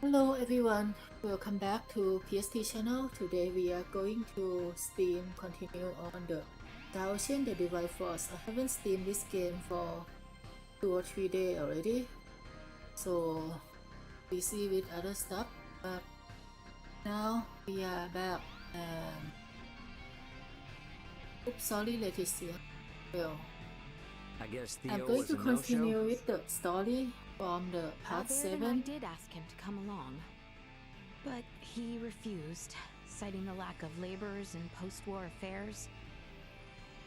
Hello everyone, welcome back to PST channel. Today we are going to continue on the Star Ocean the Divine Force. I haven't streamed this game for 2 or 3 days already, so busy with other stuff. But now we are back. Oops, sorry, Leticia. Well, I guess I'm Theo going was to a no-show? continue with the story from the part 7. I did ask him to come along, but he refused, citing the lack of laborers in post-war affairs,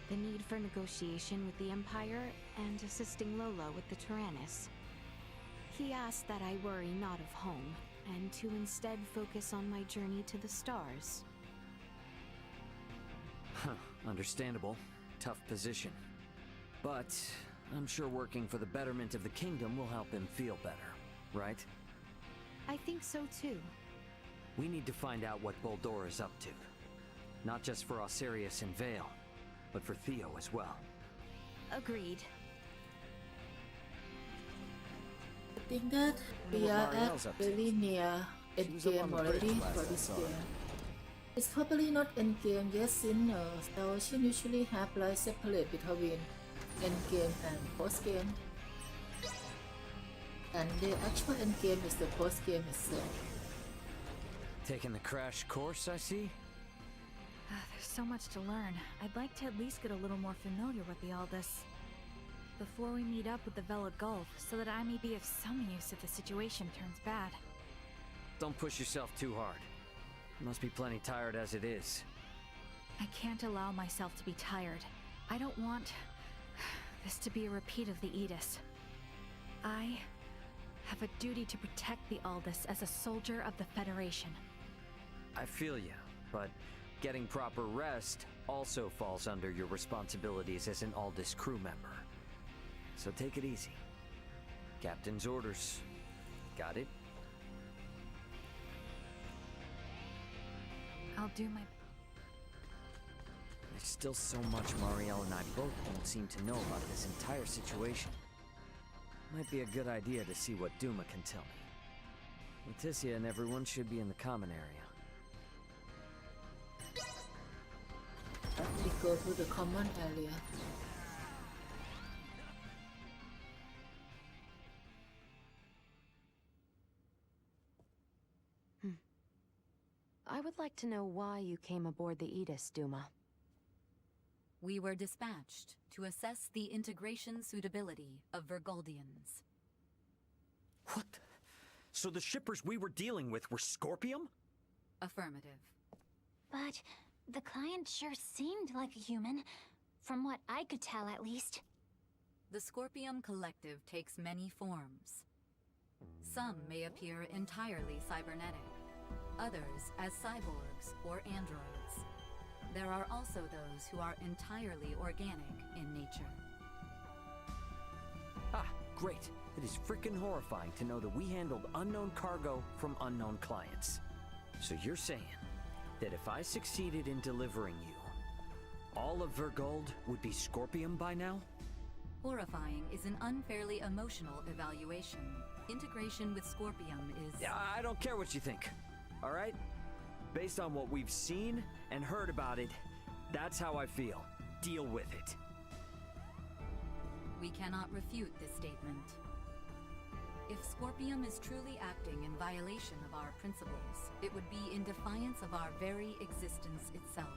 the need for negotiation with the Empire, and assisting Lola with the Tyrannus. He asked that I worry not of home, and to instead focus on my journey to the stars. Huh, understandable. Tough position. But I'm sure working for the betterment of the kingdom will help him feel better, right? I think so too. We need to find out what Boldor is up to. Not just for Osirius and Vale, but for Theo as well. Agreed. I think that we are at very near endgame already for this game. It's probably not endgame yet since Star Ocean usually have like separate between endgame and postgame. And the actual endgame is the postgame itself. Taking the crash course, I see? There's so much to learn. I'd like to at least get a little more familiar with the Aldous before we meet up with the Vela Gulf, so that I may be of some use if the situation turns bad. Don't push yourself too hard. You must be plenty tired as it is. I can't allow myself to be tired. I don't want this to be a repeat of the Aegis. I have a duty to protect the Aldous as a soldier of the Federation. I feel you, but getting proper rest also falls under your responsibilities as an Aldous crew member. So take it easy. Captain's orders. Got it? I'll do my... There's still so much Marielle and I both don't seem to know about this entire situation. Might be a good idea to see what Duma can tell me. Leticia and everyone should be in the common area. We go to the common area. I would like to know why you came aboard the Aegis, Duma. We were dispatched to assess the integration suitability of Vergoldians. What? So the shippers we were dealing with were Scorpium? Affirmative. But the client sure seemed like a human, from what I could tell at least. The Scorpium Collective takes many forms. Some may appear entirely cybernetic, others as cyborgs or androids. There are also those who are entirely organic in nature. Ah, great. It is freaking horrifying to know that we handled unknown cargo from unknown clients. So you're saying that if I succeeded in delivering you, all of Vergold would be Scorpium by now? Horrifying is an unfairly emotional evaluation. Integration with Scorpium is... Yeah, I don't care what you think, all right? Based on what we've seen and heard about it, that's how I feel. Deal with it. We cannot refute this statement. If Scorpium is truly acting in violation of our principles, it would be in defiance of our very existence itself.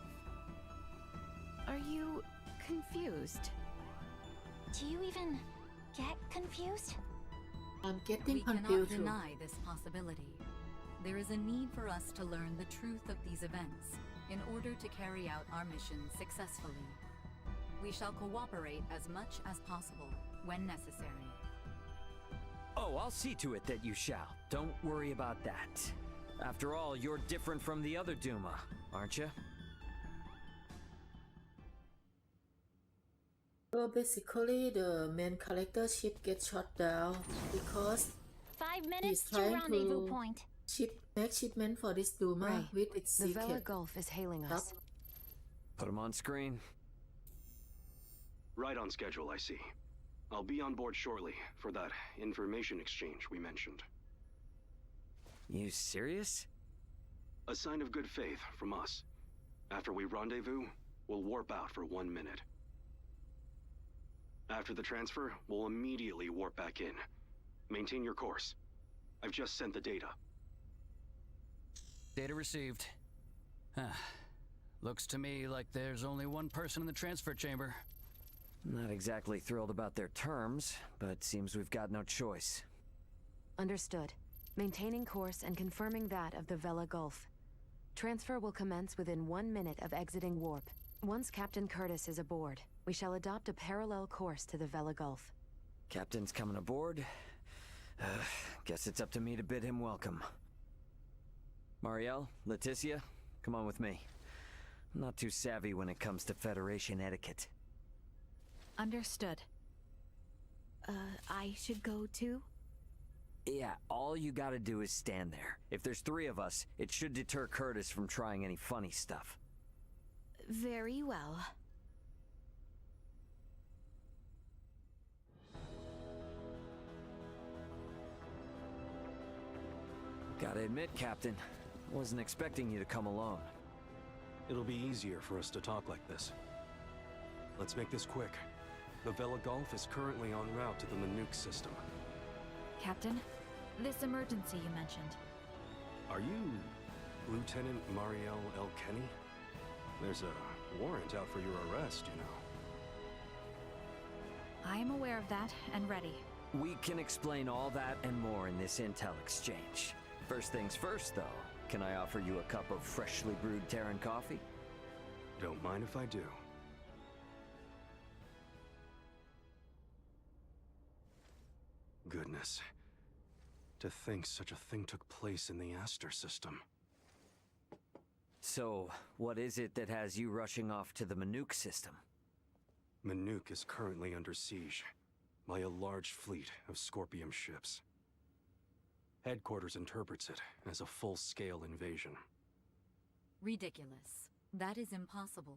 Are you confused? Do you even get confused? I'm getting We cannot confused. deny this possibility. There is a need for us to learn the truth of these events in order to carry out our mission successfully. We shall cooperate as much as possible when necessary. Oh, I'll see to it that you shall. Don't worry about that. After all, you're different from the other Duma, aren't you? So basically, the main character ship gets shot down because 5 minutes to trying rendezvous to point. make shipment for this Duma Right. with its The Vela secret. Gulf is hailing us. Put him on screen. Right on schedule, I see. I'll be on board shortly for that information exchange we mentioned. You serious? A sign of good faith from us. After we rendezvous, we'll warp out for 1 minute. After the transfer, we'll immediately warp back in. Maintain your course. I've just sent the data. Data received. Looks to me like there's only one person in the transfer chamber. Not exactly thrilled about their terms, but seems we've got no choice. Understood. Maintaining course and confirming that of the Vela Gulf. Transfer will commence within 1 minute of exiting warp. Once Captain Curtis is aboard, we shall adopt a parallel course to the Vela Gulf. Captain's coming aboard. Guess it's up to me to bid him welcome. Marielle, Leticia, come on with me. I'm not too savvy when it comes to Federation etiquette. Understood. I should go too? Yeah, all you gotta do is stand there. If there's 3 of us, it should deter Curtis from trying any funny stuff. Very well. Gotta admit, Captain, wasn't expecting you to come alone. It'll be easier for us to talk like this. Let's make this quick. The Vela Gulf is currently en route to the Manuk system. Captain, this emergency you mentioned. Are you Lieutenant Marielle L. Kenny? There's a warrant out for your arrest, you know. I am aware of that and ready. We can explain all that and more in this intel exchange. First things first, though. Can I offer you a cup of freshly brewed Terran coffee? Don't mind if I do. Goodness. To think such a thing took place in the Aster system. So, what is it that has you rushing off to the Manuk system? Manuk is currently under siege by a large fleet of Scorpium ships. Headquarters interprets it as a full-scale invasion. Ridiculous. That is impossible.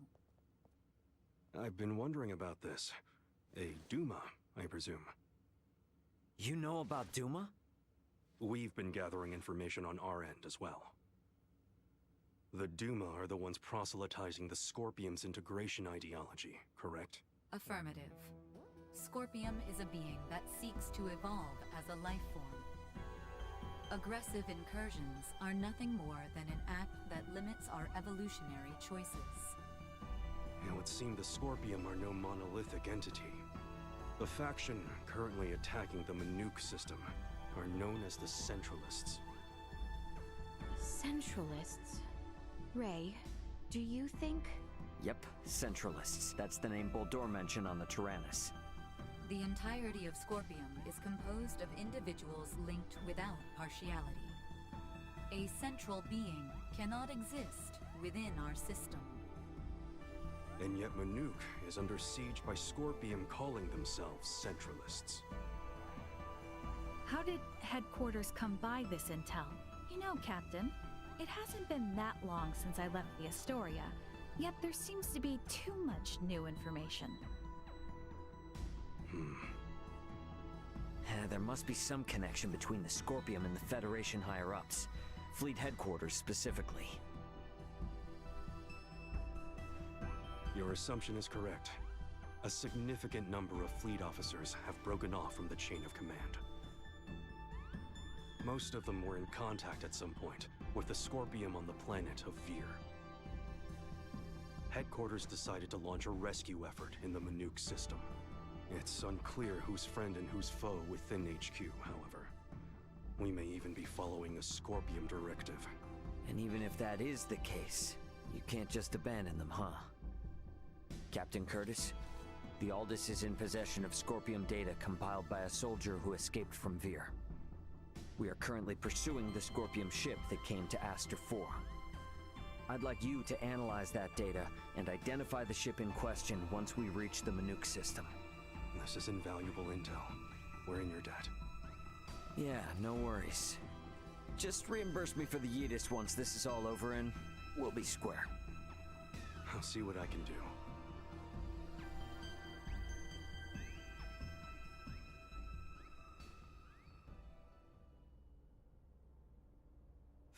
I've been wondering about this. A Duma, I presume. You know about Duma? We've been gathering information on our end as well. The Duma are the ones proselytizing the Scorpium's integration ideology, correct? Affirmative. Scorpium is a being that seeks to evolve as a life form. Aggressive incursions are nothing more than an act that limits our evolutionary choices. It would seem the Scorpium are no monolithic entity. The faction currently attacking the Manuk system are known as the Centralists. Centralists? Ray, do you think... Yep, Centralists. That's the name Boldor mentioned on the Tyrannus. The entirety of Scorpium is composed of individuals linked without partiality. A central being cannot exist within our system. And yet Manuk is under siege by Scorpium calling themselves Centralists. How did headquarters come by this intel? You know, Captain, it hasn't been that long since I left the Astoria, yet there seems to be too much new information. There must be some connection between the Scorpium and the Federation higher-ups. Fleet headquarters specifically. Your assumption is correct. A significant number of fleet officers have broken off from the chain of command. Most of them were in contact at some point with the Scorpium on the planet of Vir. Headquarters decided to launch a rescue effort in the Manuk system. It's unclear who's friend and who's foe within HQ, however. We may even be following a Scorpium directive. And even if that is the case, you can't just abandon them, huh? Captain Curtis, the Aldous is in possession of Scorpium data compiled by a soldier who escaped from Vir. We are currently pursuing the Scorpium ship that came to Aster 4. I'd like you to analyze that data and identify the ship in question once we reach the Manuk system. This is invaluable intel. We're in your debt. Yeah, no worries. Just reimburse me for the Yidis once this is all over and we'll be square. I'll see what I can do.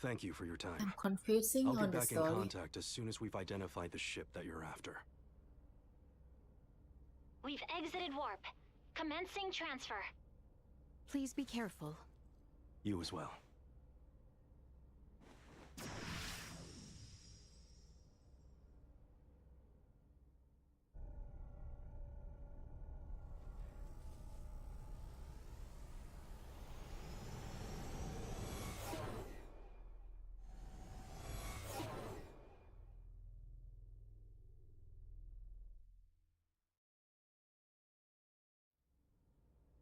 Thank you for your time. I'm confusing I'll on get the back in story. contact as soon as we've identified the ship that you're after. We've exited warp. Commencing transfer. Please be careful. You as well.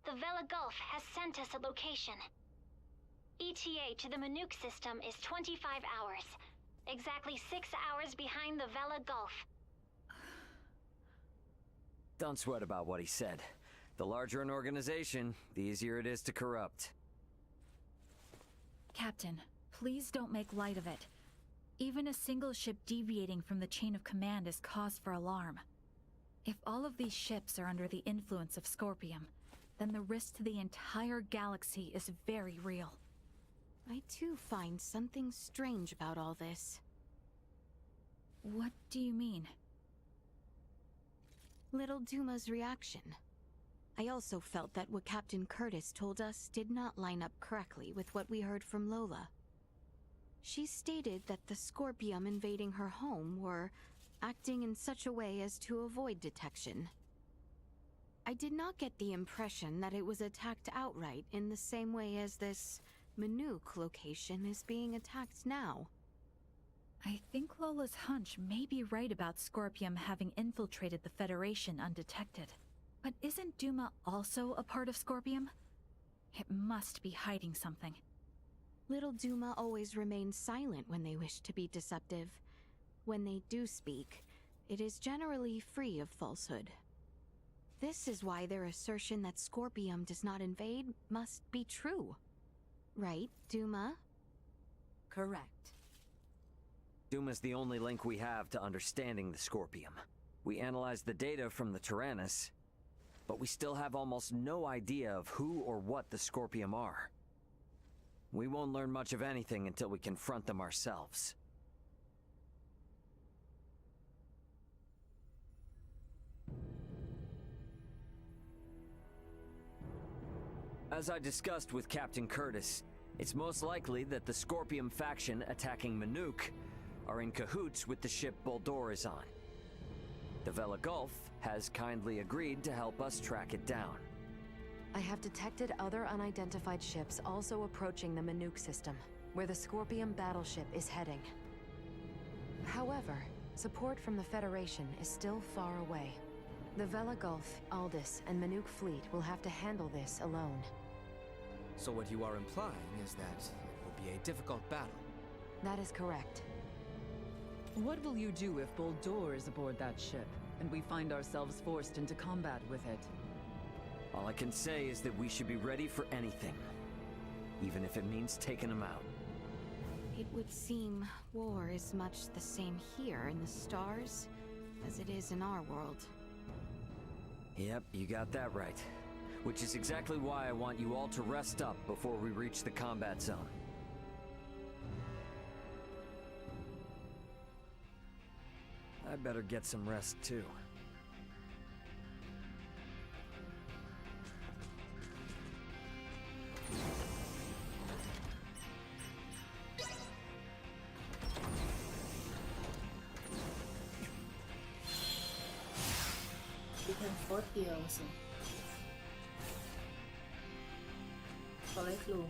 The Vela Gulf has sent us a location. ETA to the Manuk system is 25 hours. Exactly 6 hours behind the Vela Gulf. Don't sweat about what he said. The larger an organization, the easier it is to corrupt. Captain, please don't make light of it. Even a single ship deviating from the chain of command is cause for alarm. If all of these ships are under the influence of Scorpium, then the risk to the entire galaxy is very real. I too find something strange about all this. What do you mean? Little Duma's reaction. I also felt that what Captain Curtis told us did not line up correctly with what we heard from Lola. She stated that the Scorpium invading her home were acting in such a way as to avoid detection. I did not get the impression that it was attacked outright in the same way as this Manuk location is being attacked now. I think Lola's hunch may be right about Scorpium having infiltrated the Federation undetected. But isn't Duma also a part of Scorpium? It must be hiding something. Little Duma always remains silent when they wish to be deceptive. When they do speak, it is generally free of falsehood. This is why their assertion that Scorpium does not invade must be true. Right, Duma? Correct. Duma's the only link we have to understanding the Scorpium. We analyzed the data from the Tyrannus, but we still have almost no idea of who or what the Scorpium are. We won't learn much of anything until we confront them ourselves. As I discussed with Captain Curtis, it's most likely that the Scorpium faction attacking Manuk are in cahoots with the ship Boldor is on. The Vela Gulf has kindly agreed to help us track it down. I have detected other unidentified ships also approaching the Manuk system, where the Scorpium battleship is heading. However, support from the Federation is still far away. The Vela Gulf, Aldis, and Manuk fleet will have to handle this alone. So what you are implying is that it will be a difficult battle. That is correct. What will you do if Boldor is aboard that ship, and we find ourselves forced into combat with it? All I can say is that we should be ready for anything, even if it means taking them out. It would seem war is much the same here in the stars as it is in our world. Yep, you got that right. Which is exactly why I want you all to rest up before we reach the combat zone. I better get some rest too. You can fort here also. Correct, Lou.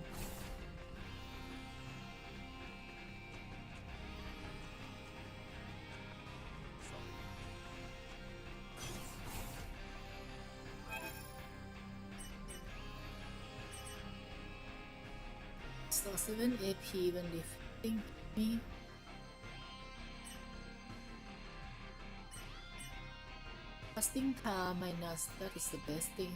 So 7 AP when defeating me. Casting car minus, that is the best thing.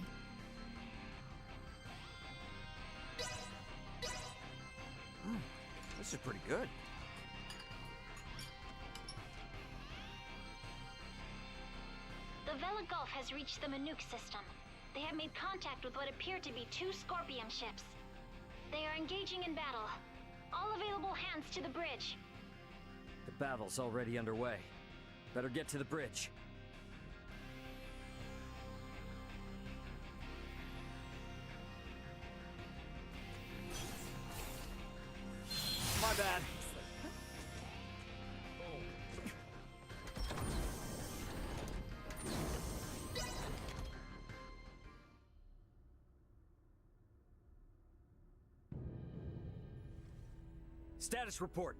This is pretty good. The Vela Gulf has reached the Manuk system. They have made contact with what appear to be 2 Scorpium ships. They are engaging in battle. All available hands to the bridge. The battle's already underway. Better get to the bridge. My bad. Status report.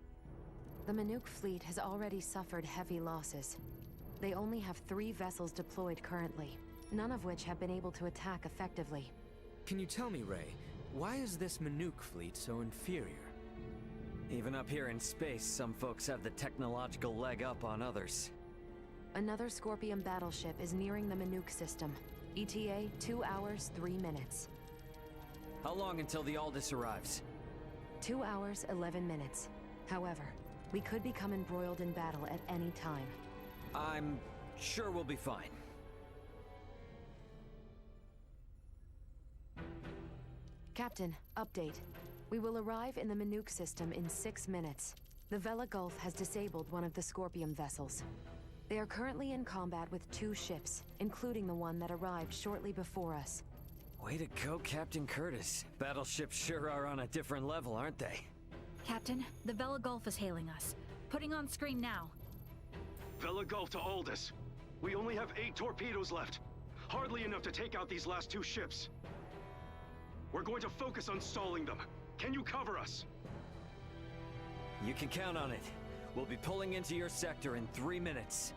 The Manuk fleet has already suffered heavy losses. They only have 3 vessels deployed currently, none of which have been able to attack effectively. Can you tell me, Ray, why is this Manuk fleet so inferior? Even up here in space, some folks have the technological leg up on others. Another Scorpion battleship is nearing the Manuk system. ETA 2 hours, 3 minutes. How long until the Aldous arrives? 2 hours, 11 minutes. However, we could become embroiled in battle at any time. I'm sure we'll be fine. Captain, update. We will arrive in the Manuk system in 6 minutes. The Vela Gulf has disabled one of the Scorpion vessels. They are currently in combat with 2 ships, including the one that arrived shortly before us. Way to go, Captain Curtis. Battleships sure are on a different level, aren't they? Captain, the Vela Gulf is hailing us. Putting on screen now. Vela Gulf to Aldous. We only have 8 torpedoes left. Hardly enough to take out these last 2 ships. We're going to focus on stalling them. Can you cover us? You can count on it. We'll be pulling into your sector in 3 minutes.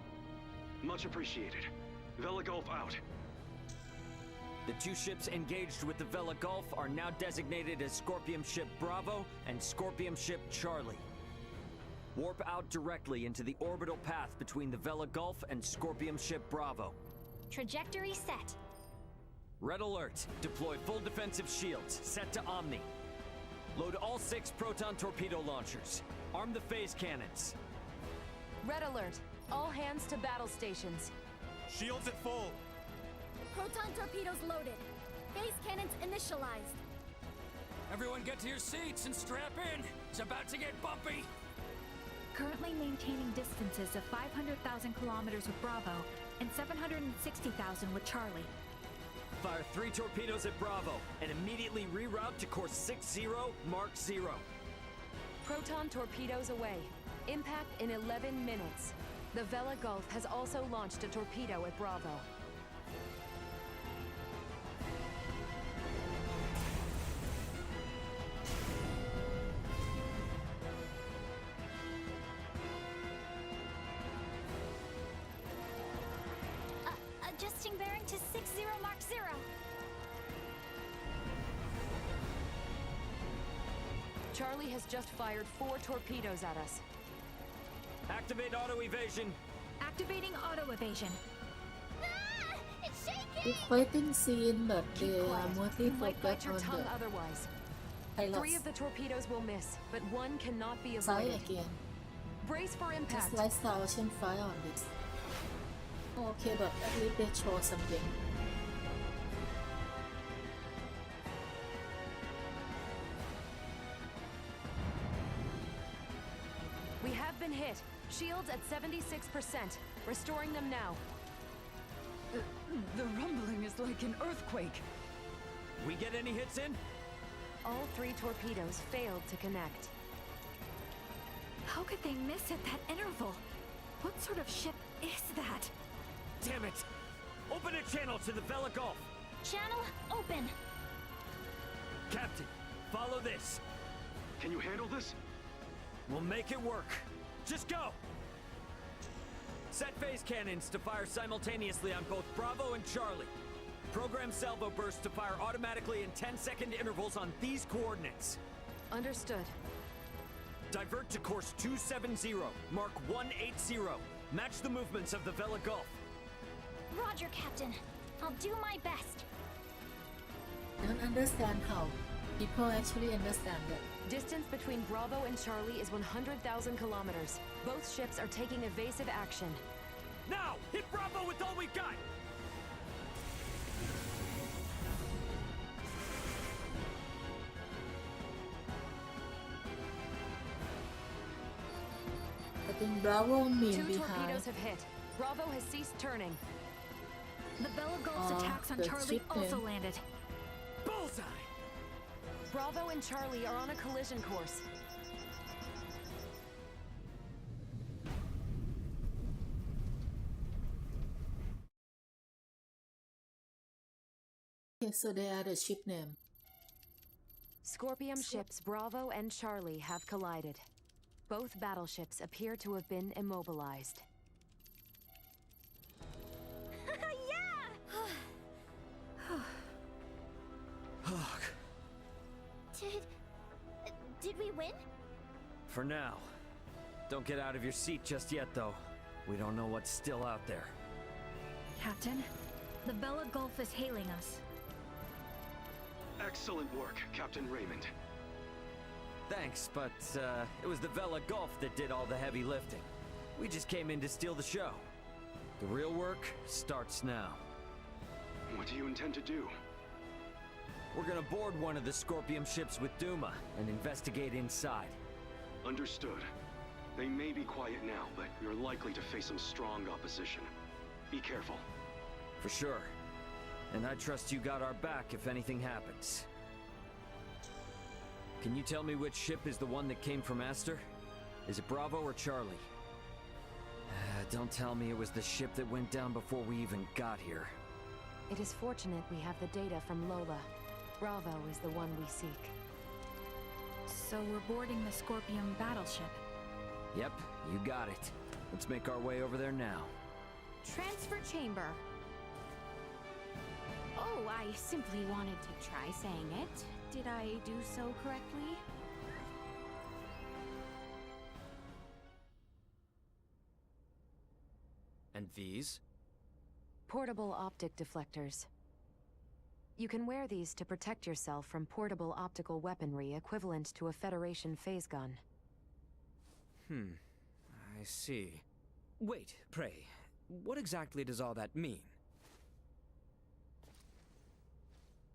Much appreciated. Vela Gulf out. The 2 ships engaged with the Vela Gulf are now designated as Scorpion Ship Bravo and Scorpion Ship Charlie. Warp out directly into the orbital path between the Vela Gulf and Scorpion Ship Bravo. Trajectory set. Red alert. Deploy full defensive shields. Set to Omni. Load all 6 proton torpedo launchers. Arm the phase cannons. Red alert. All hands to battle stations. Shields at full. Proton torpedoes loaded. Phase cannons initialized. Everyone get to your seats and strap in. It's about to get bumpy. Currently maintaining distances of 500,000 kilometers with Bravo and 760,000 with Charlie. Fire 3 torpedoes at Bravo and immediately reroute to course 60 Mark 0. Proton torpedoes away. Impact in 11 minutes. The Vela Gulf has also launched a torpedo at Bravo. Adjusting bearing to 60 Mark 0. Charlie has just fired 4 torpedoes at us. Activate auto evasion. Activating auto evasion. Ah! It's shaking! The fighting scene แบบ Keep they are quiet. mostly You might bite focused your on tongue the otherwise. 3 pilots. of the torpedoes will miss, but 1 cannot be Side avoided. again. Brace for Just impact. like Star Ocean fire on this. Okay, but at least they show something. We have been hit. Shields at 76%. Restoring them now. The rumbling is like an earthquake. We get any hits in? All 3 torpedoes failed to connect. How could they miss at that interval? What sort of ship is that? Damn it! Open a channel to the Vela Gulf. Channel open. Captain, follow this. Can you handle this? We'll make it work. Just go! Set phase cannons to fire simultaneously on both Bravo and Charlie. Program salvo bursts to fire automatically in 10-second intervals on these coordinates. Understood. Divert to course 270, Mark 180. Match the movements of the Vela Gulf. Roger, Captain. I'll do my best. Don't understand how. People actually understand that. Distance between Bravo and Charlie is 100,000 kilometers. Both ships are taking evasive action. Now! Hit Bravo with all we got! think Bravo mean 2 behind. torpedoes have hit. Bravo has ceased turning. The Bella Gulf's attacks on the Charlie ship also name. landed. Bullseye! Bravo and Charlie are on a collision course. Okay, so they are the ship name. Scorpium ships Bravo and Charlie have collided. Both battleships appear to have been immobilized. Did we win? For now. Don't get out of your seat just yet, though. We don't know what's still out there. Captain, the Bella Gulf is hailing us. Excellent work, Captain Raymond. Thanks, but it was the Vela Gulf that did all the heavy lifting. We just came in to steal the show. The real work starts now. What do you intend to do? We're gonna board one of the Scorpium ships with Duma and investigate inside. Understood. They may be quiet now, but you're likely to face some strong opposition. Be careful. For sure. And I trust you got our back if anything happens. Can you tell me which ship is the one that came from Aster? Is it Bravo or Charlie? Don't tell me it was the ship that went down before we even got here. It is fortunate we have the data from Lola. Bravo is the one we seek. So we're boarding the Scorpium battleship. Yep, you got it. Let's make our way over there now. Transfer chamber. Oh, I simply wanted to try saying it. Did I do so correctly? And these? Portable optic deflectors. You can wear these to protect yourself from portable optical weaponry equivalent to a Federation phase gun. I see. Wait, pray, what exactly does all that mean?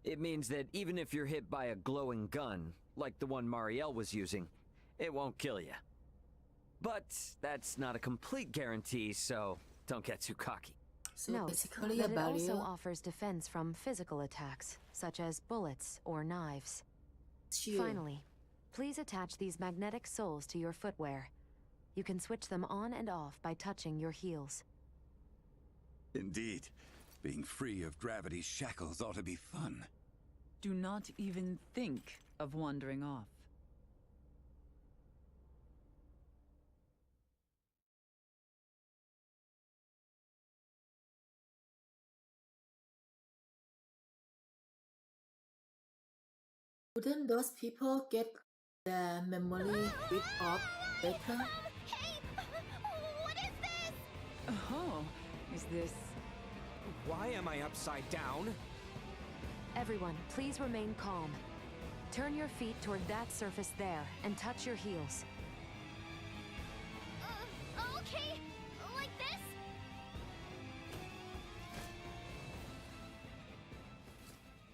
It means that even if you're hit by a glowing gun, like the one Marielle was using, it won't kill you. But that's not a complete guarantee, so don't get too cocky. So Note basically that it about also you. offers defense from physical attacks, such as bullets or knives. Shield. Finally, please attach these magnetic soles to your footwear. You can switch them on and off by touching your heels. Indeed. Being free of gravity's shackles ought to be fun. Do not even think of wandering off. Wouldn't those people get their memory ripped off later? Hey! What is this? Oh, is this... Why am I upside down? Everyone, please remain calm. Turn your feet toward that surface there and touch your heels. Okay. Like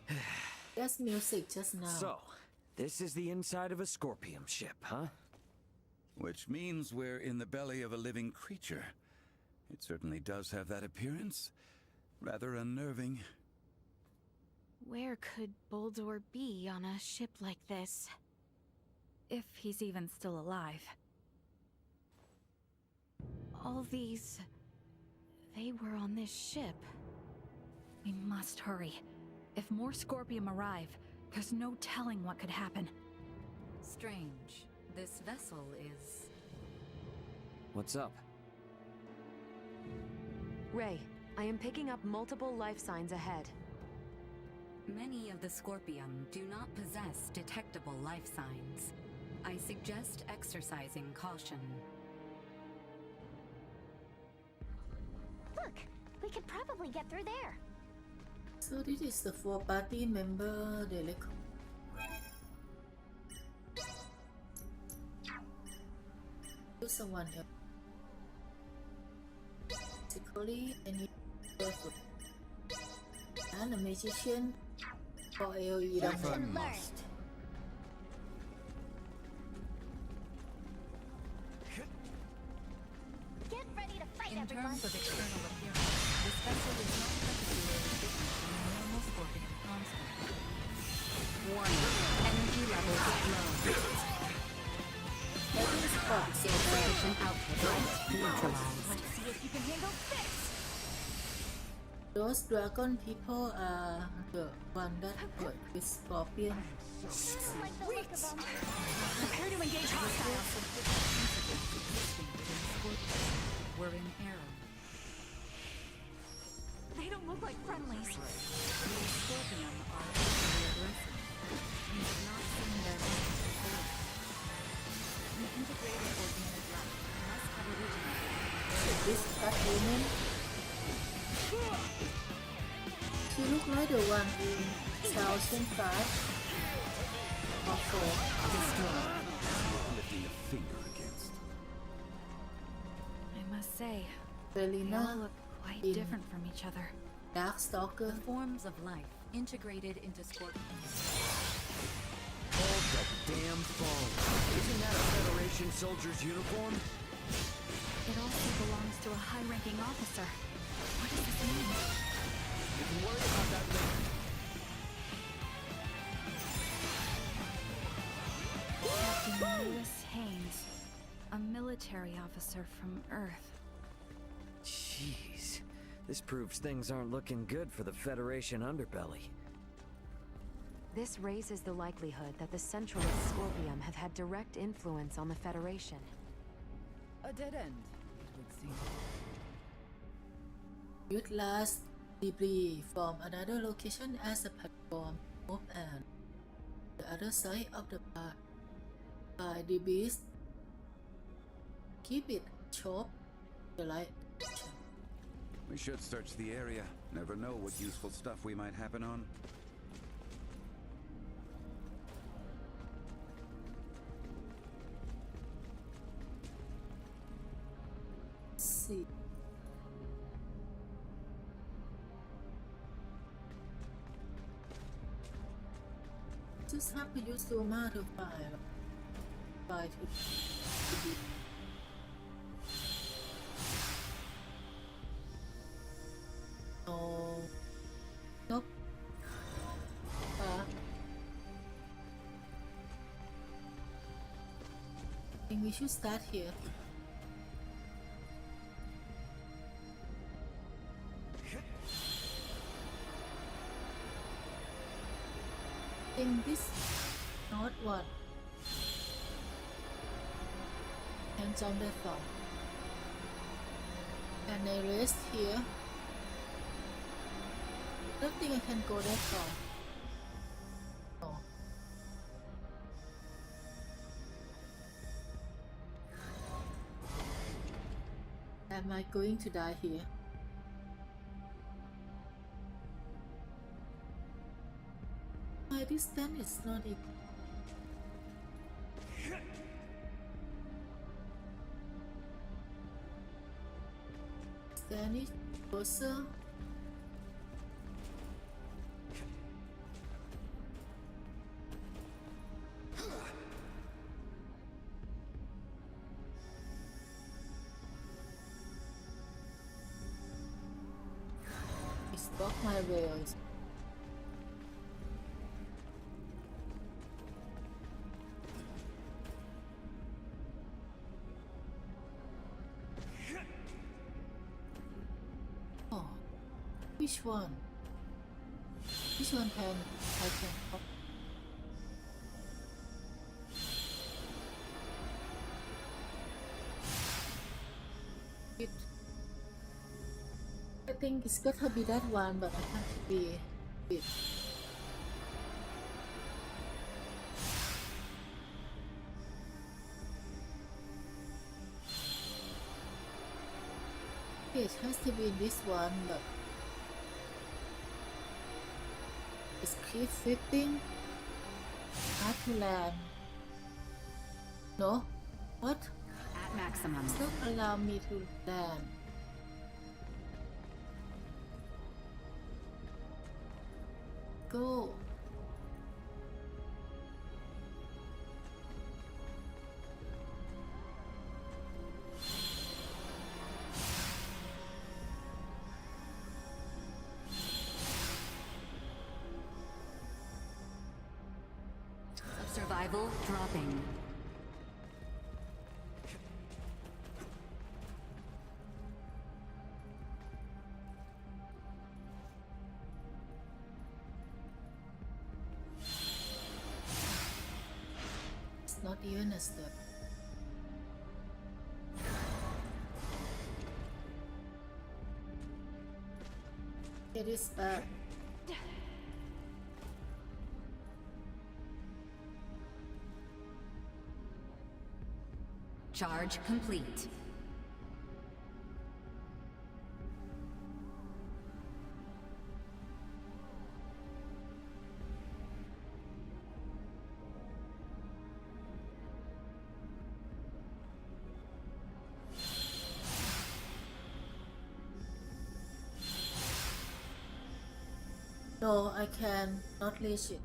this? That's music just now. So, this is the inside of a Scorpium ship, huh? Which means we're in the belly of a living creature. It certainly does have that appearance. Rather unnerving. Where could Boldor be on a ship like this? If he's even still alive. All these... they were on this ship. We must hurry. If more Scorpium arrive, there's no telling what could happen. Strange. This vessel is... What's up? Ray, I am picking up multiple life signs ahead. Many of the Scorpium do not possess detectable life signs. I suggest exercising caution. Look, we could probably get through there. So this is the 4 party member they like. To someone else. Basically, any and a magician for AoE Lesson damage. learned. In terms of external appearance, this vessel is not particularly different from a normal Scorpion construct. Warning. Energy levels low. Having spot so Sufficient output light neutralized. Let's see if you can handle this! those dragon people are the one that work with Scorpion. I don't like the look of them. Prepare to engage hostiles! Were in error. They don't look like friendlies. The Scorpion are overly aggressive. You have not seen their own before. An integrated organic life must have originated. This fat woman, she look like the one in 2005 or 4. Destroyed. Lifting a finger against. I must say, they all Belina look quite in different from each other. Darkstalker. The forms of life integrated into Scorpions. Hold the damn phone. Isn't that a Federation soldier's uniform? It also belongs to a high-ranking officer. What does this mean? You can worry about that later. Captain Lewis Haynes, a military officer from Earth. Jeez. This proves things aren't looking good for the Federation underbelly. This raises the likelihood that the Centralist Scorpium have had direct influence on the Federation. A dead end, it would seem. Utilize debris from another location as a platform move and the other side of the path. By the beast, keep it sharp, the light direction. We should search the area. Never know what useful stuff we might happen on. See. Just have to use Zuma to find it. Oh, nope. I think we should start here. In this not one hands on the phone and I rest here. Don't think I can go that far. No. Am I going to die here? My distance is not equal. Stand it closer. It's block my rails. Which one? Which one can I can pop? It. I think it's gotta be that one, but I can't be it. It has to be this one, but it's keep flipping. Hard to land. No? What? At maximum. It's not allow me to land. Go. Survival dropping. It's not even a step. It is bad. Charge complete. No, I can not reach it.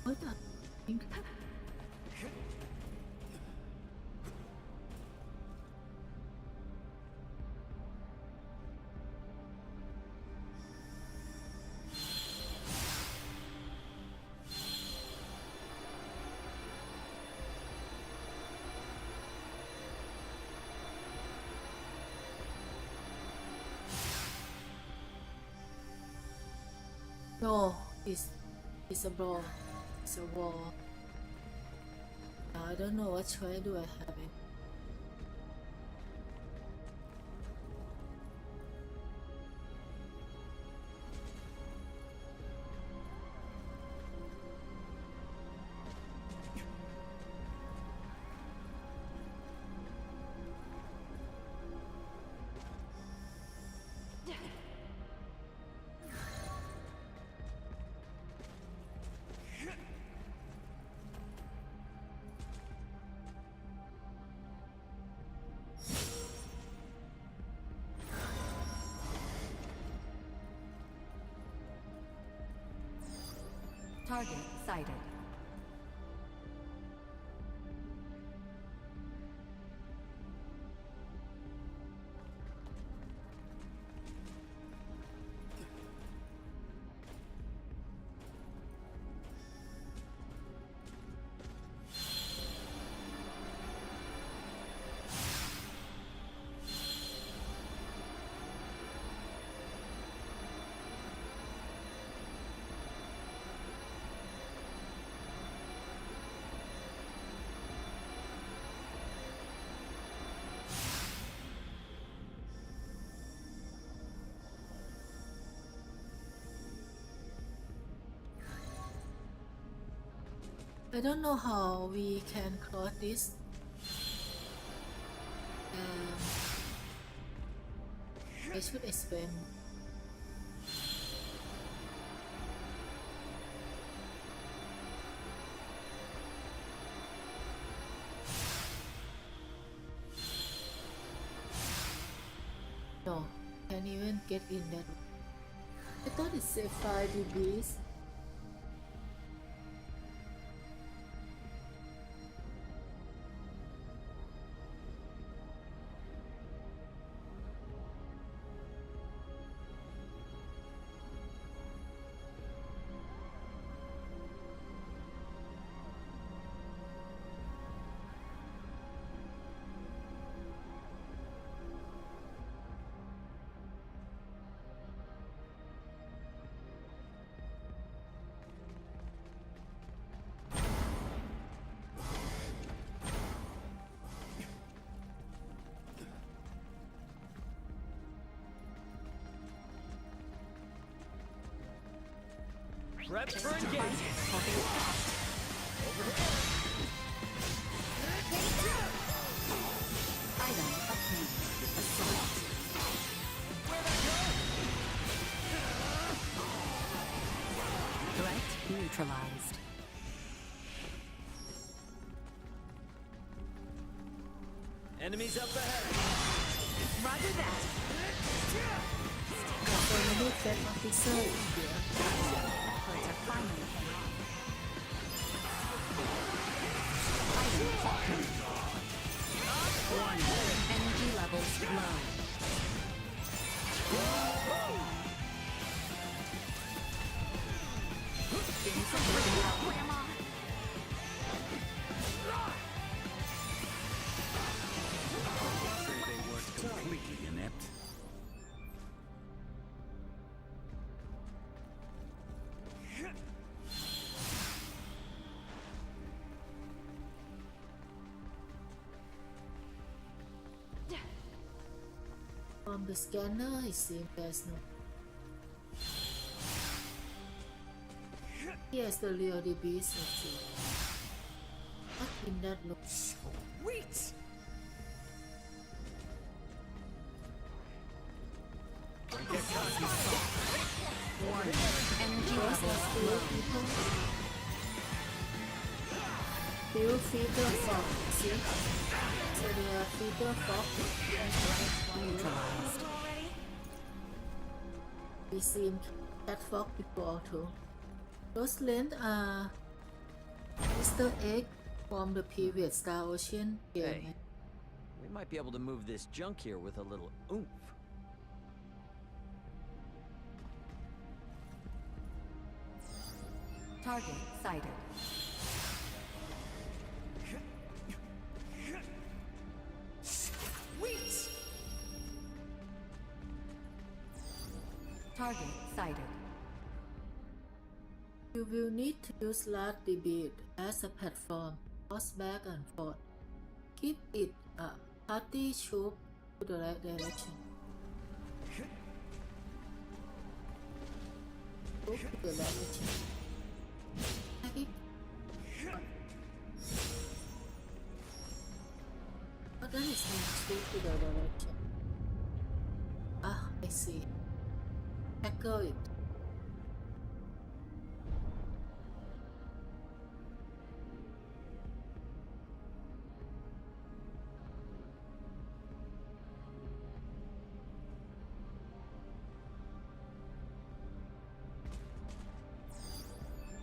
What the thing? No, it's a ball. It's a wall. I don't know what choice do I have it. Target sighted. I don't know how we can cross this. I should explain. No, can't even get in that. I thought it said 5 dBs. Prep for engagement. Over here. Item obtained. Assault. Threat neutralized. Enemies up ahead. Roger that. For a minute, that officer is here. Efforts are finally paying off. Item obtained. Warning. Energy levels low. From the scanner, it seems there's no. Here's the real beast actually. What in that look? Sweet! Don't get cocky. Warning. Energy Those levels are few low. people. Few feeder fog, see? So they are feeder fog. Neutralized. We seen cat fog before too. Those lens are Easter egg from the previous Star Ocean game. Hey, we might be able to move this junk here with a little oomph. Target sighted. Sweet! Target sighted. You will need to use large debit as a platform, toss back and forth. Keep it a party troop to the right direction. Troop to the right direction. Take it. Oh, that is not troop to the direction. Ah, I see. Tackle it.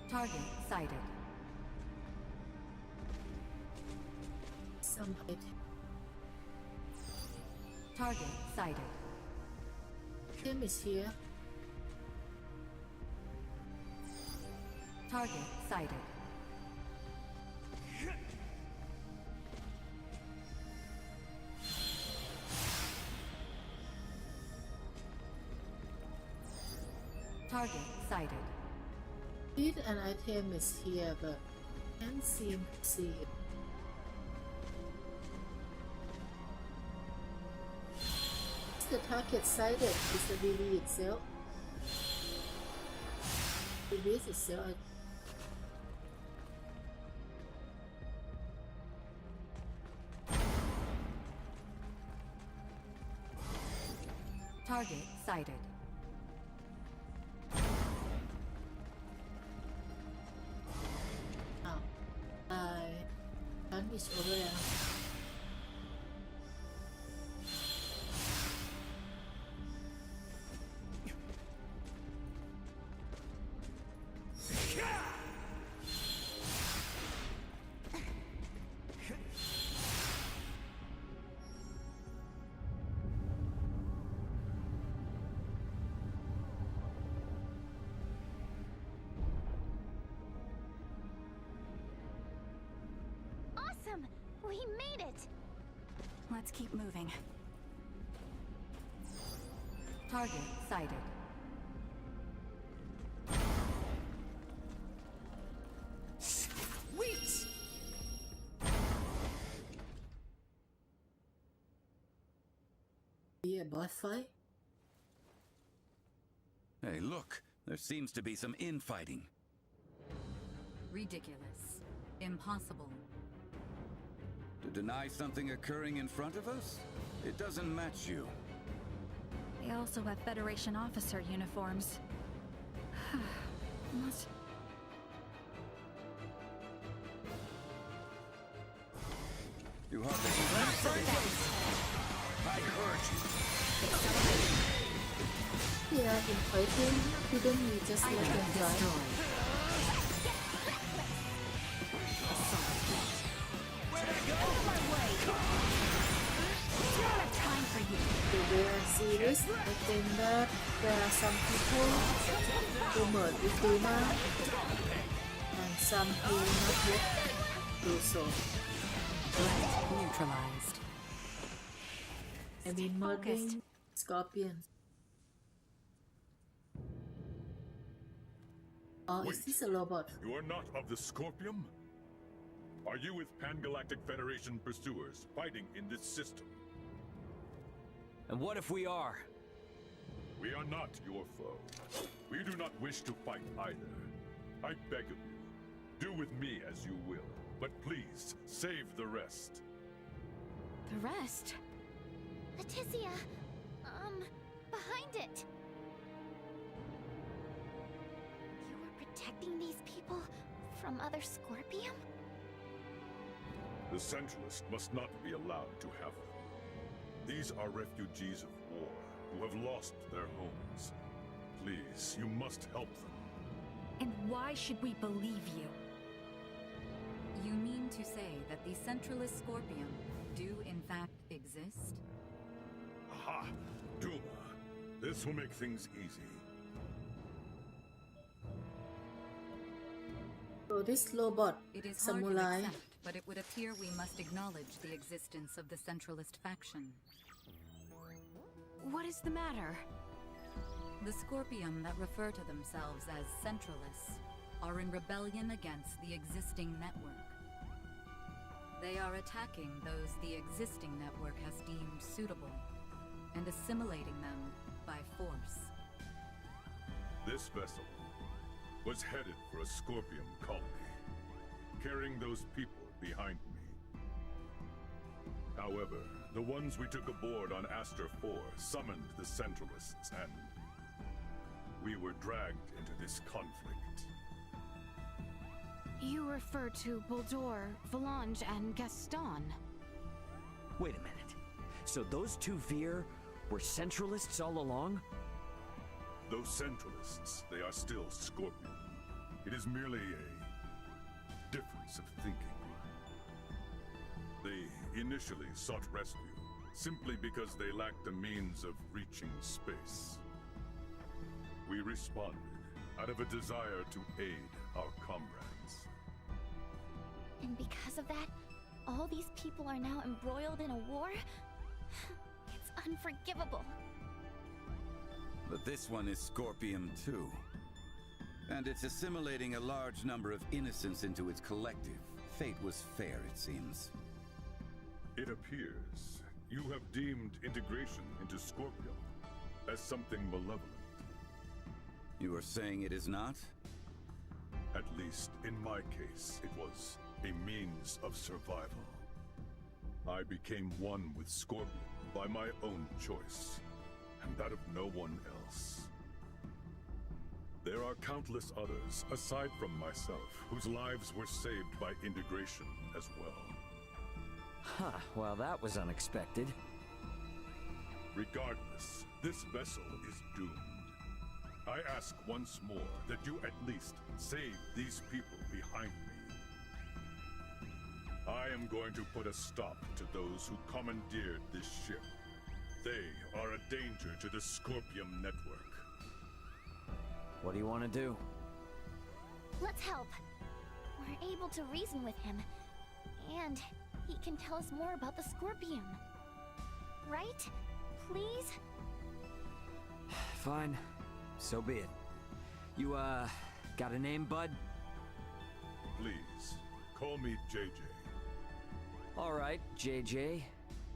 Target sighted. Some item. Target sighted. Tim is here. Target sighted. Target sighted. Did an item is here, but can't seem to see it. Is the target sighted? Is the BB itself? BB itself. Target sighted. Gun is over there. Awesome! We made it! Let's keep moving. Target sighted. Sweet! Be a boss fight? Hey, look. There seems to be some infighting. Ridiculous. Impossible. To deny something occurring in front of us? It doesn't match you. They also have Federation officer uniforms. Must... You hardly... I heard you. Yeah, in fighting, couldn't we just let them die? They are serious. I think that there are some people who merge with Duma and some who not yet do so. Neutralized. I mean merging scorpions. Or is this a robot? You are not of the Scorpium? Are you with Pan-Galactic Federation pursuers fighting in this system? And what if we are? We are not your foe. We do not wish to fight either. I beg of you, do with me as you will, but please, save the rest. The rest? Leticia, behind it. You were protecting these people from other Scorpium? The Centralist must not be allowed to have them. These are refugees of war who have lost their homes. Please, you must help them. And why should we believe you? You mean to say that the Centralist Scorpium do in fact exist? Aha! Duma! This will make things easy. So this robot It is hard to samurai. accept, but it would appear we must acknowledge the existence of the Centralist faction. What is the matter? The Scorpium that refer to themselves as Centralists are in rebellion against the existing network. They are attacking those the existing network has deemed suitable and assimilating them by force. This vessel was headed for a Scorpium colony, carrying those people behind me. However, the ones we took aboard on Aster 4 summoned the Centralists, and we were dragged into this conflict. You refer to Buldur, Valange, and Gaston. Wait a minute. So those two Veer were Centralists all along? Those Centralists, they are still Scorpion. It is merely a difference of thinking. They initially sought rescue, simply because they lacked the means of reaching space. We responded out of a desire to aid our comrades. And because of that, all these people are now embroiled in a war? It's unforgivable. But this one is Scorpium too. And it's assimilating a large number of innocents into its collective. Fate was fair, it seems. It appears you have deemed integration into Scorpium as something malevolent. You are saying it is not? At least in my case, it was a means of survival. I became one with Scorpion by my own choice, and that of no one else. There are countless others, aside from myself, whose lives were saved by integration as well. Huh, well that was unexpected. Regardless, this vessel is doomed. I ask once more that you at least save these people behind me. I am going to put a stop to those who commandeered this ship. They are a danger to the Scorpium network. What do you want to do? Let's help. We're able to reason with him. And he can tell us more about the Scorpium. Right? Please? Fine. So be it. You, got a name, bud? Please, call me JJ. All right, JJ.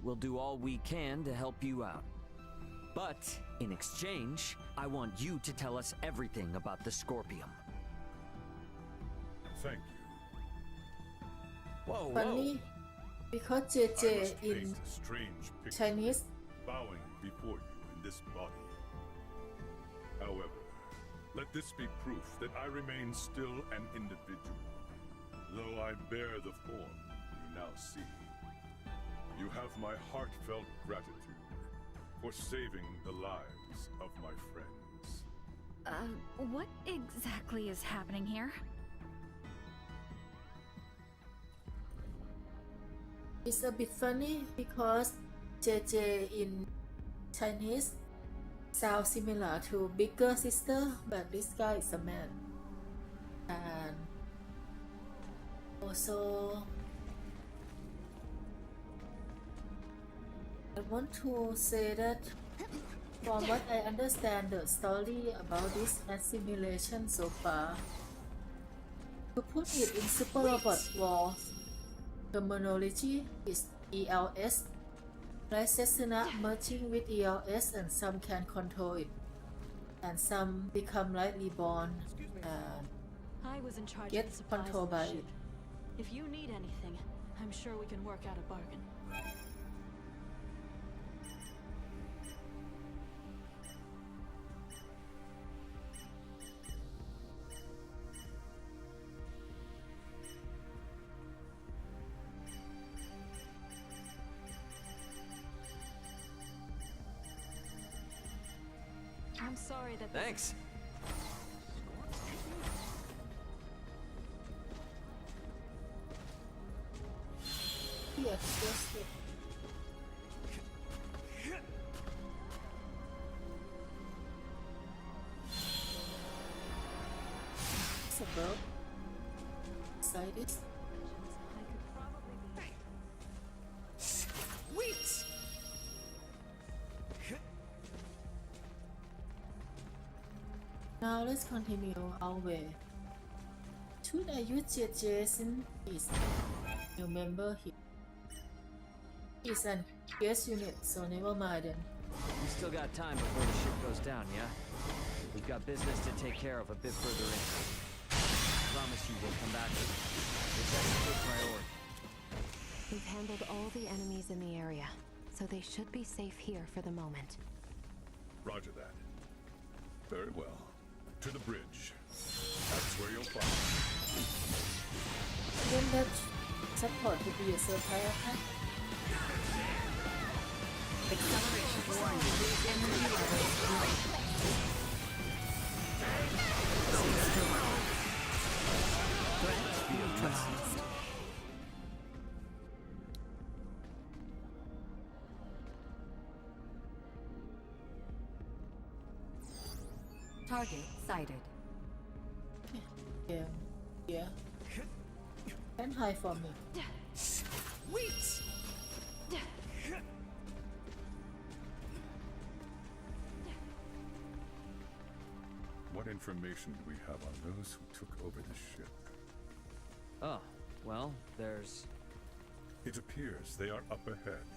We'll do all we can to help you out. But, in exchange, I want you to tell us everything about the Scorpium. Thank you. Whoa, Funny, because I JJ must in paint a strange picture, Chinese, bowing before you in this body. However, let this be proof that I remain still an individual, though I bear the form you now see. You have my heartfelt gratitude for saving the lives of my friends. What exactly is happening here? it's a bit funny because JJ in Chinese sounds similar to bigger sister, but this guy is a man. And also I want to say that from what I understand the story about this assimilation so far, to put it in Super Robot War, terminology is ELS, like Cessna merging with ELS, and some can control it, and some become like reborn and I was in charge get of the supplies controlled on the by ship. it. If you need anything, I'm sure we can work out a bargain. I'm sorry that. Thanks. Yes, yes, yes. It's a boat. Side is. Sweet! Now let's continue our way. Should I use Jason? Is you member here? He's an guest unit, so never mind then. We still got time before the ship goes down, yeah? We've got business to take care of a bit further in. I promise you we'll come back to it. This has a big priority. We've handled all the enemies in the area, so they should be safe here for the moment. Roger that. Very well. To the bridge. That's where you'll find Then that support to be a surprise attack. Acceleration warning. Energy levels low. Threat neutralized. Target sighted. Yeah, yeah. Can hide for me. Sweet! What information do we have on those who took over the ship? Oh, well, there's... It appears they are up ahead.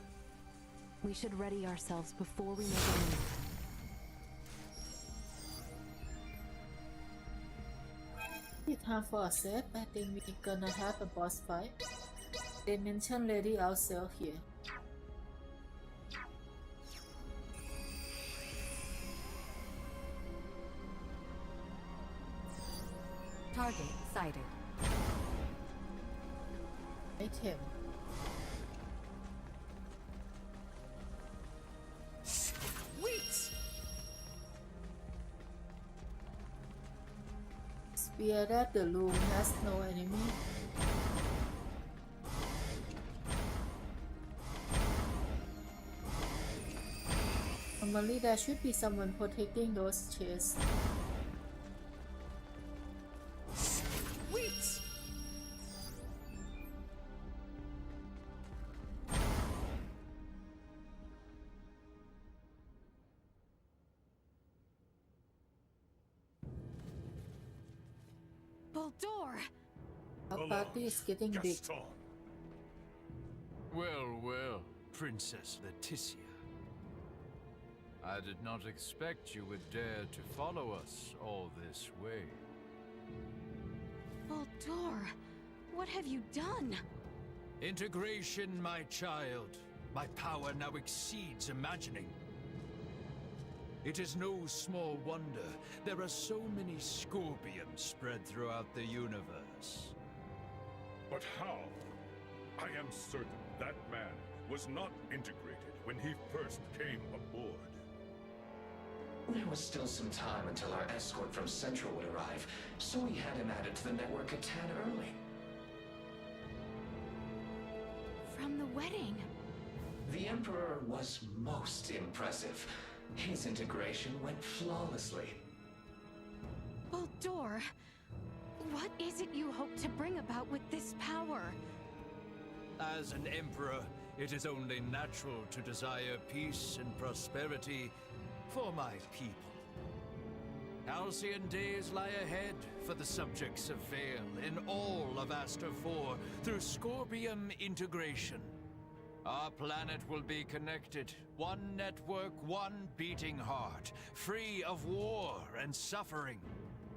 We should ready ourselves before we make a move. It's time for a set. I think we're gonna have a boss fight. They mentioned ready ourselves here. Target sighted. Item. Sweet! Spear that the room has no enemy. Normally there should be someone protecting those chests. Sweet! Baldur! Our party is getting big. Well, well, Princess Leticia. I did not expect you would dare to follow us all this way. Baldur, what have you done? Integration, my child. My power now exceeds imagining. It is no small wonder there are so many Scorpions spread throughout the universe. But how? I am certain that man was not integrated when he first came aboard. There was still some time until our escort from Central would arrive, so we had him added to the network a tad early. From the wedding. The Emperor was most impressive. His integration went flawlessly. Baldur, what is it you hope to bring about with this power? As an Emperor, it is only natural to desire peace and prosperity for my people. Halcyon days lie ahead for the subjects of Vale in all of Aster 4 through Scorpium integration. Our planet will be connected. One network, one beating heart. Free of war and suffering.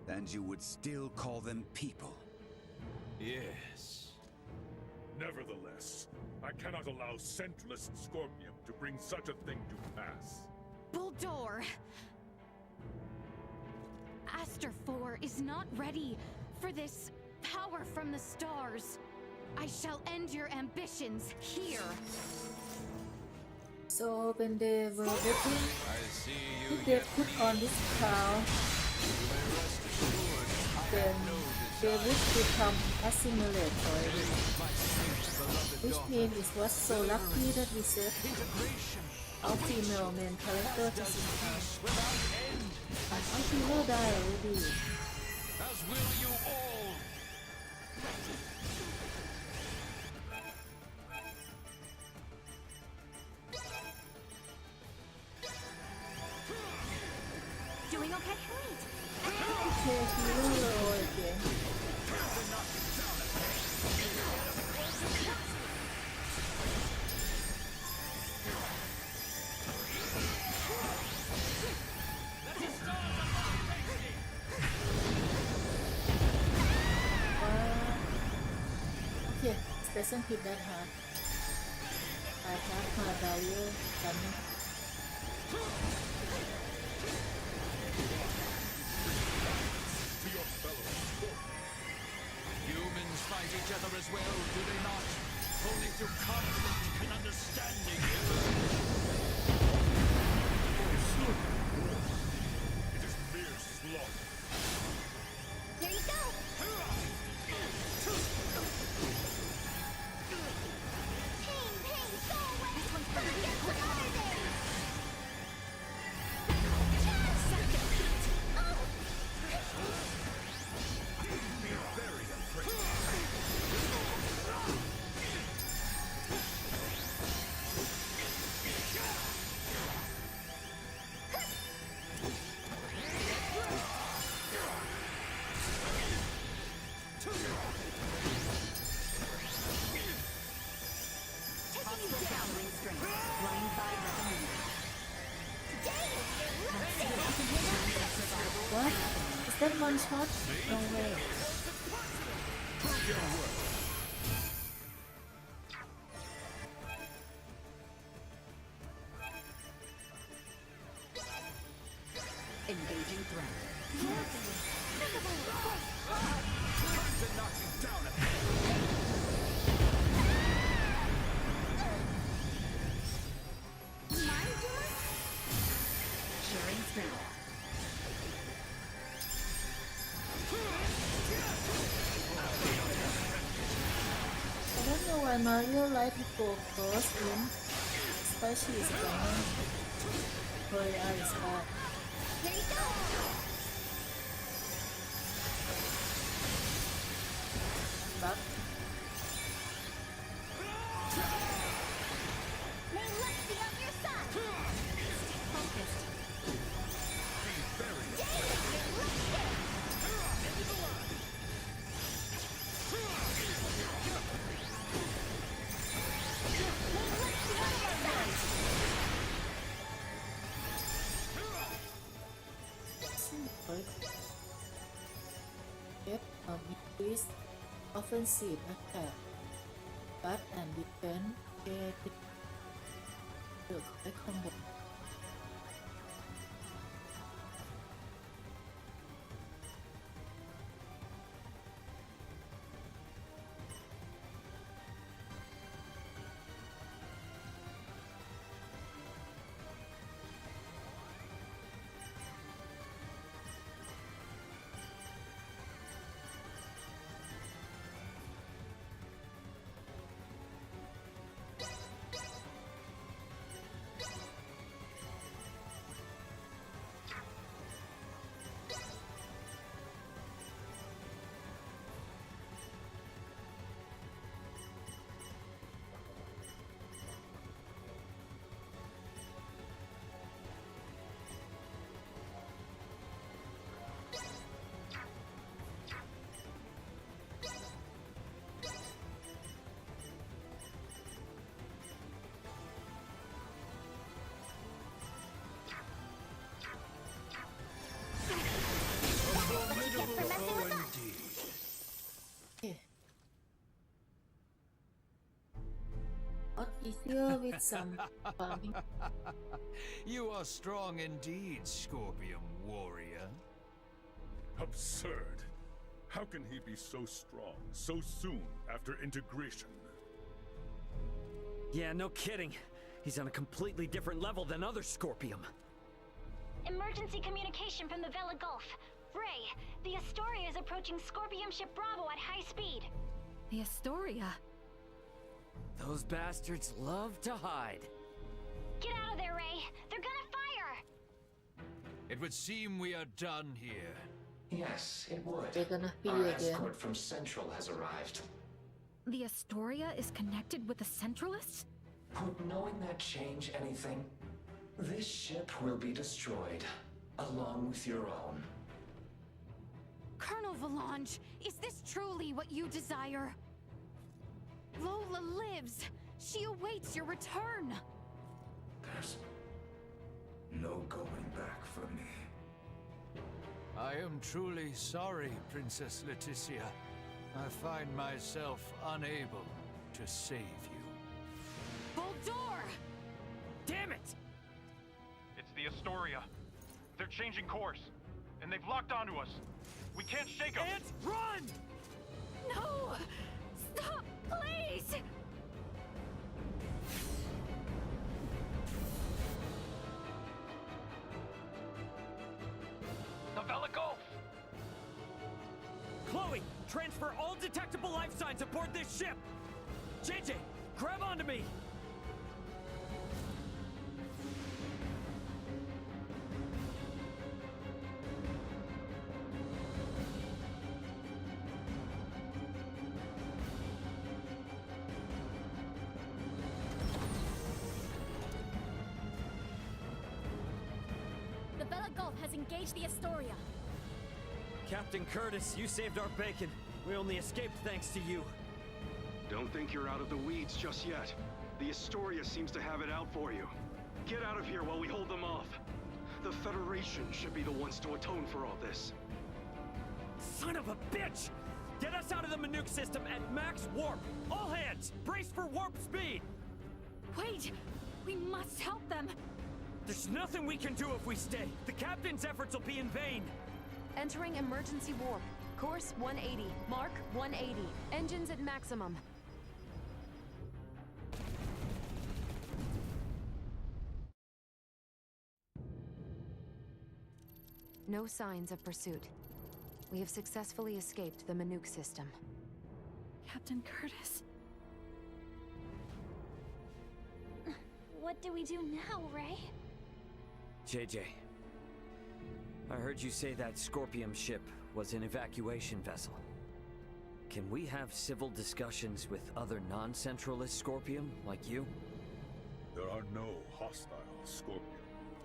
And you would still call them people? Yes. Nevertheless, I cannot allow Centralist Scorpium to bring such a thing to pass. Bulldor! Aster 4 is not ready for this power from the stars. I shall end your ambitions here. So when they were waiting, I see you if they put on this crown, then they would become assimilate already. Which means it was so lucky that we said our female main character to survive. And our female die already. As will you all. Doing okay? Okay, hero again. Okay, it doesn't hit that hard. I have my barrier coming. Humans fight each other as well, do they not? Only through conflict can understanding It is mere slaughter. Here you go! Pain, go away! This one's for you. Another day! What? Is that one shot? No way. Engaging threat. Sharing strength. I don't know why Mario like to go first in, especially is coming. Her eyes are. Here you go! Back. May luck be on your side! Stay focused. Yep, increase offensive attack, but and defense get the correct combo. easier with some farming. You are strong indeed, Scorpion warrior. Absurd. How can he be so strong so soon after integration? Yeah, no kidding. He's on a completely different level than other Scorpium. Emergency communication from the Vela Gulf. Ray, the Astoria is approaching Scorpium ship Bravo at high speed. The Astoria? Those bastards love to hide. Get out of there, Ray. They're gonna fire. It would seem we are done here. Yes, it would. They're gonna be Our again. escort from Central has arrived. The Astoria is connected with the Centralists? Would knowing that change anything? This ship will be destroyed, along with your own. Colonel Valange, is this truly what you desire? Lola lives. She awaits your return. There's no going back for me. I am truly sorry, Princess Leticia. I find myself unable to save you. Boldor! Damn it! It's the Astoria. They're changing course, and they've locked onto us. We can't shake them. And run! No! Stop, please! The Vela Gulf! Chloe, transfer all detectable life signs aboard this ship! JJ, grab onto me! The Vela Gulf has engaged the Astoria. Captain Curtis, you saved our bacon. We only escaped thanks to you. Don't think you're out of the weeds just yet. The Astoria seems to have it out for you. Get out of here while we hold them off. The Federation should be the ones to atone for all this. Son of a bitch! Get us out of the Manuke system at max warp! All hands, brace for warp speed! Wait! We must help them! There's nothing we can do if we stay. The captain's efforts will be in vain. Entering emergency warp. Course 180. Mark 180. Engines at maximum. No signs of pursuit. We have successfully escaped the Manuke system. Captain Curtis. What do we do now, Ray? JJ, I heard you say that Scorpium ship was an evacuation vessel. Can we have civil discussions with other non-Centralist Scorpium like you? There are no hostile Scorpion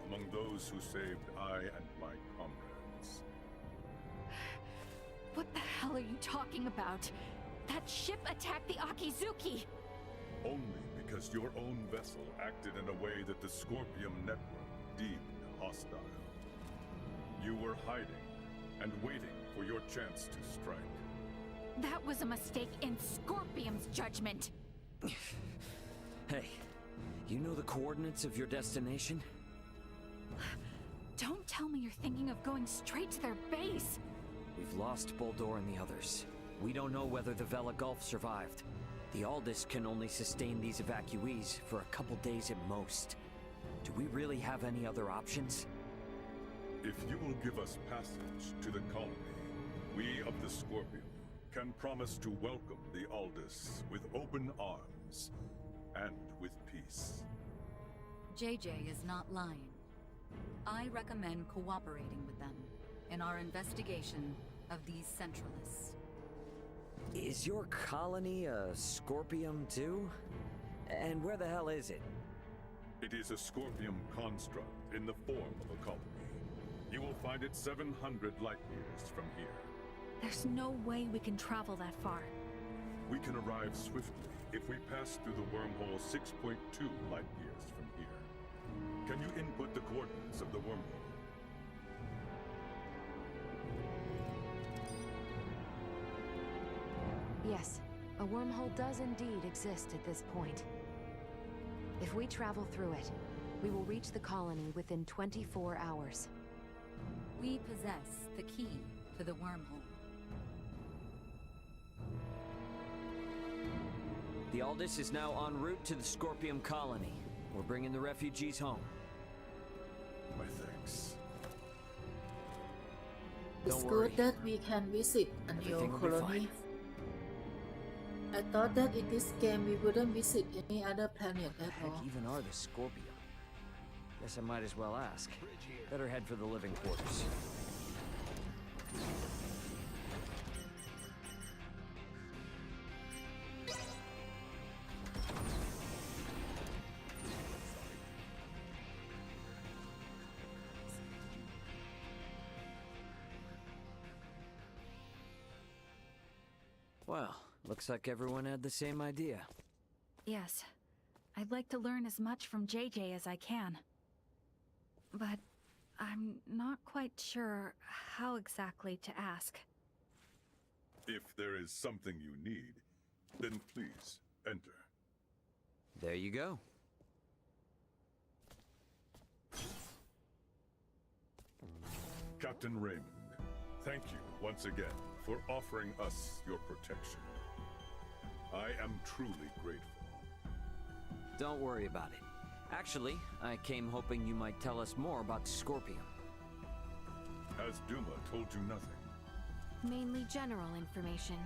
among those who saved I and my comrades. What the hell are you talking about? That ship attacked the Akizuki! Only because your own vessel acted in a way that the Scorpium network deemed hostile. You were hiding and waiting for your chance to strike. That was a mistake in Scorpium's judgment! Hey, you know the coordinates of your destination? Don't tell me you're thinking of going straight to their base! We've lost Boldor and the others. We don't know whether the Vela Gulf survived. The Aldous can only sustain these evacuees for a couple days at most. Do we really have any other options? If you will give us passage to the colony, we of the Scorpion can promise to welcome the Aldous with open arms and with peace. JJ is not lying. I recommend cooperating with them in our investigation of these Centralists. Is your colony a Scorpium too? And where the hell is it? It is a Scorpium construct in the form of a colony. You will find it 700 light years from here. There's no way we can travel that far. We can arrive swiftly if we pass through the wormhole 6.2 light years from here. Can you input the coordinates of the wormhole? Yes, a wormhole does indeed exist at this point. If we travel through it, we will reach the colony within 24 hours. We possess the key to the wormhole. The Aldous is now en route to the Scorpium colony. We're bringing the refugees home. My thanks. It's Don't good worry. that we can visit a new Everything will be colony. fine. I thought that in this game we wouldn't visit any other planet at Heck, all. even are the Scorpium? Guess I might as well ask. Better head for the living quarters. Well, looks like everyone had the same idea. Yes. I'd like to learn as much from JJ as I can. But I'm not quite sure how exactly to ask. If there is something you need, then please enter. There you go. Captain Raymond, thank you once again for offering us your protection. I am truly grateful. Don't worry about it. Actually, I came hoping you might tell us more about Scorpium. Has Duma told you nothing? Mainly general information.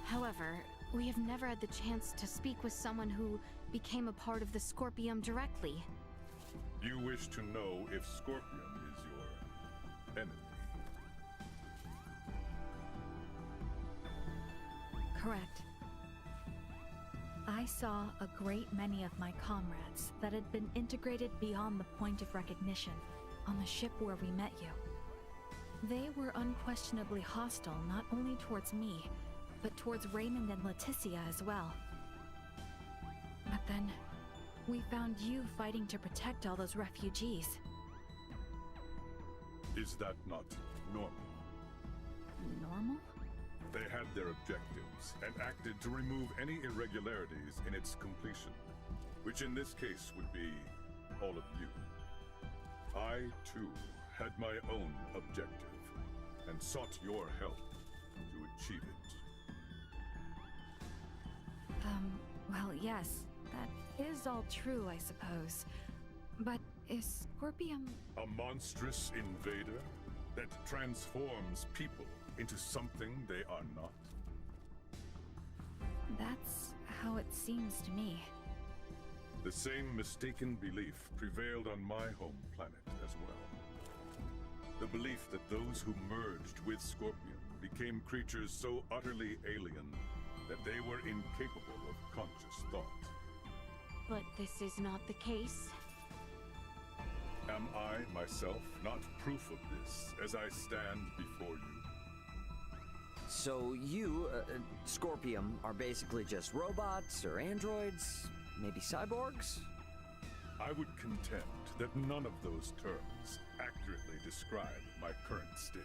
However, we have never had the chance to speak with someone who became a part of the Scorpium directly. You wish to know if Scorpium is your enemy? Correct. I saw a great many of my comrades that had been integrated beyond the point of recognition on the ship where we met you. They were unquestionably hostile not only towards me, but towards Raymond and Leticia as well. But then, we found you fighting to protect all those refugees. Is that not normal? Normal? They had their objectives and acted to remove any irregularities in its completion, which in this case would be all of you. I, too, had my own objective and sought your help to achieve it. Well, yes, that is all true, I suppose. But is Scorpium... A monstrous invader that transforms people into something they are not? That's how it seems to me. The same mistaken belief prevailed on my home planet as well. The belief that those who merged with Scorpion became creatures so utterly alien that they were incapable of conscious thought. But this is not the case. Am I, myself, not proof of this as I stand before you? So you, Scorpium, are basically just robots or androids? Maybe cyborgs? I would contend that none of those terms accurately describe my current state.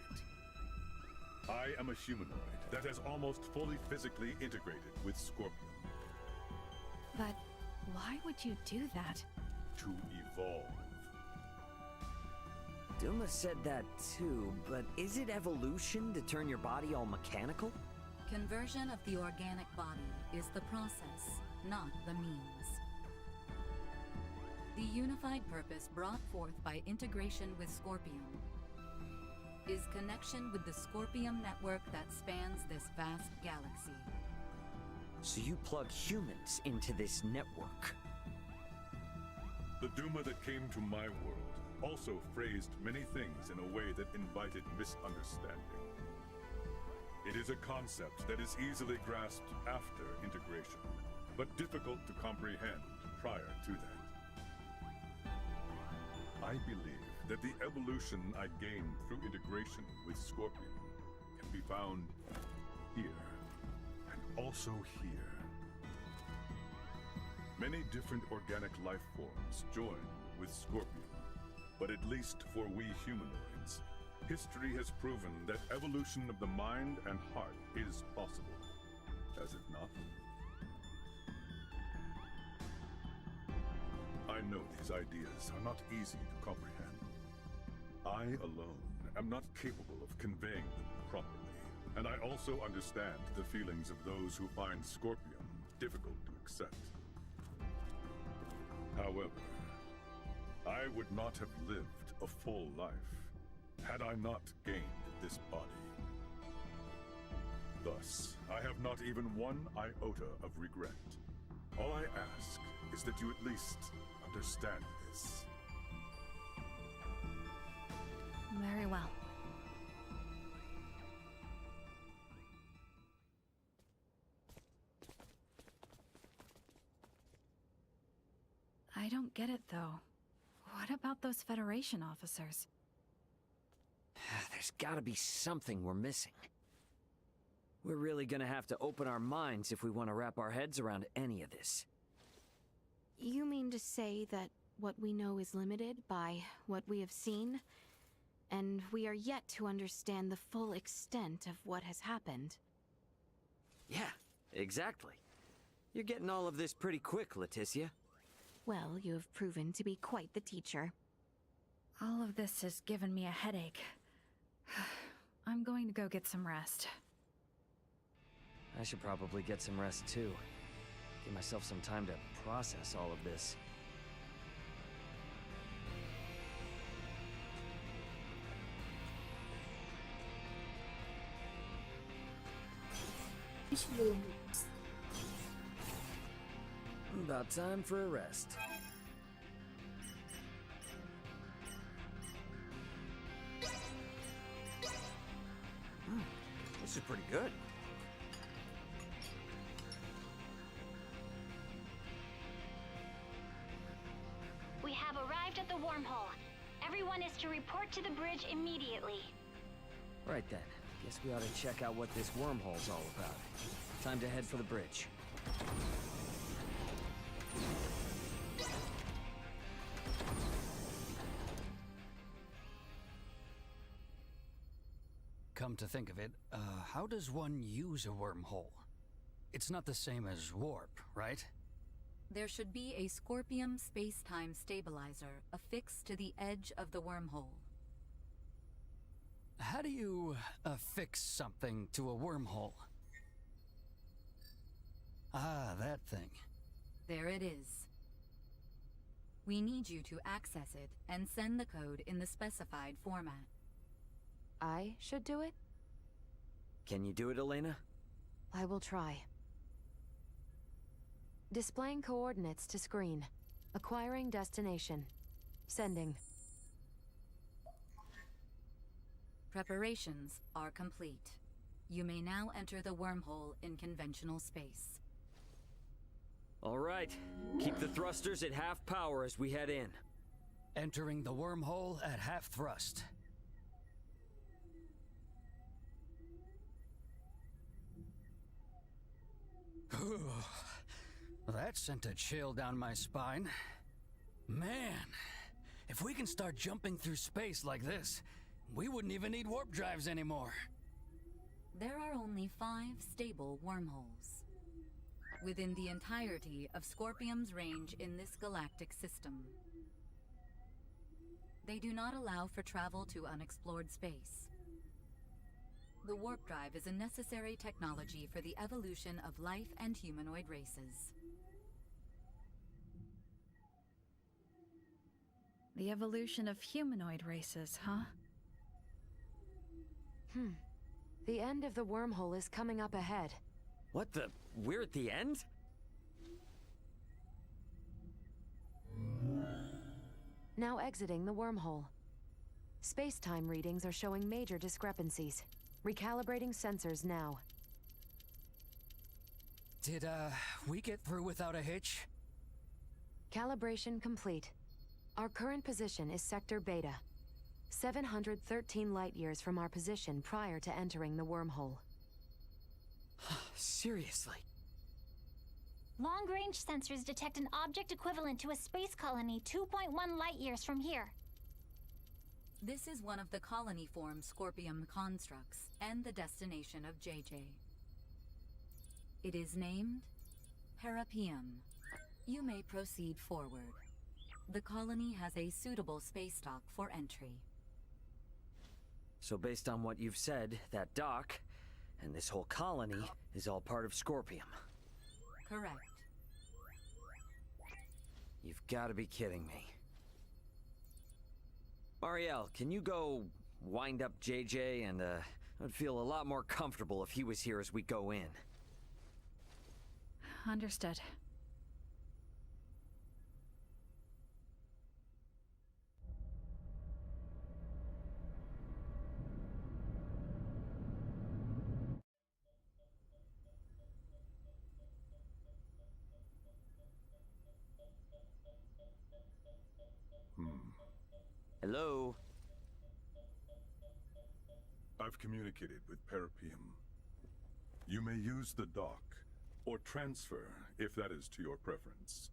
I am a humanoid that has almost fully physically integrated with Scorpion. But why would you do that? To evolve. Duma said that too, but is it evolution to turn your body all mechanical? Conversion of the organic body is the process, not the means. The unified purpose brought forth by integration with Scorpium is connection with the Scorpium network that spans this vast galaxy. So you plug humans into this network? The Duma that came to my world also phrased many things in a way that invited misunderstanding. It is a concept that is easily grasped after integration, but difficult to comprehend prior to that. I believe that the evolution I gained through integration with Scorpion can be found here, and also here. Many different organic life forms join with Scorpion. But at least for we humanoids, history has proven that evolution of the mind and heart is possible. Has it not? know these ideas are not easy to comprehend. I alone am not capable of conveying them properly, and I also understand the feelings of those who find Scorpium difficult to accept. However, I would not have lived a full life had I not gained this body. Thus, I have not even one iota of regret. All I ask is that you at least understand this. Very well. I don't get it, though. What about those Federation officers? There's gotta be something we're missing. We're really gonna have to open our minds if we want to wrap our heads around any of this. You mean to say that what we know is limited by what we have seen, and we are yet to understand the full extent of what has happened? Yeah, exactly. You're getting all of this pretty quick, Leticia. Well, you have proven to be quite the teacher. All of this has given me a headache. I'm going to go get some rest. I should probably get some rest too. Give myself some time to process all of this. About time for a rest. This is pretty good. We have arrived at the wormhole. Everyone is to report to the bridge immediately. Right then. Guess we ought to check out what this wormhole's all about. Time to head for the bridge. Come to think of it, how does one use a wormhole? It's not the same as warp, right? There should be a Scorpium space-time stabilizer affixed to the edge of the wormhole. How do you affix something to a wormhole? Ah, that thing. There it is. We need you to access it and send the code in the specified format. I should do it? Can you do it, Elena? I will try. Displaying coordinates to screen. Acquiring destination. Sending. Preparations are complete. You may now enter the wormhole in conventional space. All right. Keep the thrusters at half power as we head in. Entering the wormhole at half thrust. That sent a chill down my spine. Man, if we can start jumping through space like this, we wouldn't even need warp drives anymore. There are only 5 stable wormholes within the entirety of Scorpium's range in this galactic system. They do not allow for travel to unexplored space. The warp drive is a necessary technology for the evolution of life and humanoid races. The evolution of humanoid races, huh? The end of the wormhole is coming up ahead. What the? We're at the end? Now exiting the wormhole. Space-time readings are showing major discrepancies. Recalibrating sensors now. Did, we get through without a hitch? Calibration complete. Our current position is Sector Beta. 713 light-years from our position prior to entering the wormhole. Seriously? Long-range sensors detect an object equivalent to a space colony 2.1 light-years from here. This is one of the colony-form Scorpium constructs and the destination of JJ. It is named Parapium. You may proceed forward. The colony has a suitable space dock for entry. So based on what you've said, that dock and this whole colony is all part of Scorpium. Correct. You've got to be kidding me. Marielle, can you go wind up JJ and I'd feel a lot more comfortable if he was here as we go in. Understood. Hello? I've communicated with Parapium. You may use the dock, or transfer, if that is to your preference.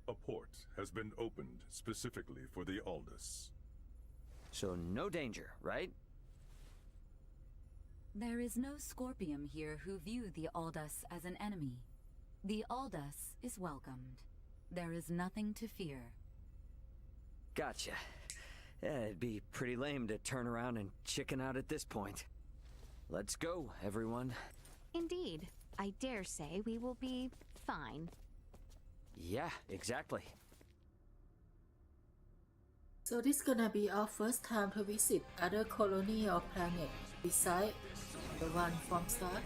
A port has been opened specifically for the Aldous. So no danger, right? There is no Scorpium here who view the Aldous as an enemy. The Aldous is welcomed. There is nothing to fear. Gotcha. Yeah, it'd be pretty lame to turn around and chicken out at this point. Let's go, everyone. Indeed. I dare say we will be fine. Yeah, exactly. So this gonna be our first time to visit other colony or planet besides the one from start.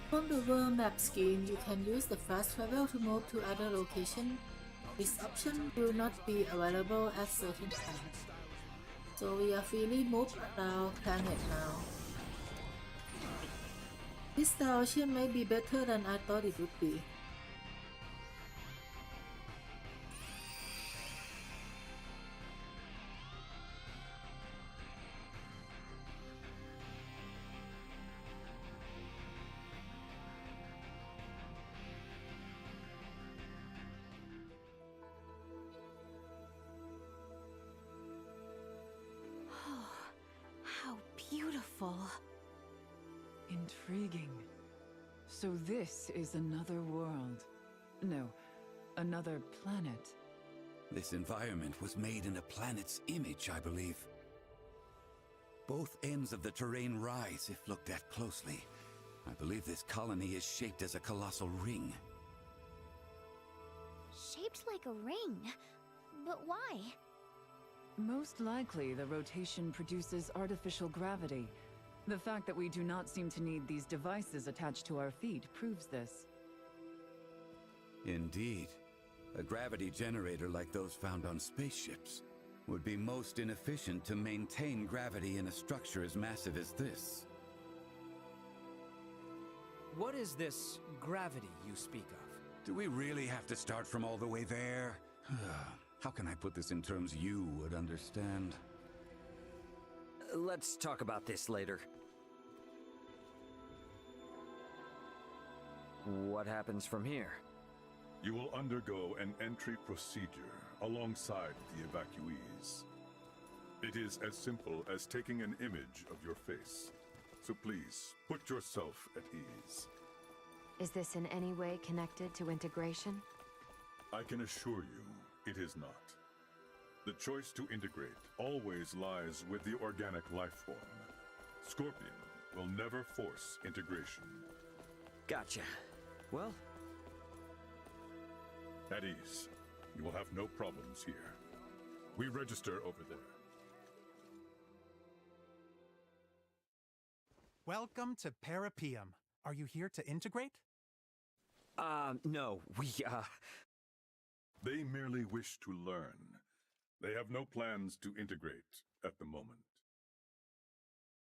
From the world map scheme, you can use the fast travel to move to other location. This option will not be available at certain times. So we are freely moved around planet now. This Star Ocean may be better than I thought it would be. How beautiful. Intriguing. So this is another world. No, another planet. This environment was made in a planet's image, I believe. Both ends of the terrain rise if looked at closely. I believe this colony is shaped as a colossal ring. Shaped like a ring? But why? Most likely, the rotation produces artificial gravity. The fact that we do not seem to need these devices attached to our feet proves this. Indeed. A gravity generator like those found on spaceships would be most inefficient to maintain gravity in a structure as massive as this. What is this gravity you speak of? Do we really have to start from all the way there? How can I put this in terms you would understand? Let's talk about this later. What happens from here? You will undergo an entry procedure alongside the evacuees. It is as simple as taking an image of your face. So please, put yourself at ease. Is this in any way connected to integration? I can assure you, it is not. The choice to integrate always lies with the organic life form. Scorpion will never force integration. Gotcha. Well, at ease. You will have no problems here. We register over there. Welcome to Parapium. Are you here to integrate? No, They merely wish to learn. They have no plans to integrate at the moment.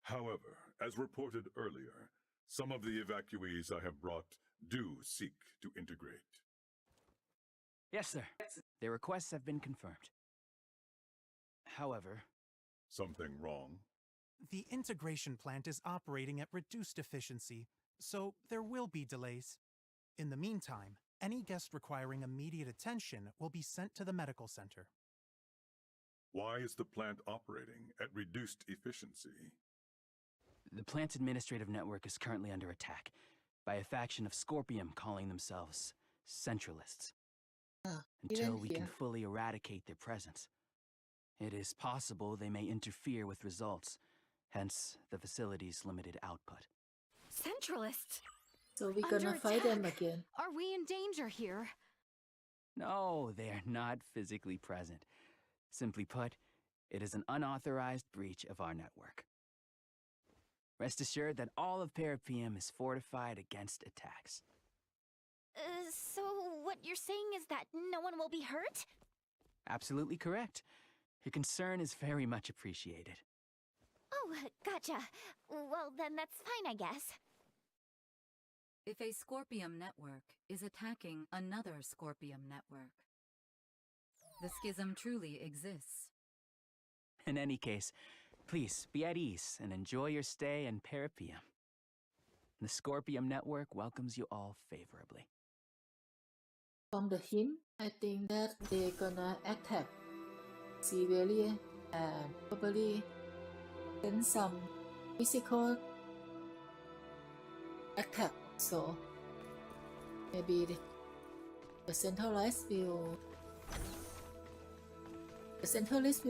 However, as reported earlier, some of the evacuees I have brought do seek to integrate. Yes, sir. Their requests have been confirmed. However... Something wrong? The integration plant is operating at reduced efficiency, so there will be delays. In the meantime, any guest requiring immediate attention will be sent to the medical center. Why is the plant operating at reduced efficiency? The plant's administrative network is currently under attack by a faction of Scorpium calling themselves Centralists. until we can here. fully eradicate their presence. It is possible they may interfere with results, hence the facility's limited output. Centralists! So we're Under gonna fight them attack. again. Are we in danger here? No, they are not physically present. Simply put, it is an unauthorized breach of our network. Rest assured that all of Parapium is fortified against attacks. So what you're saying is that no one will be hurt? Absolutely correct. Your concern is very much appreciated. Oh, gotcha. Well, then that's fine, I guess. If a Scorpium network is attacking another Scorpium network, the schism truly exists. In any case, please be at ease and enjoy your stay in Parapium. The Scorpium network welcomes you all favorably. From the hint, I think that they're gonna attack severely and probably send some physical attack. So maybe the centralized will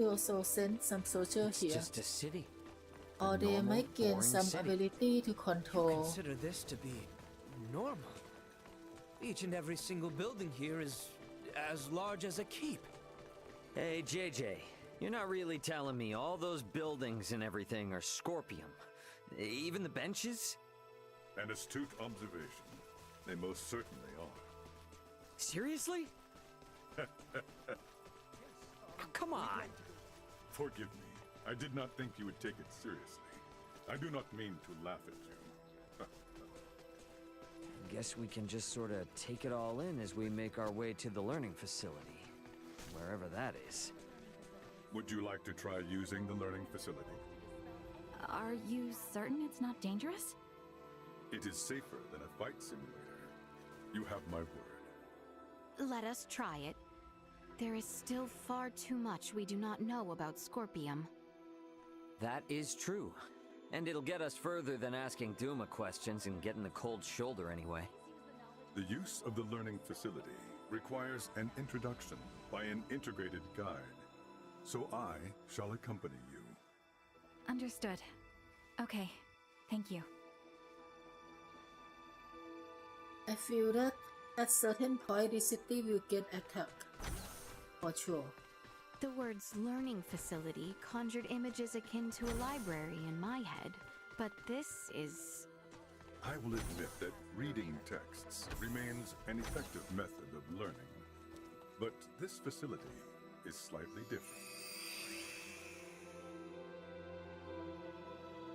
also send some soldiers here. Just a city. Or they normal, might gain boring some city. ability to control. Consider this to be normal. Each and every single building here is as large as a keep. Hey, JJ, you're not really telling me all those buildings and everything are Scorpium? Even the benches? An astute observation. They most certainly are. Seriously? Come on! Forgive me. I did not think you would take it seriously. I do not mean to laugh at you. Guess we can just sort of take it all in as we make our way to the learning facility. Wherever that is. Would you like to try using the learning facility? Are you certain it's not dangerous? It is safer than a fight simulator. You have my word. Let us try it. There is still far too much we do not know about Scorpium. That is true. And it'll get us further than asking Duma questions and getting the cold shoulder anyway. The use of the learning facility requires an introduction by an integrated guide. So I shall accompany you. Understood. Okay, thank you. I feel that at certain point the city will get attacked. For sure. The words learning facility conjured images akin to a library in my head, but this is... I will admit that reading texts remains an effective method of learning. But this facility is slightly different.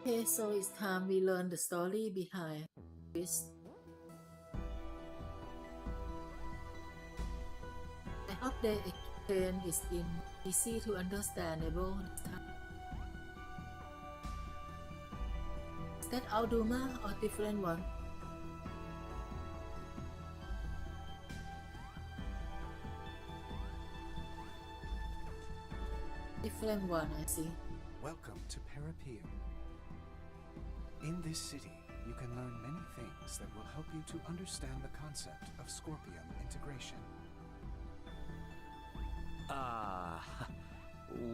Okay, so it's time we learn the story behind this. I hope the explain is easy to understandable this time. Is that Alduma or different one? Different one, I see. Welcome to Parapium. In this city, you can learn many things that will help you to understand the concept of Scorpium integration.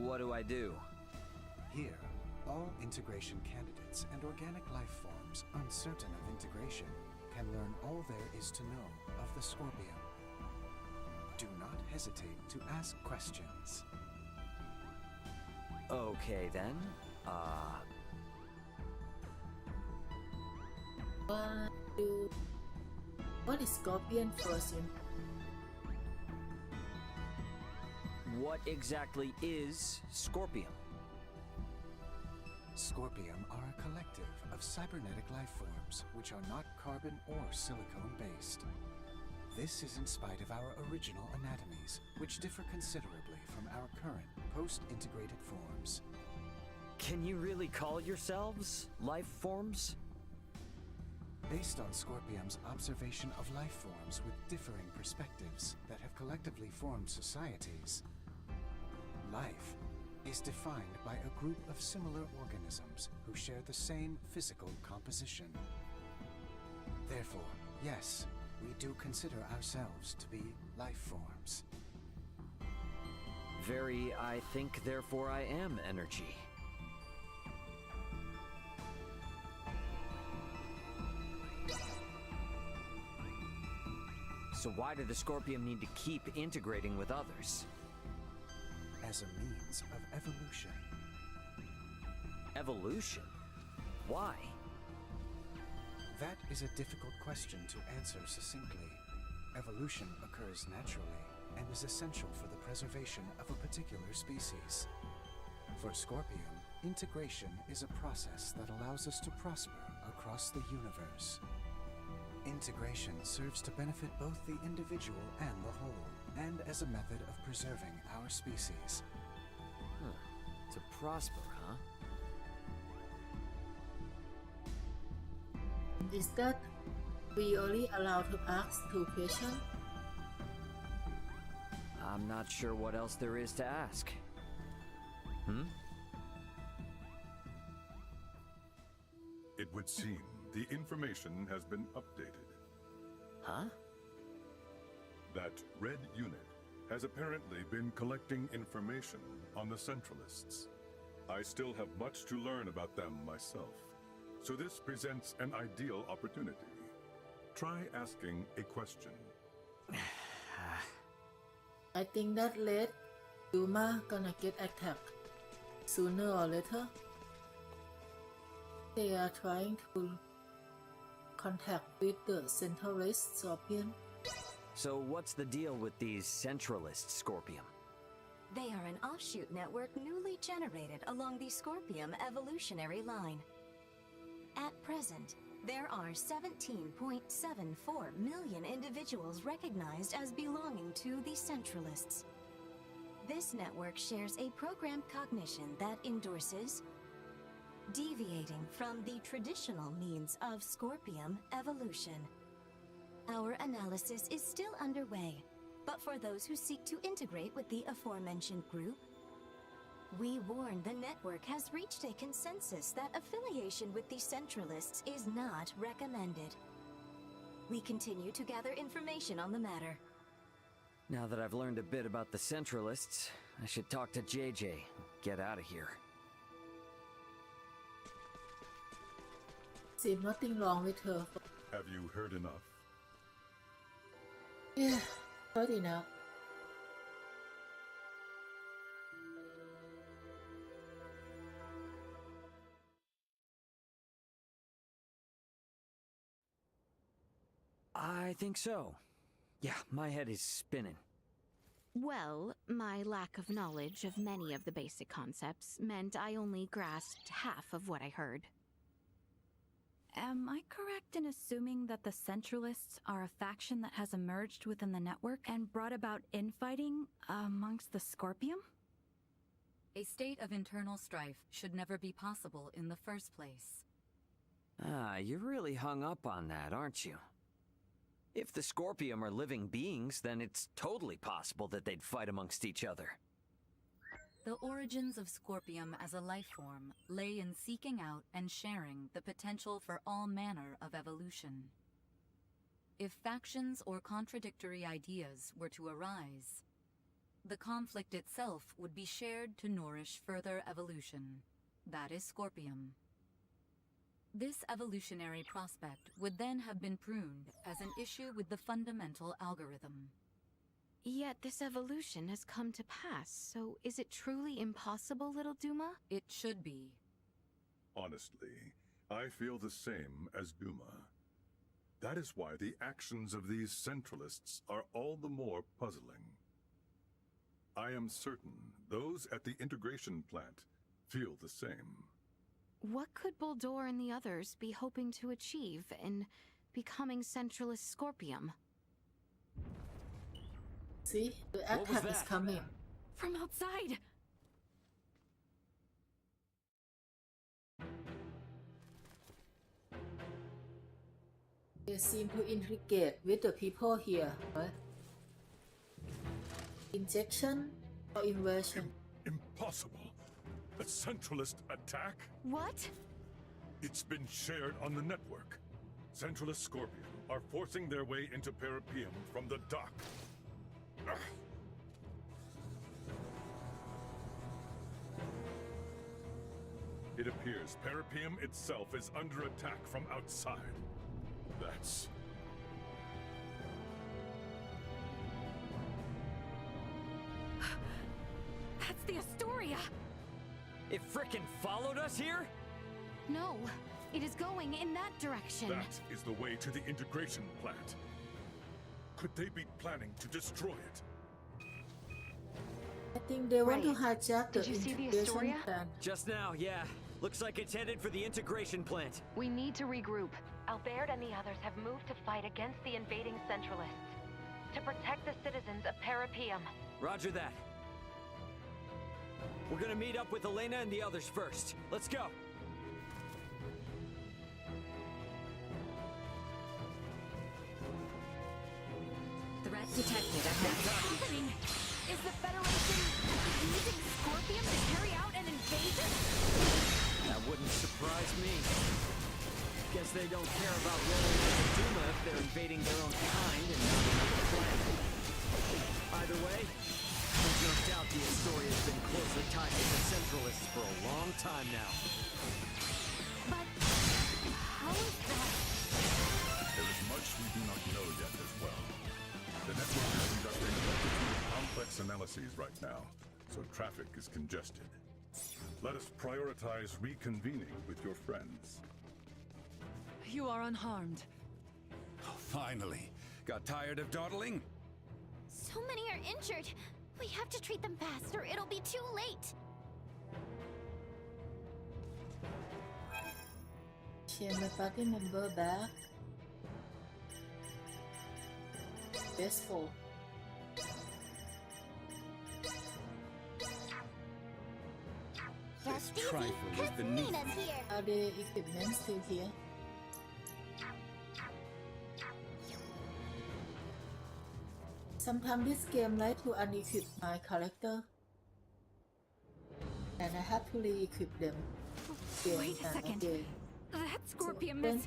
What do I do? Here, all integration candidates and organic life forms uncertain of integration can learn all there is to know of the Scorpium. Do not hesitate to ask questions. Okay then, What is Scorpion first? what exactly is Scorpium? Scorpium are a collective of cybernetic life forms which are not carbon or silicone-based. This is in spite of our original anatomies, which differ considerably from our current post-integrated forms. Can you really call yourselves life forms? Based on Scorpium's observation of life forms with differing perspectives that have collectively formed societies, life is defined by a group of similar organisms who share the same physical composition. Therefore, yes, we do consider ourselves to be life forms. Very, I think, therefore I am energy. So why did the Scorpium need to keep integrating with others? As a means of evolution. Evolution? Why? That is a difficult question to answer succinctly. Evolution occurs naturally and is essential for the preservation of a particular species. For Scorpium, integration is a process that allows us to prosper across the universe. Integration serves to benefit both the individual and the whole, and as a method of preserving our species. To prosper, huh? Is that we only allowed to ask 2 questions? I'm not sure what else there is to ask. It would seem the information has been updated. Huh? That red unit has apparently been collecting information on the Centralists. I still have much to learn about them myself, so this presents an ideal opportunity. Try asking a question. I think that late Yuma gonna get attacked sooner or later. They are trying to contact with the Centralist Scorpion. So what's the deal with these Centralist Scorpium? They are an offshoot network newly generated along the Scorpium evolutionary line. At present, there are 17.74 million individuals recognized as belonging to the Centralists. This network shares a programmed cognition that endorses deviating from the traditional means of Scorpium evolution. Our analysis is still underway, but for those who seek to integrate with the aforementioned group, we warn the network has reached a consensus that affiliation with the Centralists is not recommended. We continue to gather information on the matter. Now that I've learned a bit about the Centralists, I should talk to JJ. Get out of here. Seems nothing wrong with her. Have you heard enough? Yeah, heard enough. I think so. Yeah, my head is spinning. Well, my lack of knowledge of many of the basic concepts meant I only grasped half of what I heard. Am I correct in assuming that the Centralists are a faction that has emerged within the network and brought about infighting amongst the Scorpium? A state of internal strife should never be possible in the first place. Ah, you're really hung up on that, aren't you? If the Scorpium are living beings, then it's totally possible that they'd fight amongst each other. The origins of Scorpium as a life form lay in seeking out and sharing the potential for all manner of evolution. If factions or contradictory ideas were to arise, the conflict itself would be shared to nourish further evolution. That is Scorpium. This evolutionary prospect would then have been pruned as an issue with the fundamental algorithm. Yet this evolution has come to pass, so is it truly impossible, little Duma? It should be. Honestly, I feel the same as Duma. That is why the actions of these Centralists are all the more puzzling. I am certain those at the integration plant feel the same. What could Boldor and the others be hoping to achieve in becoming Centralist Scorpium? See, the attack is coming. From outside! They seem to integrate with the people here, right? Injection or inversion? Impossible. A Centralist attack? What? It's been shared on the network. Centralist Scorpion are forcing their way into Parapium from the dock. Ugh. It appears Parapium itself is under attack from outside. That's... That's the Astoria! It frickin' followed us here? No, it is going in that direction. That is the way to the integration plant. Could they be planning to destroy it? I think they want to Ray, hijack the did you see the integration Astoria? plan. Just now, yeah. Looks like it's headed for the integration plant. We need to regroup. Albert and the others have moved to fight against the invading Centralists. To protect the citizens of Parapium. Roger that. We're gonna meet up with Elena and the others first. Let's go. Threat detected ahead. What's happening? Is the Federation using Scorpium to carry out an invasion? That wouldn't surprise me. Guess they don't care about rolling into Duma if they're invading their own kind and not another planet. Either way, there's no doubt the Astoria's been closely tied with the Centralists for a long time now. But how is that? There is much we do not know yet as well. The network is conducting a multitude of complex analyses right now, so traffic is congested. Let us prioritize reconvening with your friends. You are unharmed. Oh, finally. Got tired of dawdling? So many are injured. We have to treat them fast or it'll be too late. Share my party member back. Peaceful. Just This easy, trifle is cause beneath Nina's here. Are the equipment still here? Sometimes this game like to unequip my character, and I have to re-equip them. Wait a second. Again. That Scorpium So, is...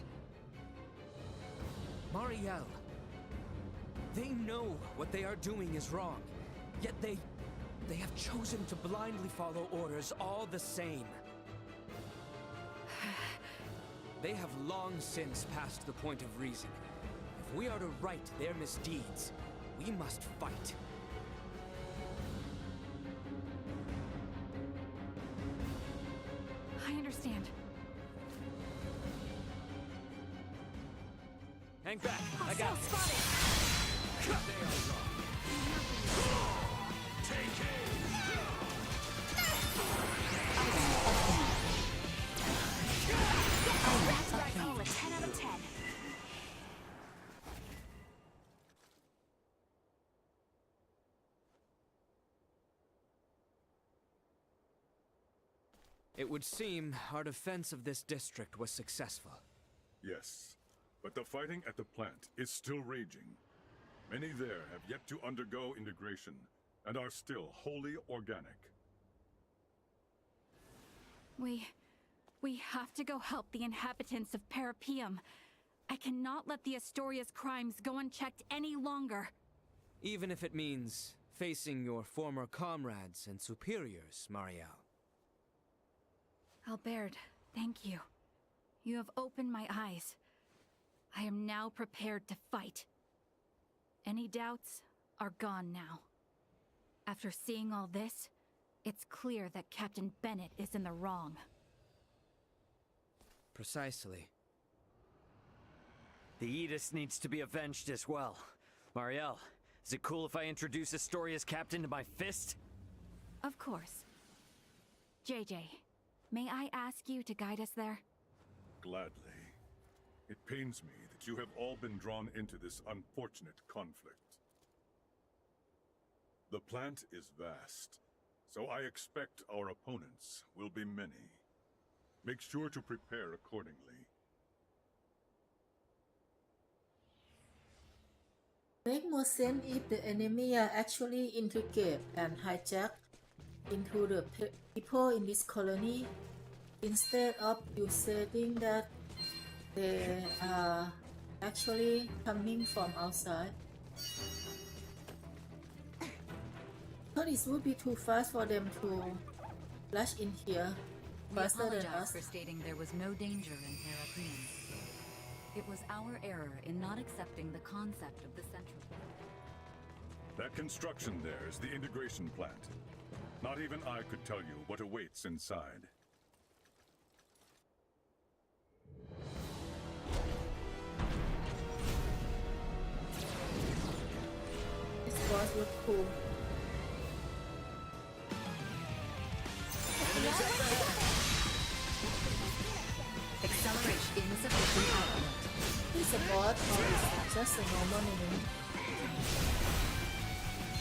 Marielle. They know what they are doing is wrong. Yet they have chosen to blindly follow orders all the same. They have long since passed the point of reason. If we are to right their misdeeds, we must fight. I understand. Hang back. I Hostile got it. spotted! Take aim! That's what I call a 10 out of 10. It would seem our defense of this district was successful. Yes, but the fighting at the plant is still raging. Many there have yet to undergo integration and are still wholly organic. We have to go help the inhabitants of Parapium. I cannot let the Astoria's crimes go unchecked any longer. Even if it means facing your former comrades and superiors, Marielle. Albert, thank you. You have opened my eyes. I am now prepared to fight. Any doubts are gone now. After seeing all this, it's clear that Captain Bennett is in the wrong. Precisely. The Aegis needs to be avenged as well. Marielle, is it cool if I introduce Astoria's captain to my fist? Of course. JJ, may I ask you to guide us there? Gladly. It pains me that you have all been drawn into this unfortunate conflict. The plant is vast, so I expect our opponents will be many. Make sure to prepare accordingly. Make more sense if the enemy are actually integrate and hijack into the people in this colony, instead of you saying that They are actually coming from outside. But it would be too fast for them to rush in here We faster than apologize us. for stating there was no danger in Parapeum. It was our error in not accepting the concept of the central. That construction there is the integration plant. Not even I could tell you what awaits inside. This boss look cool. Acceleration insufficient output. Is a boss or is it just a normal enemy?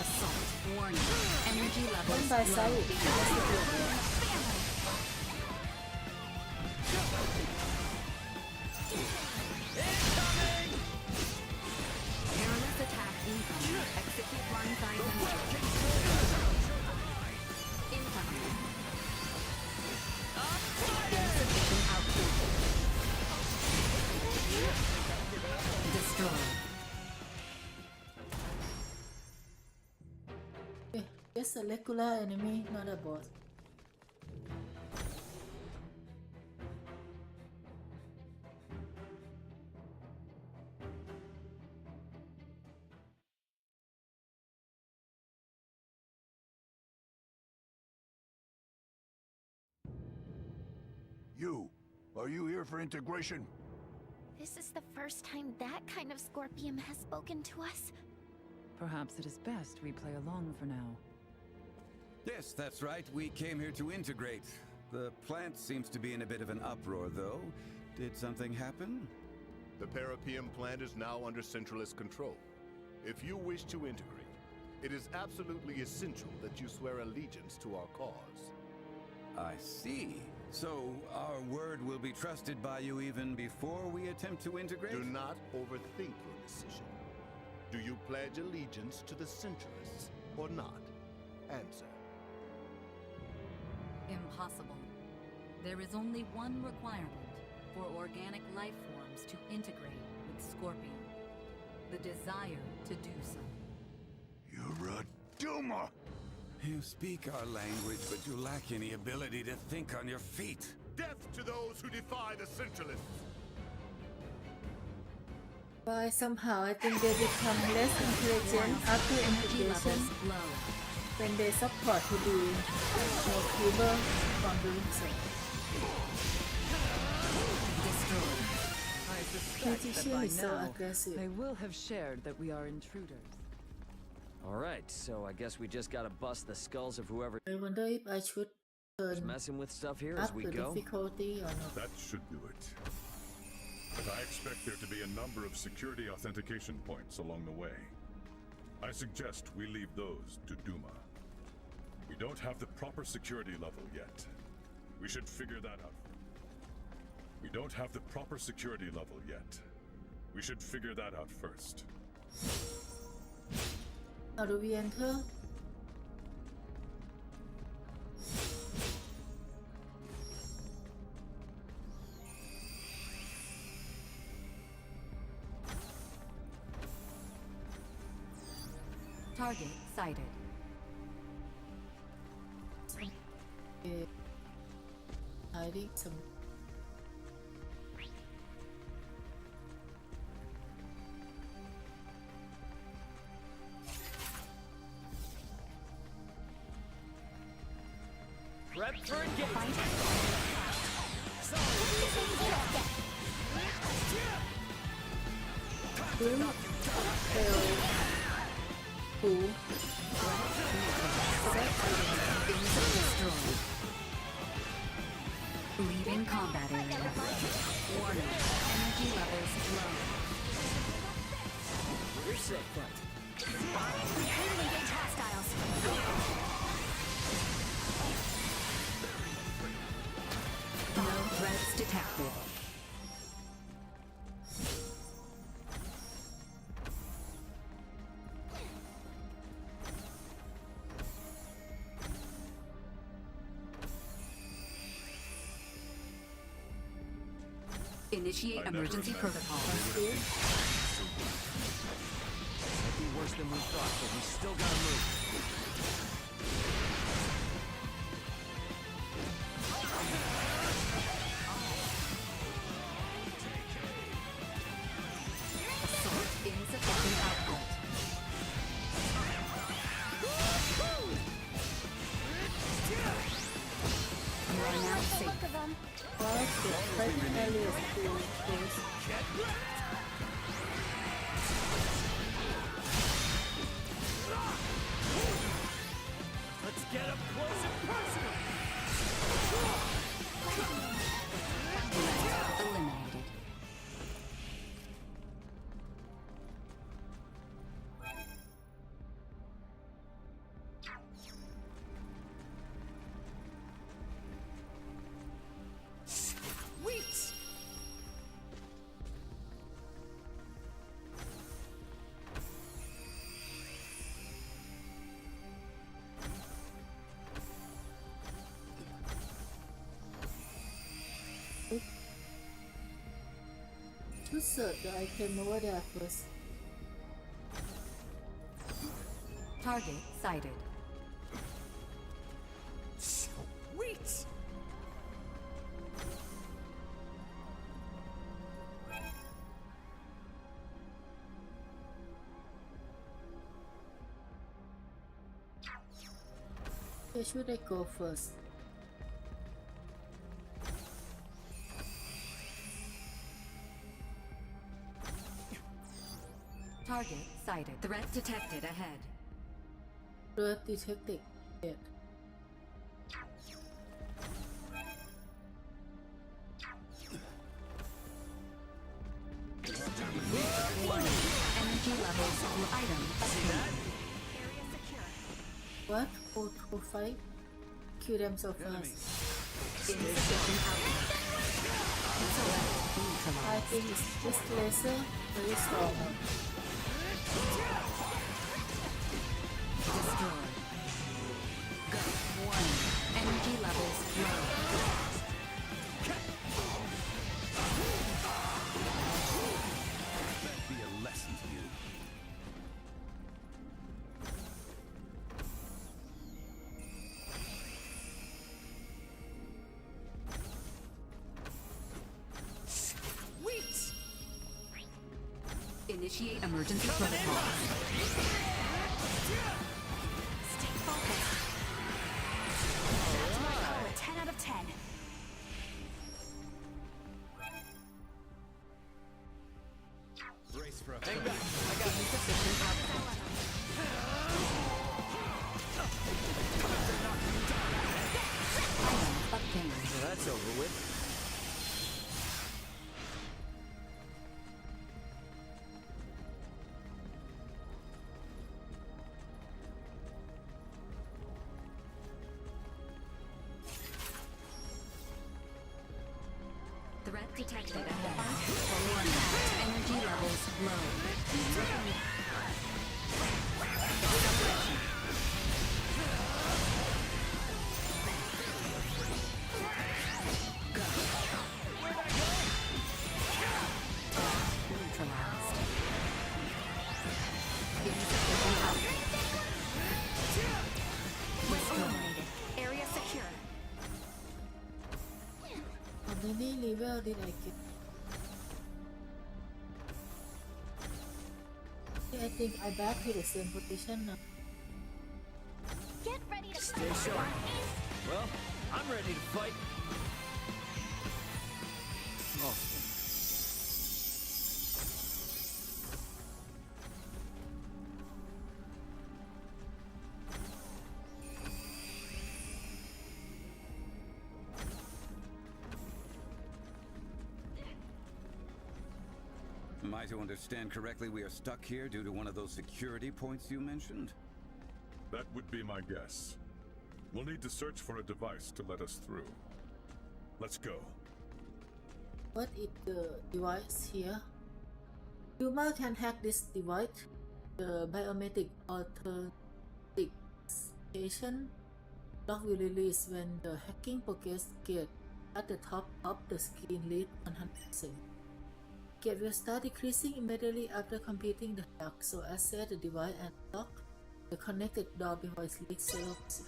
Assault. Warning. Energy levels One by low. side. That's the good. Perilous attack incoming. Execute blindside maneuver. Incoming. Insufficient output. Destroy. Just a regular enemy, not a boss. Are you here for integration? This is the first time that kind of Scorpium has spoken to us. Perhaps it is best we play along for now. Yes, that's right. We came here to integrate. The plant seems to be in a bit of an uproar, though. Did something happen? The Parapeum plant is now under Centralist control. If you wish to integrate, it is absolutely essential that you swear allegiance to our cause. I see. So, our word will be trusted by you even before we attempt to integrate? Do not overthink your decision. Do you pledge allegiance to the Centralists or not? Answer. Impossible. There is only one requirement for organic life forms to integrate with Scorpion. The desire to do so. You're a Duma! You speak our language, but you lack any ability to think on your feet. Death to those who defy the Centralists! But somehow I think they become less intelligent after integration when they support to be more clever from doing so. I suspect that by is so now, aggressive. they will have shared that we are intruders. Alright, so I guess we just gotta bust the skulls of whoever I wonder if I should is turn messing with stuff here as up we the go. difficulty or not. That should do it. But I expect there to be a number of security authentication points along the way. I suggest we leave those to Duma. We don't have the proper security level yet. We should figure that out. We don't have the proper security level yet. We should figure that out first. How do we enter? Target sighted. Hiding some. Prep for engagement. Leaving combat area. Warning. Energy levels low. You're safe, friend. Engage hostiles. No threats detected. Initiate emergency protocol. Might be worse than we thought, but we still gotta move. Insufficient output. You are now safe. What the first area is to close. Let's get up close and personal! Eliminated. Sweet! To search the item over there first. Target sighted. Sweet! Where should I go first? Target sighted. Threat detected ahead. Threat detected. Yet. Energy levels. Item. What? Auto fight? Kill them so fast. Insufficient output. I think it's this laser very strong. Destroyed. Warning. Energy levels low. That'd be a lesson to you. Sweet! Initiate emergency protocol. Stay focused. That's my power, 10 out of 10. Brace for a Hang back. I got Insufficient output. Item obtained. So that's over with. Threat detected ahead. Warning. Energy levels low. Neutralized. Insufficient output. Eliminated. Area secure. How many level did I get? I think I back to the same position now. Get ready to Stay sharp. Well, I'm ready to fight. Oh. Am I to understand correctly we are stuck here due to one of those security points you mentioned? That would be my guess. We'll need to search for a device to let us through. Let's go. What is the device here? Human can hack this device. The biometric authentication lock will release when the hacking progress gets at the top of the screen read 100%. Gate will start decreasing immediately after completing the hack, so access the device and lock the connected door before it reaches 0%.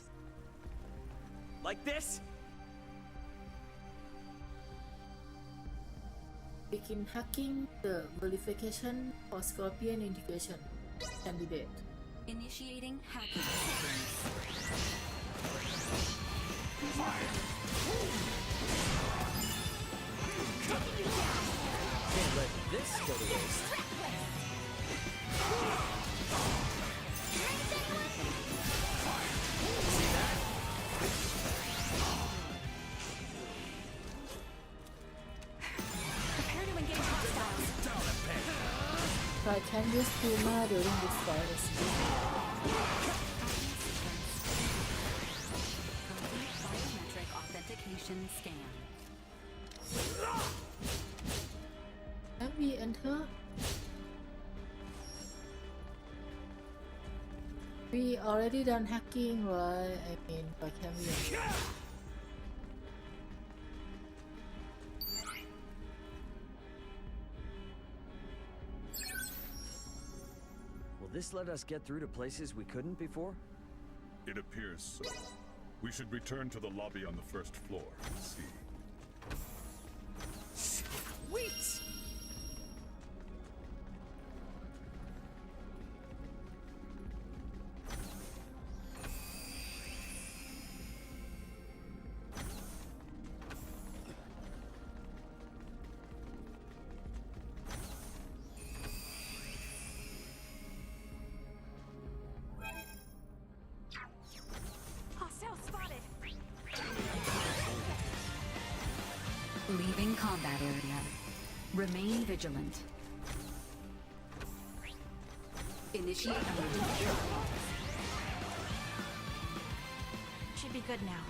Like this? Begin hacking the verification for Scorpion integration candidate. Initiating hacking. Can't let this go to waste. See that? Prepare to engage hostiles. Try can use Puma during this virus. Complete biometric authentication scan. Can we enter? We already done hacking, right? I mean, why can we enter? Will this let us get through to places we couldn't before? It appears so. We should return to the lobby on the first floor and see. Wait! Hostile spotted. Leaving combat area. Remain vigilant. Initiate control. Should be good now.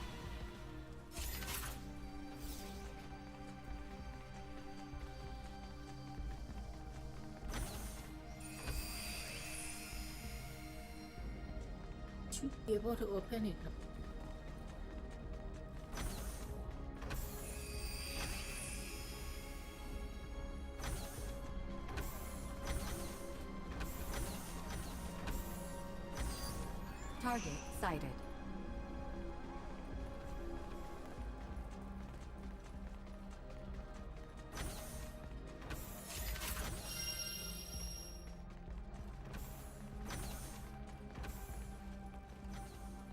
Should be able to open it. Target sighted.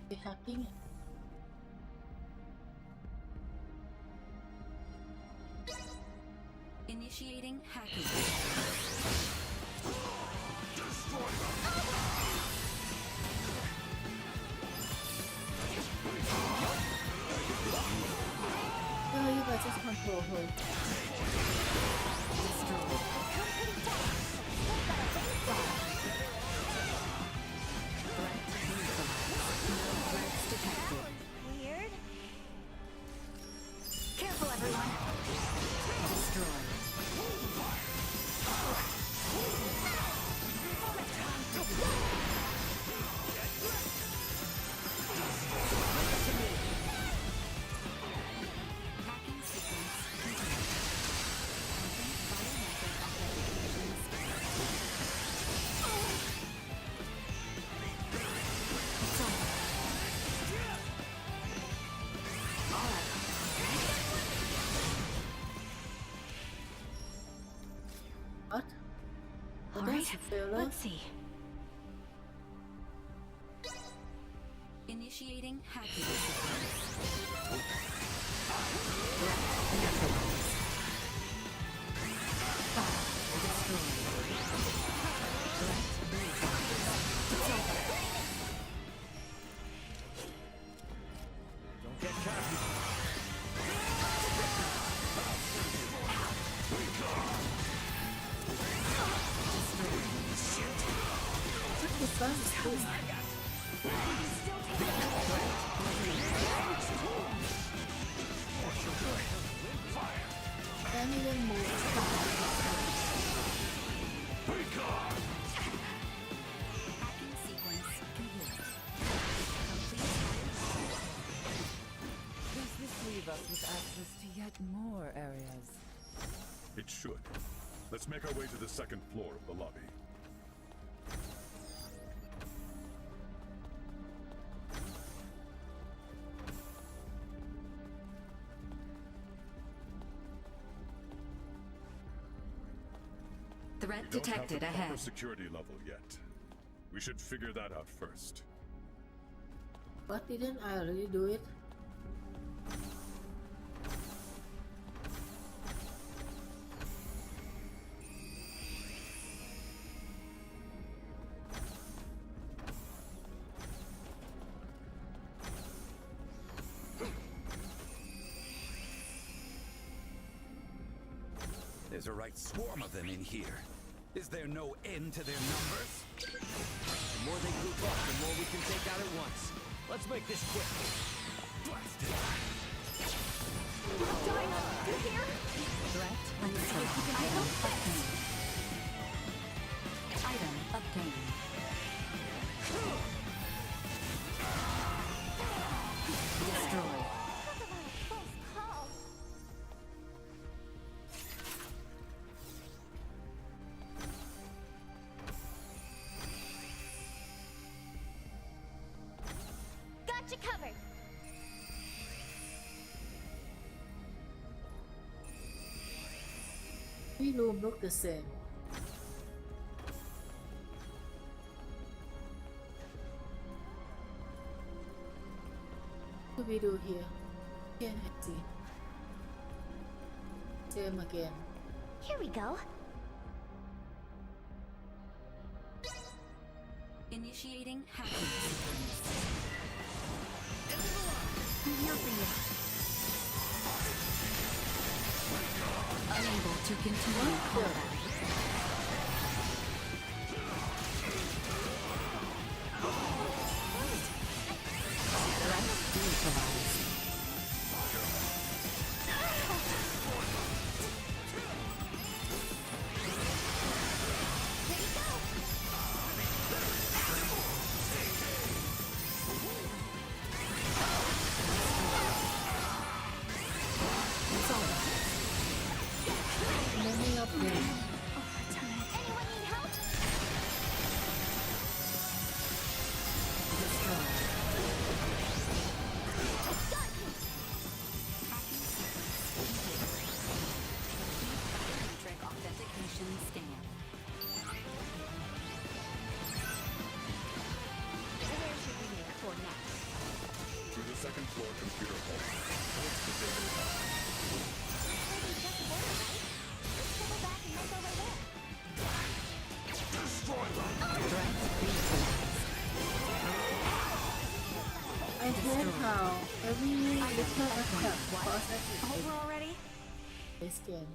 We're hacking. Initiating hacking. Oh, you guys just control her. Weird. Careful, everyone. What? All What right, is it, Viola? let's see. Initiating hacking. Don't get cocky. What the fuck is this? Can't even move. Hacking sequence complete. Does this leave us with access to yet areas. It should. Let's make our way to the second floor of the lobby. Threat We don't have detected the proper ahead. security level yet. We should figure that out first. But didn't I already do it? There's a right swarm of them in here. Is there no end to their numbers? The more they group up, the more we can take out at once. Let's make this quick. Blasted! Dinah, you here? Threat obtained. Item obtained. Destroyed. Gotcha covered. We room look the same. What do we do here? Can I see? Same again. Here we go. Initiating hacking sequence. I'm here for you. Unable to continue combat. Threat neutralized. Many of them. Anyone need help? Biometric authentication scan. Where should we make for next? To the second floor computer hall. Towards the daily hall. Maybe just border, right? Let's double back and make our way there. Destroy them! Threat neutralized. I hate how every little attack causes Over already? this game.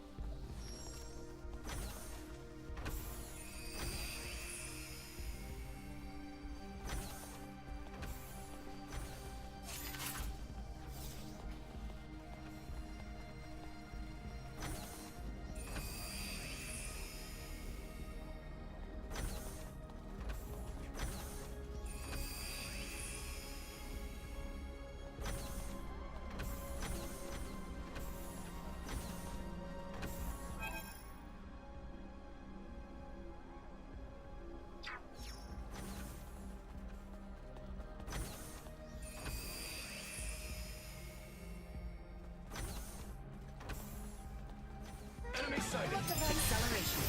Enemy sighted! Acceleration.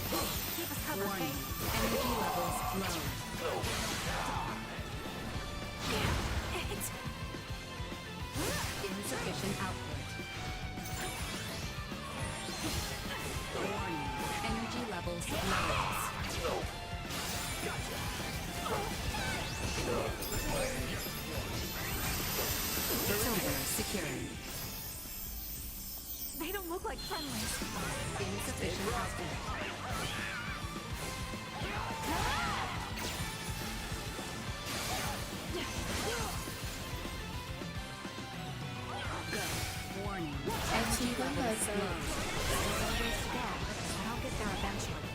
Keep us covered, Warning. okay? Energy levels low. Insufficient output. Warning. Energy levels low. Perimeter secured. They don't look like friendlies. Insufficient output. Go. Warning. Energy levels low. There's a ways to go, but I'll get there eventually.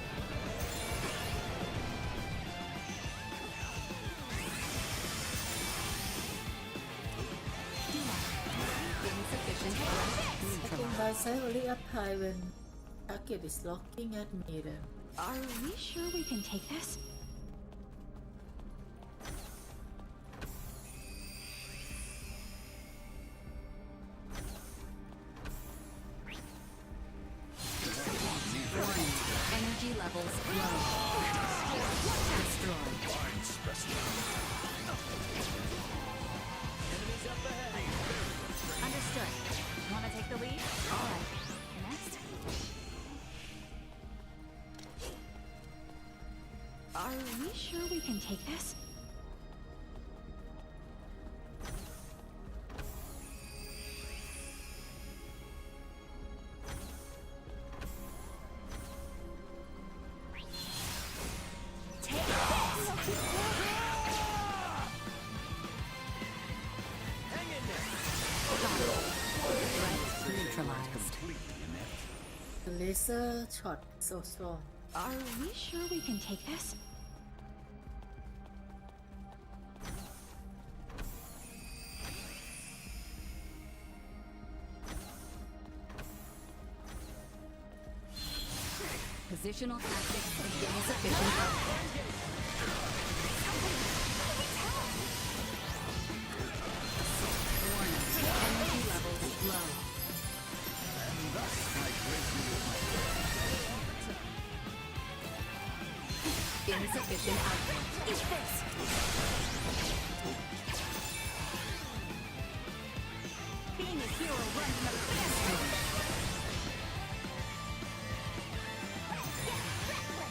Insufficient threat I think neutralized. by sight only apply when target is looking at me then. Are we sure we can take this? Warning. Energy levels low. Destroyed. Understood. Wanna take the lead? Alright. Next. Are we sure we can take this? The laser shot so strong. Are we sure we can take this? Positional tactics and insufficient output. Warning. Energy levels low. Insufficient output. Eat this! Being a hero runs in the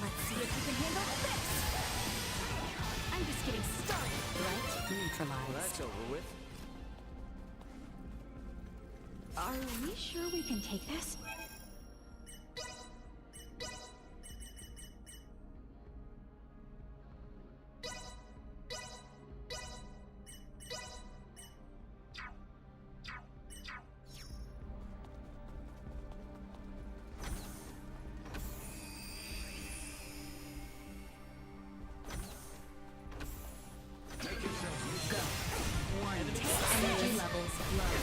Let's see if you can handle this! I'm just getting started. Threat neutralized. Well, that's over with. Are we sure we can take this? Energy levels low.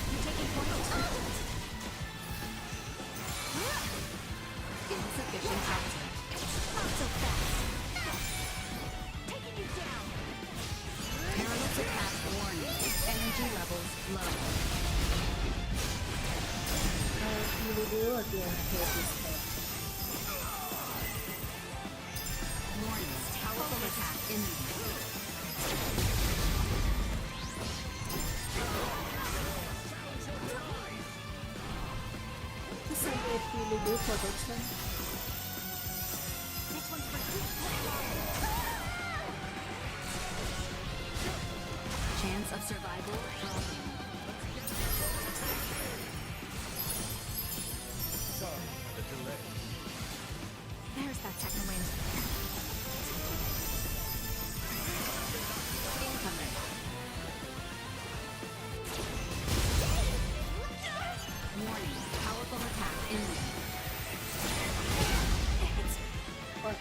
Insufficient output. Not so fast! Taking you down! Perilous attack warning. Energy levels low. You will do again for this time. Warning. Powerful attack imminent. This is a really good production. This one's for you! Chance of survival dropping. Sorry for the delay. There's that second wind. Incoming. Warning. Powerful attack imminent. What?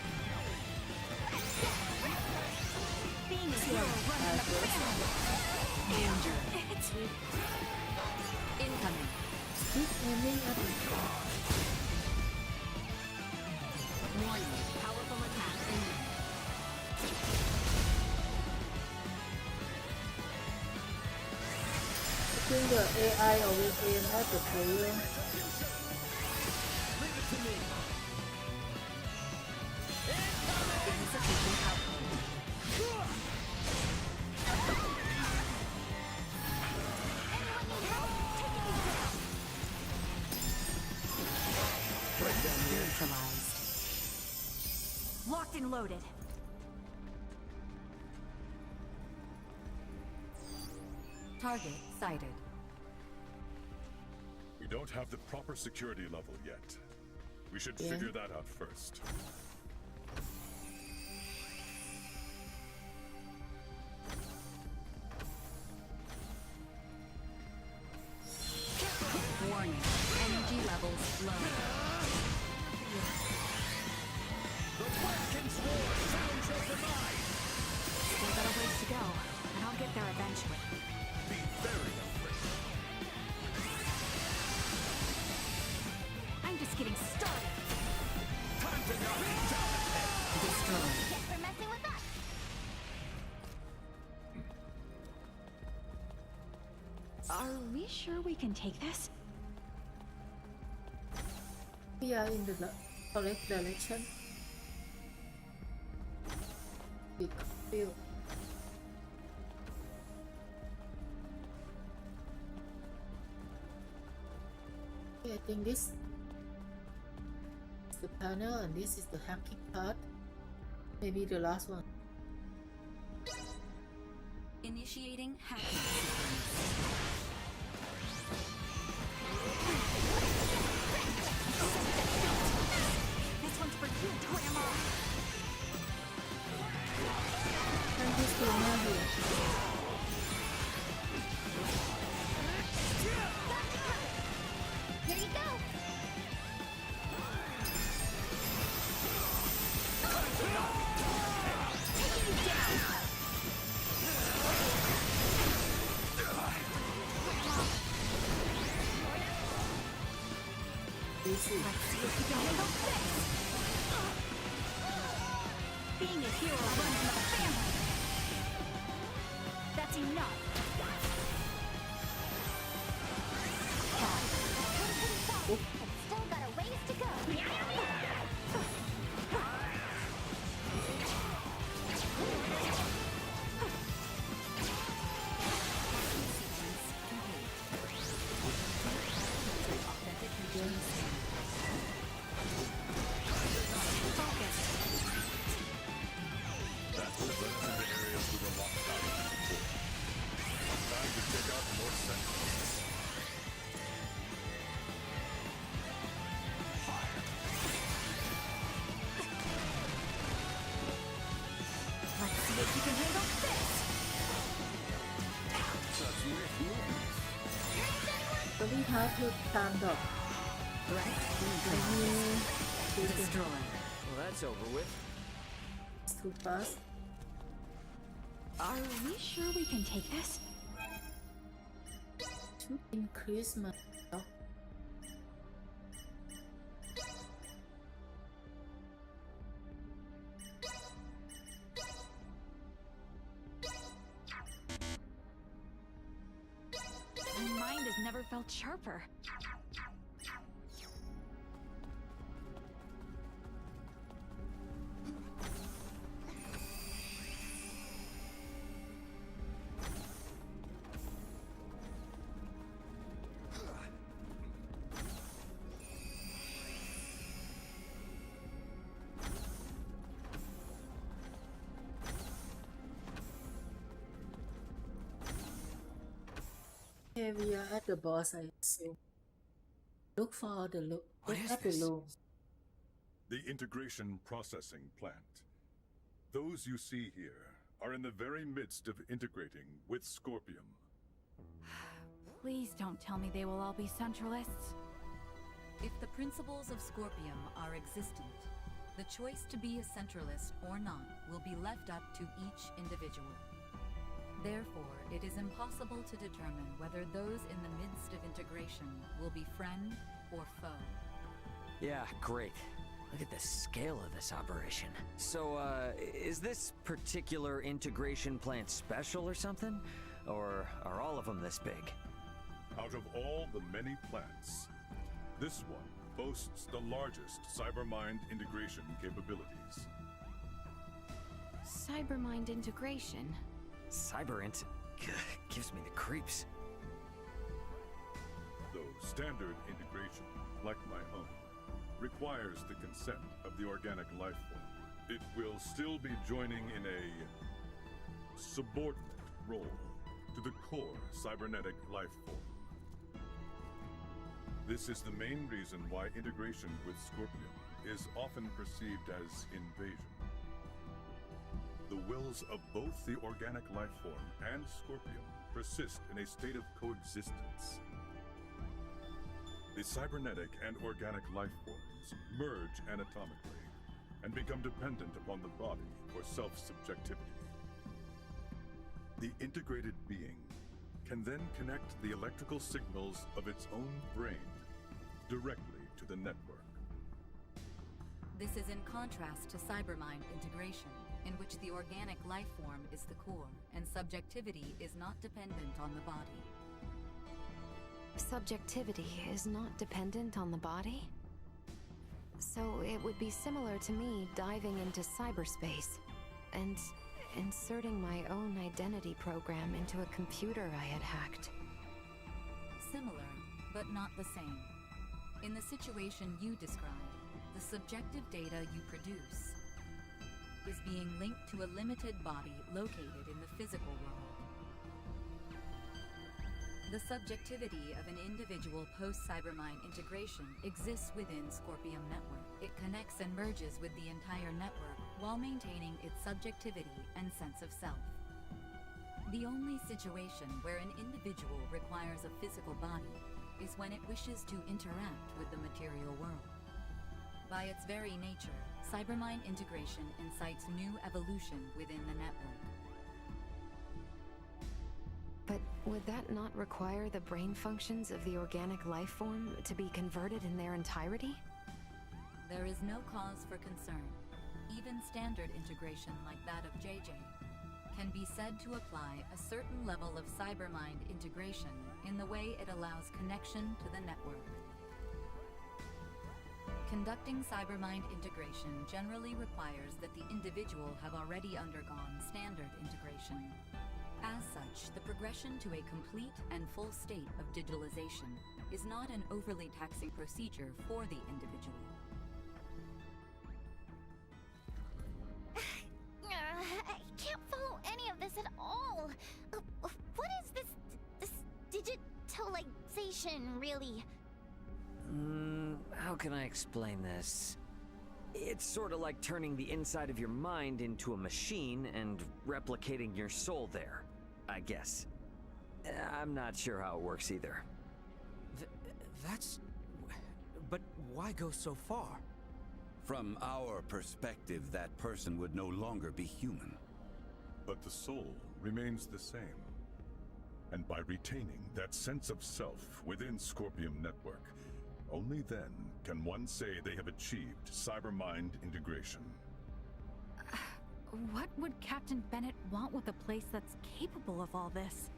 Being a hero running the Danger. Incoming. Keep aiming at me. Warning. Powerful attack imminent. I think the AI always aim at the player. Insufficient output. Neutralized. Locked and loaded. Target sighted. We don't have the proper security level yet. We should Yeah. figure that out first. Warning. Energy levels low. Still got a ways to go, and I'll get there eventually. Be very afraid. sure we can take this? We are in the correct direction. Big field. Okay, I think this is the panel and this is the hacking part. Maybe the last one. Initiating hacking sequence. This one's for you, Grandma! Thank you so much. Here you go! Taking you down! Let's see if you can handle this! Being a hero runs in the family! That's enough! Still got a ways to go! Very hard to stand up. Destroy. Well, that's over with. It's too fast. Are we sure we can take this? To increase my health. My mind has never felt sharper. Okay, we are at the boss, I assume. Look for the look. What Look is at this? the loom. The integration processing plant. Those you see here are in the very midst of integrating with Scorpium. Please don't tell me they will all be Centralists. If the principles of Scorpium are existent, the choice to be a Centralist or not will be left up to each individual. Therefore, it is impossible to determine whether those in the midst of integration will be friend or foe. Yeah, great. Look at the scale of this operation. So, is this particular integration plant special or something? Or are all of them this big? Out of all the many plants, this one boasts the largest cybermind integration capabilities. Cybermind integration. Cyberint gives me the creeps. Though standard integration, like my own, requires the consent of the organic life form, it will still be joining in a subordinate role to the core cybernetic life form. This is the main reason why integration with Scorpium is often perceived as invasion. The wills of both the organic life form and Scorpium persist in a state of coexistence. The cybernetic and organic life forms merge anatomically and become dependent upon the body for self-subjectivity. The integrated being can then connect the electrical signals of its own brain directly to the network. This is in contrast to cybermind integration, in which the organic life form is the core, and subjectivity is not dependent on the body. subjectivity is not dependent on the body? So it would be similar to me diving into cyberspace and inserting my own identity program into a computer I had hacked. Similar, but not the same. In the situation you describe, the subjective data you produce is being linked to a limited body located in the physical world. The subjectivity of an individual post-Cybermind integration exists within Scorpium Network. It connects and merges with the entire network while maintaining its subjectivity and sense of self. The only situation where an individual requires a physical body is when it wishes to interact with the material world. By its very nature, Cybermind integration incites new evolution within the network. But would that not require the brain functions of the organic life form to be converted in their entirety? There is no cause for concern. Even standard integration like that of JJ can be said to apply a certain level of Cybermind integration in the way it allows connection to the network. Conducting Cybermind integration generally requires that the individual have already undergone standard integration. As such, the progression to a complete and full state of digitalization is not an overly taxing procedure for the individual. I can't follow any of this at all. What is this digitalization, really? How can I explain this? It's sort of like turning the inside of your mind into a machine and replicating your soul there, I guess. I'm not sure how it works either. But why go so far? From our perspective, that person would no longer be human. But the soul remains the same. And by retaining that sense of self within Scorpium Network, only then can one say they have achieved Cybermind integration. What would Captain Bennett want with a place that's capable of all this?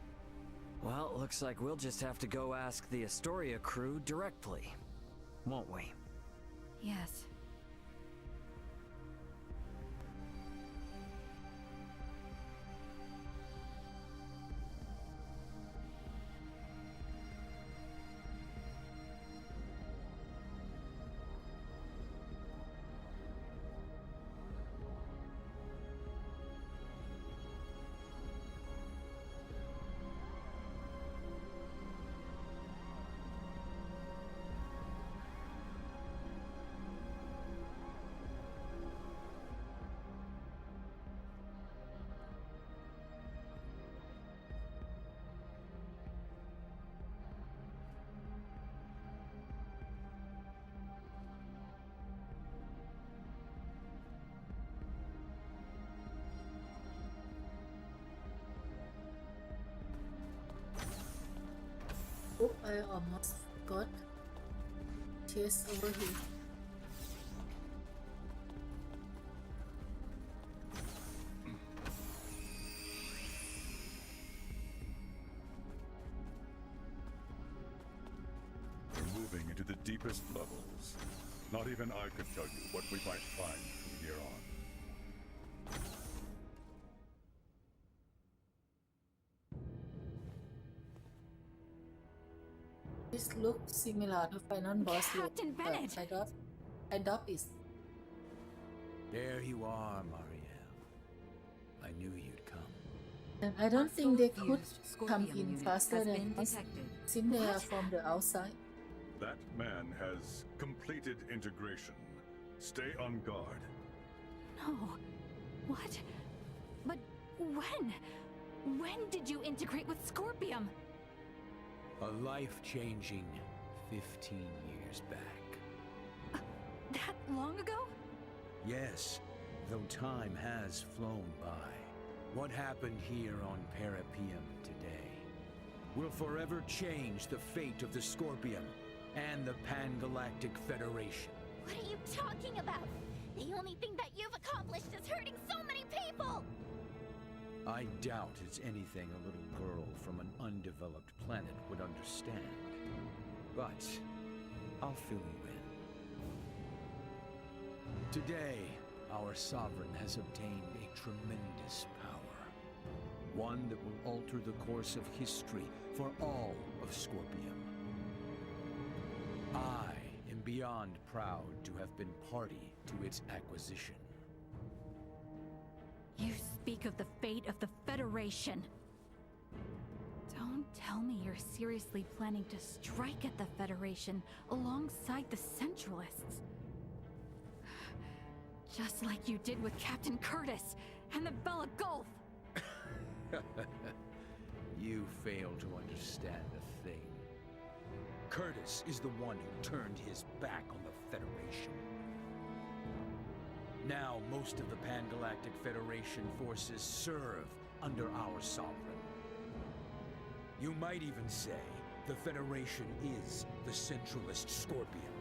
Well, looks like we'll just have to go ask the Astoria crew directly, won't we? Yes. Oh, I almost got chased over here. We're moving into the deepest levels. Not even I could tell you what we might find from here on. This looks similar to final boss look, Captain Bennett! but I doubt it. There you are, Marielle. I knew you'd come. And I don't think they could come Scorpium in unit faster has than been us, detected. since they are from the outside. That man has completed integration. Stay on guard. No. What? But when? When did you integrate with Scorpium? A life-changing 15 years back. That long ago? Yes, though time has flown by. What happened here on Parapium today will forever change the fate of the Scorpium and the Pan-Galactic Federation. What are you talking about? The only thing that you've accomplished is hurting so many people! I doubt it's anything a little girl from an undeveloped planet would understand. But I'll fill you in. Today, our sovereign has obtained a tremendous power. One that will alter the course of history for all of Scorpium. I am beyond proud to have been party to its acquisition. You speak of the fate of the Federation. Don't tell me you're seriously planning to strike at the Federation alongside the Centralists. Just like you did with Captain Curtis and the Bella Gulf. You fail to understand a thing. Curtis is the one who turned his back on the Federation. Now most of the Pan-Galactic Federation forces serve under our sovereign. You might even say the Federation is the centralist Scorpion.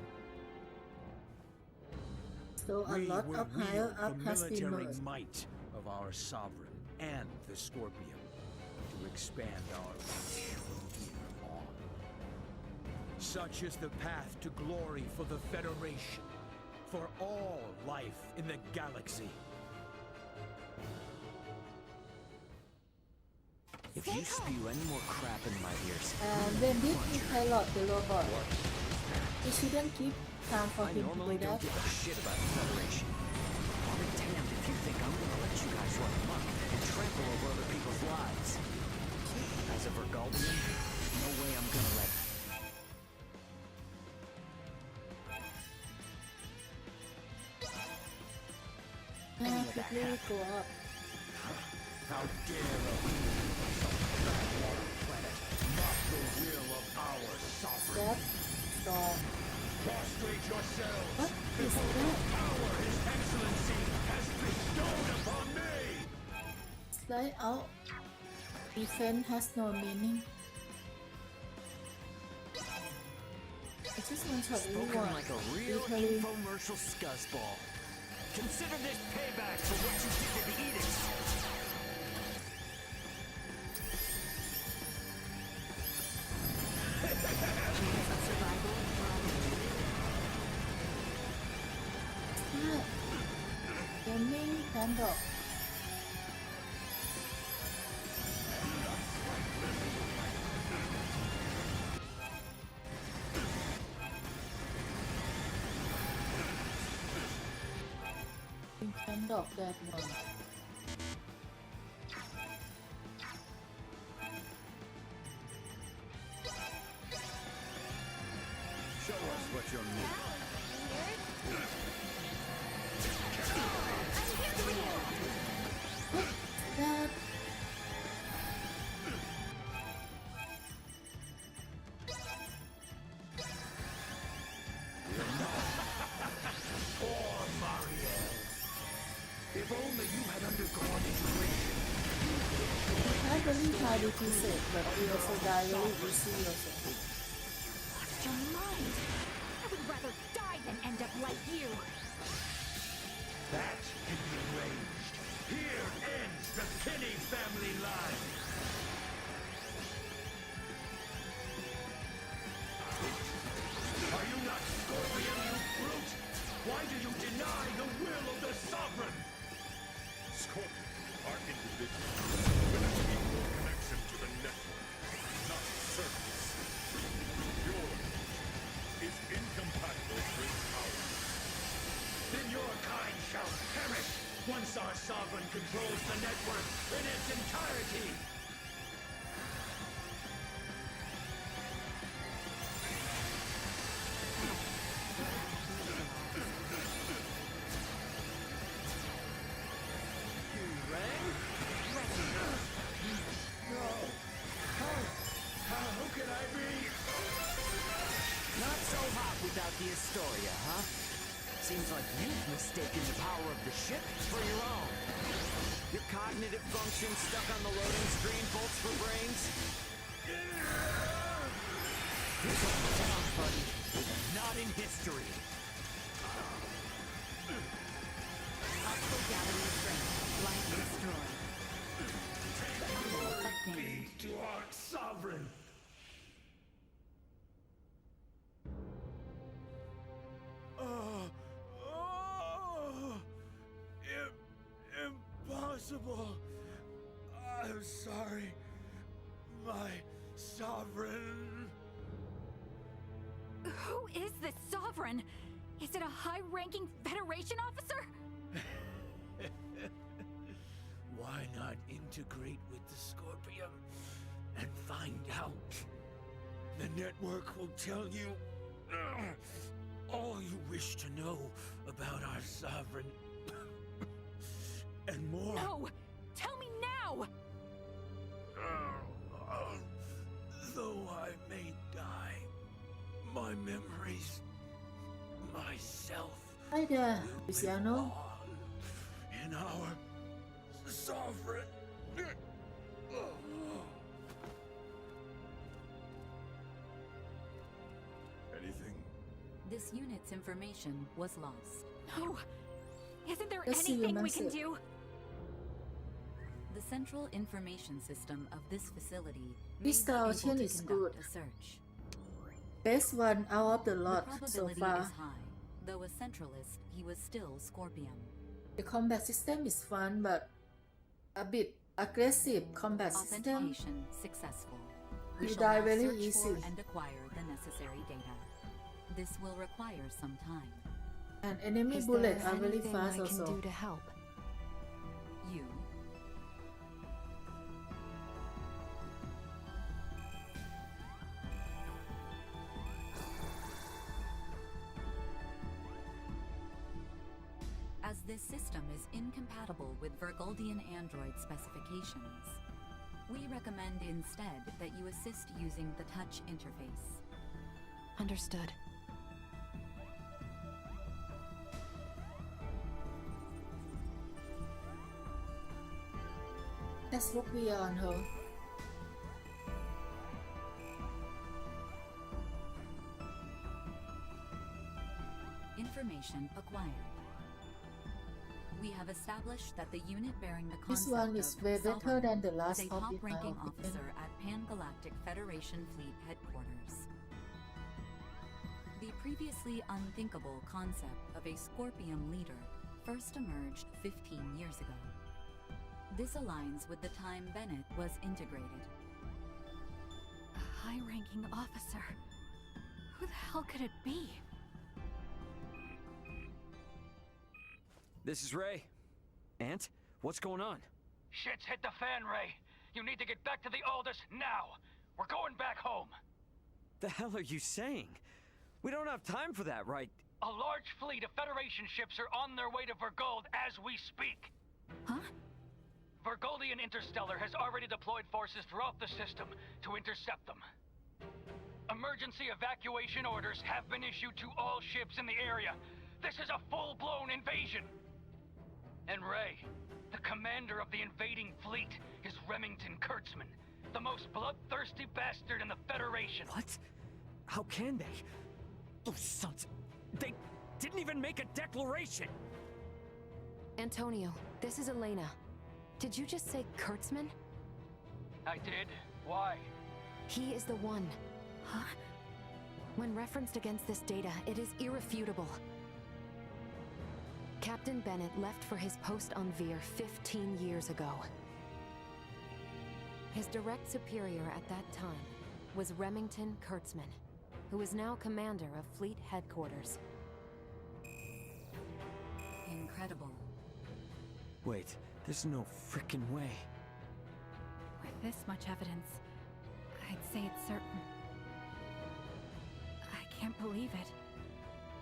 So a lot will of higher wield up the has been military merged. might of our sovereign and the Scorpion to expand our reach from here on. Such is the path to glory for the Federation, for all life in the galaxy. If you spew any more crap in my ears, And when did he pilot the robot? He shouldn't keep time for I him to normally do don't that. give a shit about the Federation. I'll be damned if you think I'm gonna let you guys run amok and trample over other people's lives. As a Vergaldian, no way I'm gonna let... Yeah, quickly go up. How dare the humans of the Backwater planet mock the will of our sovereign? Stop. Prostrate yourselves What is before the that? power His Excellency has bestowed upon me! Slide out. Defense has no meaning. I just want to Spoken everyone. like a real Literally. infomercial scuzzball. Consider this payback for what you did to the edicts. Yeah. Gaming Pandora. Kind of that one. Show us what you're made That. Poor Mariel. If only you had undergone integration. I believe how did you say it, but you also die really easy also. Lost your mind. I would rather die than end up like you. That can be arranged. Here ends the Kinney family line. Are you not Scorpion, you brute? Why do you deny the will of the Sovereign? Scorpions are individuals with an equal connection to the network, not service. Your is incompatible with ours. Then your kind shall perish once our Sovereign controls the network in its entirety. How can I be? Not so hot without the Astoria, huh? Seems like you've mistaken the power of the ship for your own. Your cognitive function stuck on the loading screen bolts for brains? Here's what the town, buddy. Not in history. Optical gathering strength. Light destroyed. impossible. I'm sorry, my sovereign. Who is this sovereign? Is it a high-ranking Federation officer? Why not integrate with the Scorpium and find out? The network will tell you all you wish to know about our sovereign. And more. No! Tell me now! Though I may die, my memories, myself, Hi there, will Luciano. live on in our sovereign. Anything? This unit's information was lost. No! Isn't there Let's see your anything we can message. do? The central information system of this facility may This be Star able Ocean to is conduct good. a search. Best one out of the The lot so probability far. is high. Though a centralist, he was still Scorpion. The combat system is fun, but a bit aggressive combat system. Authentication successful. We You shall die now very search easy. for and acquire the necessary data. This will require some time. And enemy Is bullets there are very anything fast I can also. do to help? You. As this system is incompatible with Vergoldian android specifications, we recommend instead that you assist using the touch interface. Understood. Let's look beyond her. Information acquired. We have established that the unit bearing the This concept one is of way better Sovereign than the is last a of the top-ranking Nile officer at Pan-Galactic Federation Fleet Headquarters. The previously unthinkable concept of a Scorpium leader first emerged 15 years ago. This aligns with the time Bennett was integrated. A high-ranking officer. Who the hell could it be? This is Ray. Ant, what's going on? Shit's hit the fan, Ray. You need to get back to the Aldous now. We're going back home. The hell are you saying? We don't have time for that, right? A large fleet of Federation ships are on their way to Vergold as we speak. Huh? Vergoldian Interstellar has already deployed forces throughout the system to intercept them. Emergency evacuation orders have been issued to all ships in the area. This is a full-blown invasion. And Ray, the commander of the invading fleet, is Remington Kurtzman, the most bloodthirsty bastard in the Federation. What? How can they? Those sons... They didn't even make a declaration! Antonio, this is Elena. Did you just say Kurtzman? I did? Why? He is the one. Huh? When referenced against this data, it is irrefutable. Captain Bennett left for his post on Veer 15 years ago. His direct superior at that time was Remington Kurtzman, who is now commander of Fleet Headquarters. Incredible. Wait, there's no frickin' way. With this much evidence, I'd say it's certain. I can't believe it.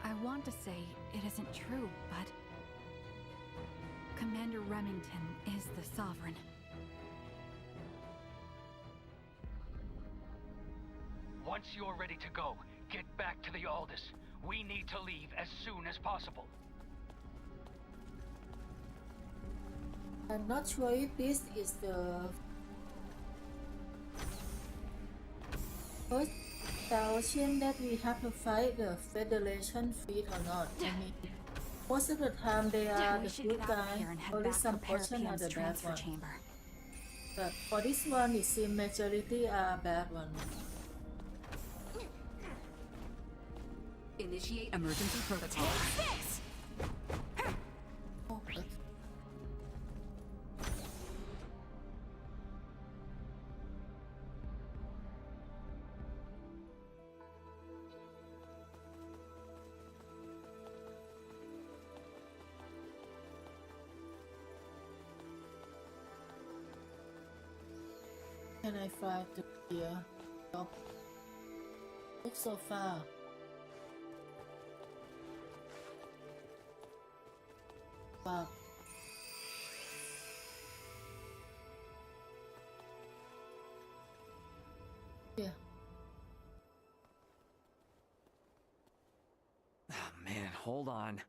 I want to say it isn't true, but... Commander Remington is the Sovereign. Once you're ready to go, get back to the Aldous. We need to leave as soon as possible. I'm not sure if this is the first Star Ocean that we have to fight the Federation fleet or not. I mean, most of the time they are the good guys, only some portion are the bad one. But for this one, it seems majority are bad one. Initiate emergency protocol. Oh, can I fly to here? Oh, look so far. Wow. Yeah. Oh, man, hold on.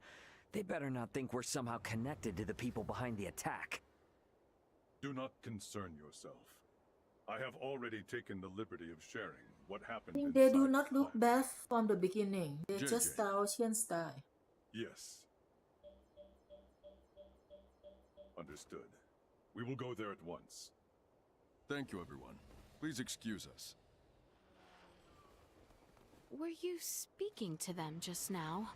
They better not think we're somehow connected to the people behind the attack. Do not concern yourself. I have already taken the liberty of sharing what I happened think they inside do the not look plant. bad from the beginning. They JJ. just Star Ocean style. Yes. Understood. We will go there at once. Thank you, everyone. Please excuse us. Were you speaking to them just now?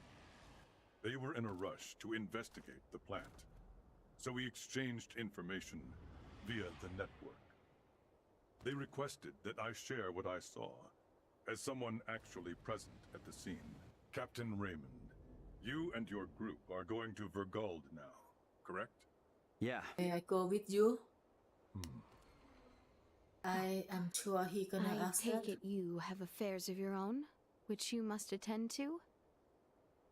They were in a rush to investigate the plant, so we exchanged information via the network. They requested that I share what I saw, as someone actually present at the scene. Captain Raymond, you and your group are going to Vergold now, correct? Yeah. May I go with you? I am sure he gonna I ask take that. it you have affairs of your own, which you must attend to?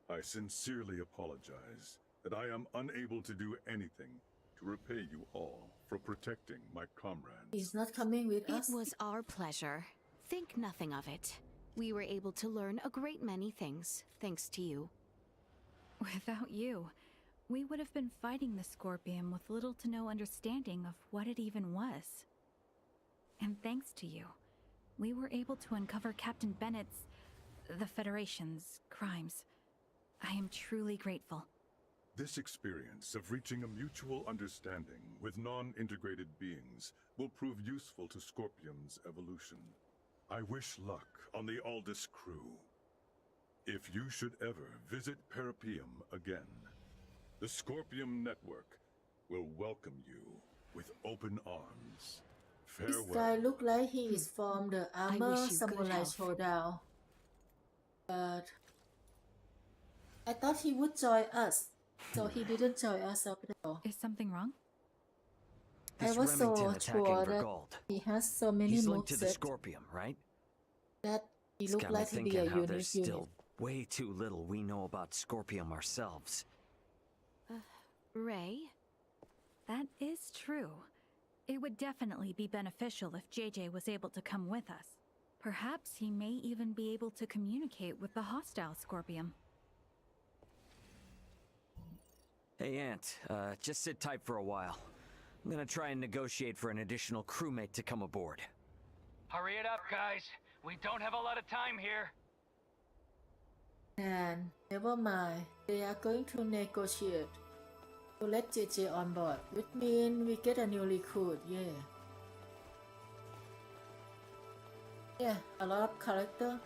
I sincerely apologize that I am unable to do anything to repay you all for protecting my comrades. He's not coming with It us. was our pleasure. Think nothing of it. We were able to learn a great many things, thanks to you. Without you, we would have been fighting the Scorpion with little to no understanding of what it even was. And thanks to you, we were able to uncover Captain Bennett's, the Federation's, crimes. I am truly grateful. This experience of reaching a mutual understanding with non-integrated beings will prove useful to Scorpium's evolution. I wish luck on the Aldous crew. If you should ever visit Parapium again, the Scorpium Network will welcome you with open arms. This Farewell. guy look like he is from the Armor wish you good Samurai health. Showdown. But I thought he would join us, so he didn't join us after all. Is something wrong? I This was so Remington attacking sure that Vergold. he has so many He's linked to the movesets Scorpium, right? that he It's looked got me like to be thinking a how unique there's unit. still way too little we know about Scorpium ourselves. Ray? That is true. It would definitely be beneficial if JJ was able to come with us. Perhaps he may even be able to communicate with the hostile Scorpion. Hey, Ant, just sit tight for a while. I'm gonna try and negotiate for an additional crewmate to come aboard. Hurry it up, guys. We don't have a lot of time here. And never mind, they are going to negotiate to let JJ on board, which means we get a new recruit, yeah. Yeah, a lot of character.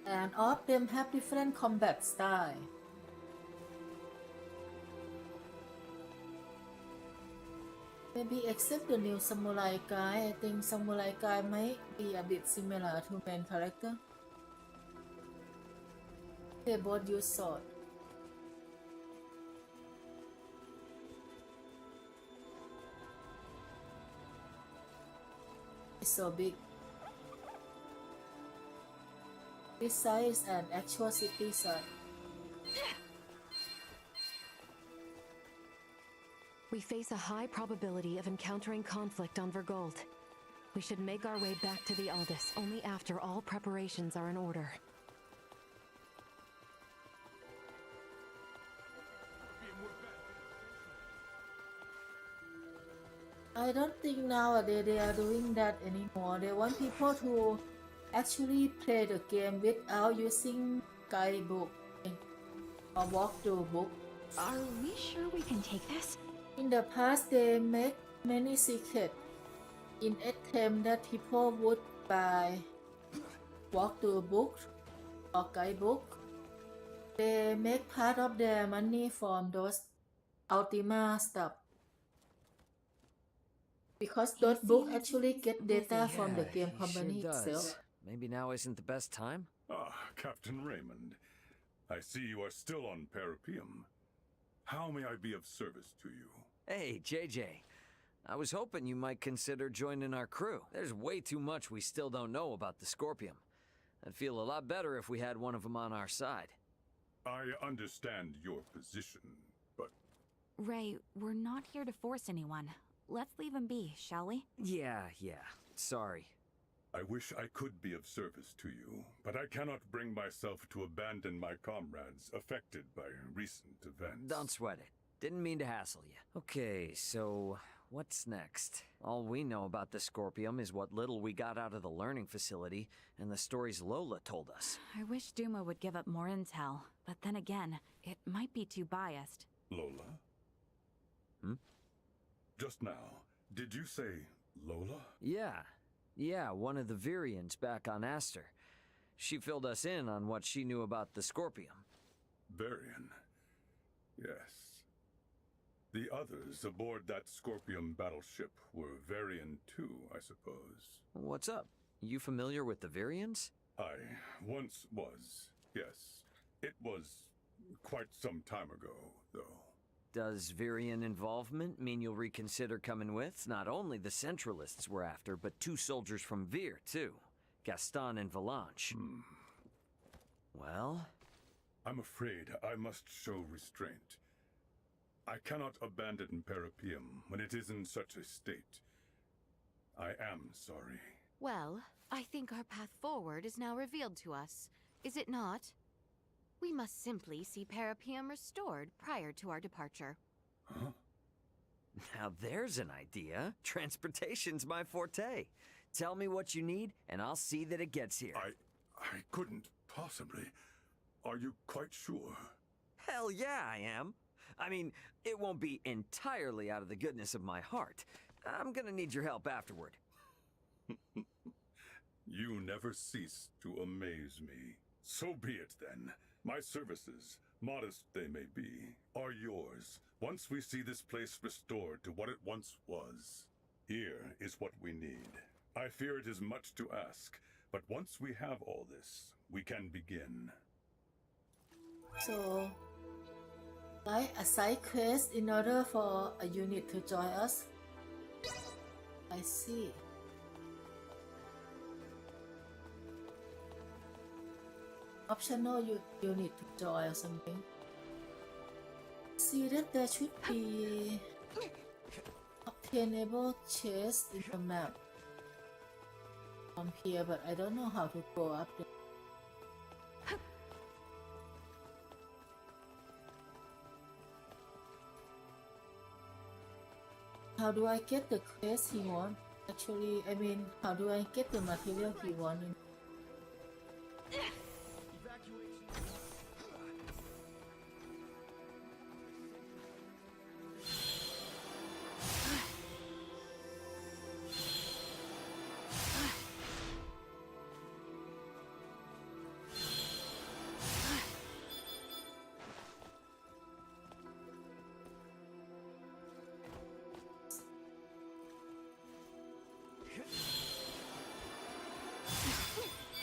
And all of them have different combat style. Maybe except the new samurai guy, I think samurai guy might be a bit similar to main character. They both use sword. It's so big. This side is an actual city side. We face a high probability of encountering conflict on Vergold. We should make our way back to the Aldous only after all preparations are in order. I don't think nowadays they are doing that anymore. They want people to actually play the game without using guidebook or walkthrough book. Are we sure we can take this? In the past, they make many secrets in attempt that people would buy walkthrough book or guidebook. They make part of their money from those Ultima stuff. Because those books actually get data from the game company itself. Maybe now isn't the best time? Ah, Captain Raymond. I see you are still on Parapium. How may I be of service to you? Hey, JJ. I was hoping you might consider joining our crew. There's way too much we still don't know about the Scorpium. I'd feel a lot better if we had one of them on our side. I understand your position, but... Ray, we're not here to force anyone. Let's leave him be, shall we? Yeah. Sorry. I wish I could be of service to you, but I cannot bring myself to abandon my comrades affected by recent events. Don't sweat it. Didn't mean to hassle you. Okay, so what's next? All we know about the Scorpium is what little we got out of the learning facility and the stories Lola told us. I wish Duma would give up more intel, but then again, it might be too biased. Lola? Just now, did you say Lola? Yeah, one of the Virians back on Aster. She filled us in on what she knew about the Scorpium. Varian. Yes. The others aboard that Scorpium battleship were Varian too, I suppose. What's up? You familiar with the Virians? I once was, yes. It was quite some time ago, though. Does Virian involvement mean you'll reconsider coming with? Not only the Centralists we're after, but 2 soldiers from Vir, too. Gaston and Valanche. Well? I'm afraid I must show restraint. I cannot abandon Parapium when it is in such a state. I am sorry. Well, I think our path forward is now revealed to us, is it not? We must simply see Parapium restored prior to our departure. Huh? Now there's an idea. Transportation's my forte. Tell me what you need, and I'll see that it gets here. I couldn't possibly. Are you quite sure? Hell yeah, I am. I mean, it won't be entirely out of the goodness of my heart. I'm gonna need your help afterward. You never cease to amaze me. So be it then. My services, modest they may be, are yours, once we see this place restored to what it once was. Here is what we need. I fear it is much to ask, but once we have all this, we can begin. So, like a side quest in order for a unit to join us? I see. Optional unit to join or something. See that there should be obtainable chests in the map from here, but I don't know how to go up there. How do I get the quest he wants? Actually, I mean, how do I get the material he wants?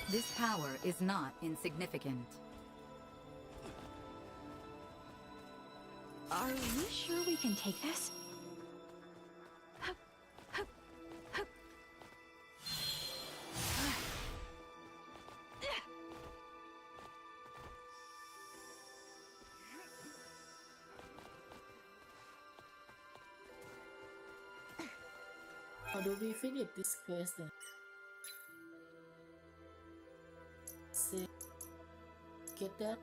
This power is not insignificant. Are we sure we can take this? How do we finish this quest then? See, get that?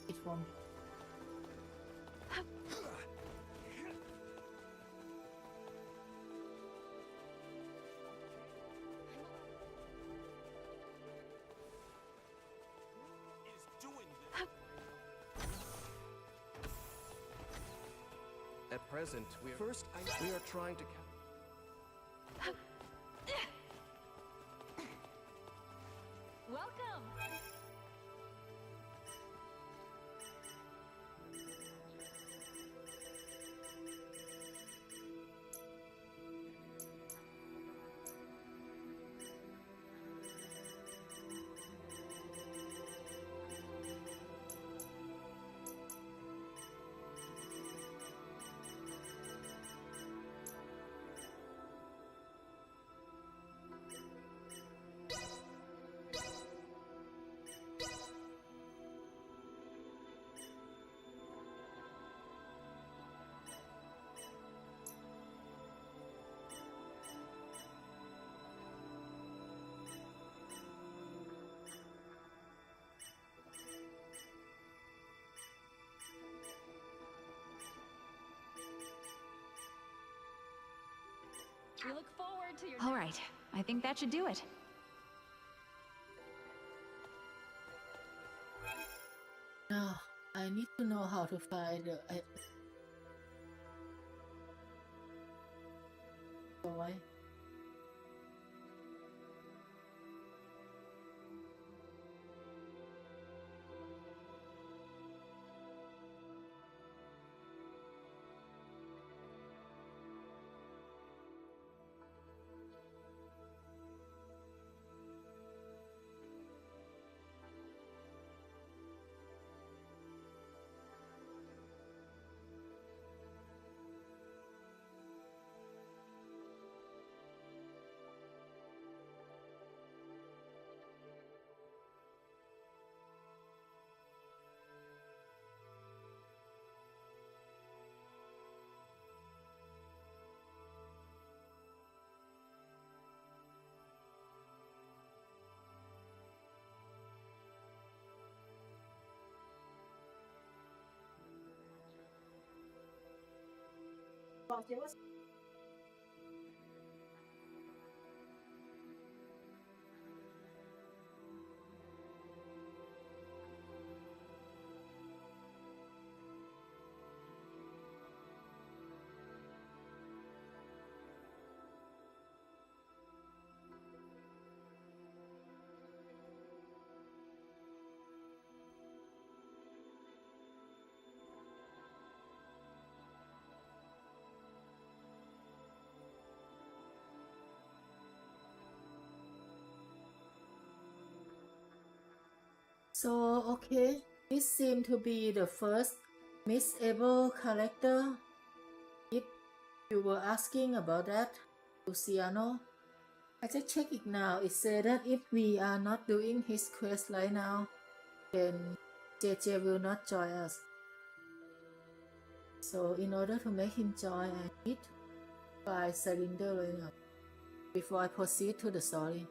It won't. At present, we are trying to... We look forward to your. All right, I think that should do it. Now, I need to know how to find the toy. So, okay, this seems to be the first missable character. If you were asking about that, Luciano, I just check it now. It said that if we are not doing his quest right now, then JJ will not join us. So, in order to make him join, I need to find Cylinder right now before I proceed to the story.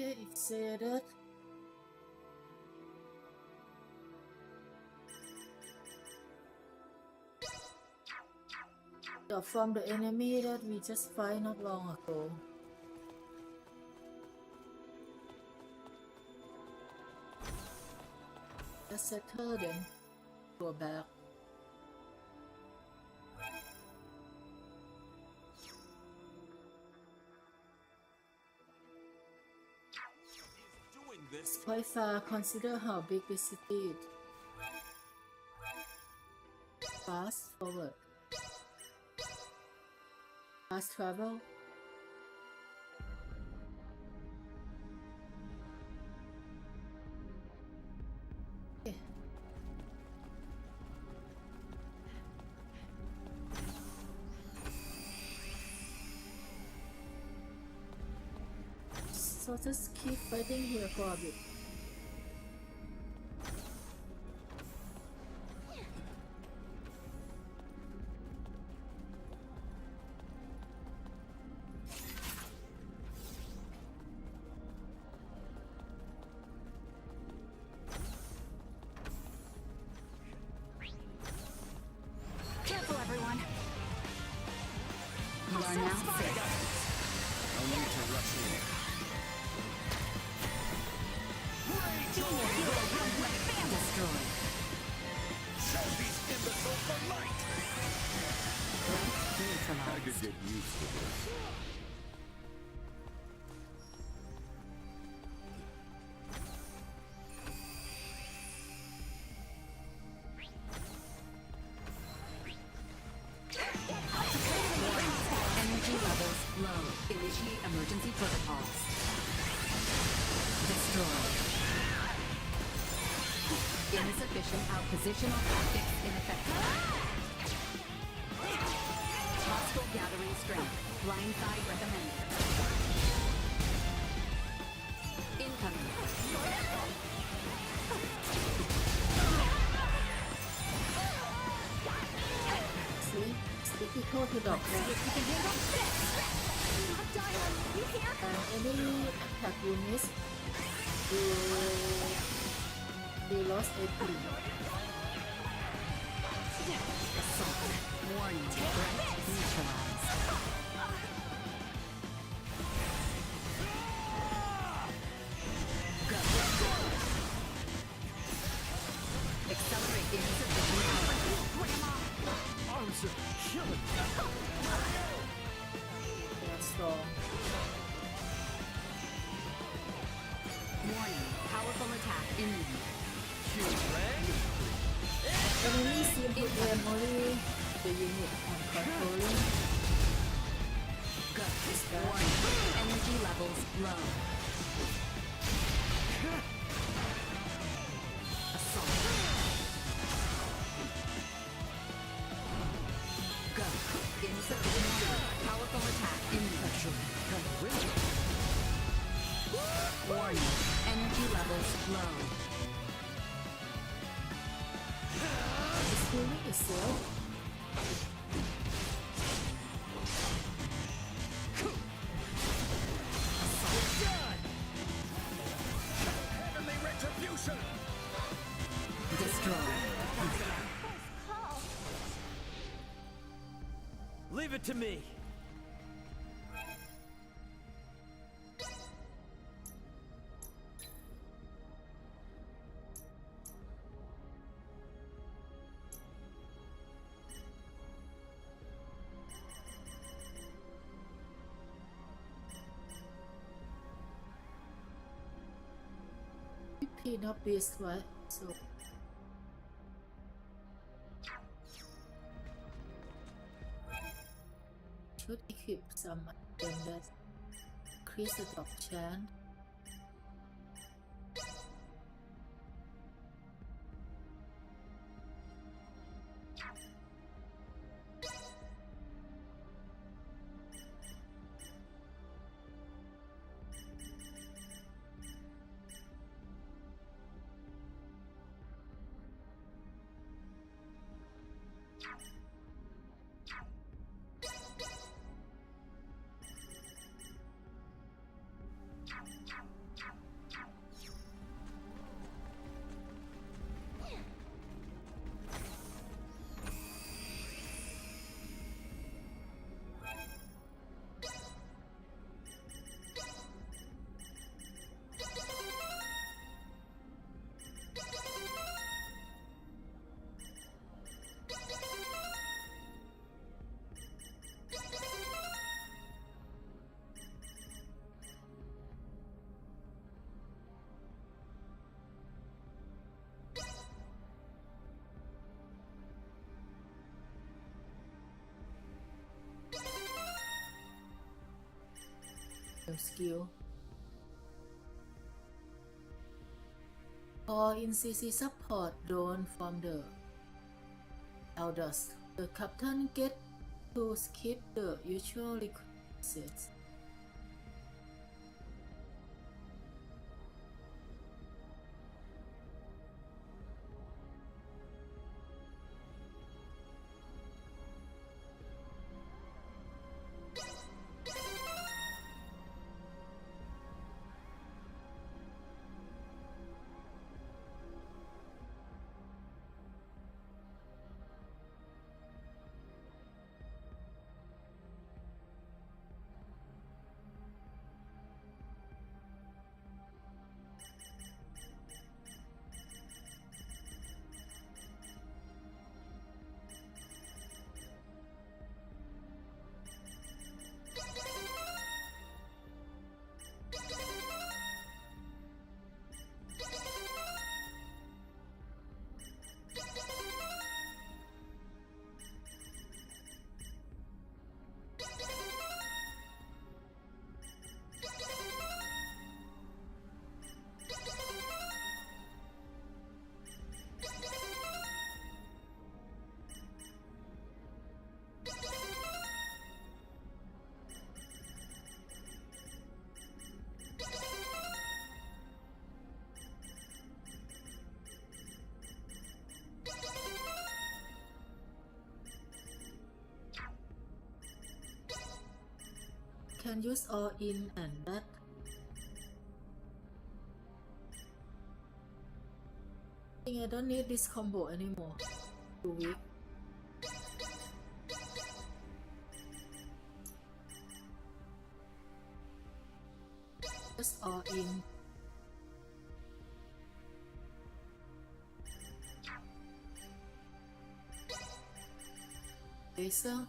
It said that from the enemy that we just fight not long ago. Let's settle then. Go back. It's quite far. Consider how big the city is. Fast forward. Fast travel. Okay. So just keep fighting here for a bit. Careful, everyone. You are now safe. No need to rush in. Destroyed. Show these imbeciles the get used to this. Energy levels low. Initiate emergency protocols. Destroy. Insufficient outpositional tactics ineffective. Hostile gathering strength. Blindside recommended. Incoming. See? Sticky to dog and any attack units you lost AP. Assault. Warning. Threat neutralized. Go. Accelerate insufficient power. Arms are killing. That's strong. Warning. Powerful attack imminent. Enemy seem to aim only the unit on controlling. Go. Warning. Energy levels low. Assault. Go. Insufficient. Powerful attack imminent. Warning. Energy levels low. It's healing itself. Heavenly retribution. Destroy. Leave it to me. Clean up beast, right? So should equip some item that increase the drop chance. Skill or in CC support drone from the elders. The captain get to skip the usual requests. can use all in and that. I think I don't need this combo anymore. Too weak. Just all in. Laser.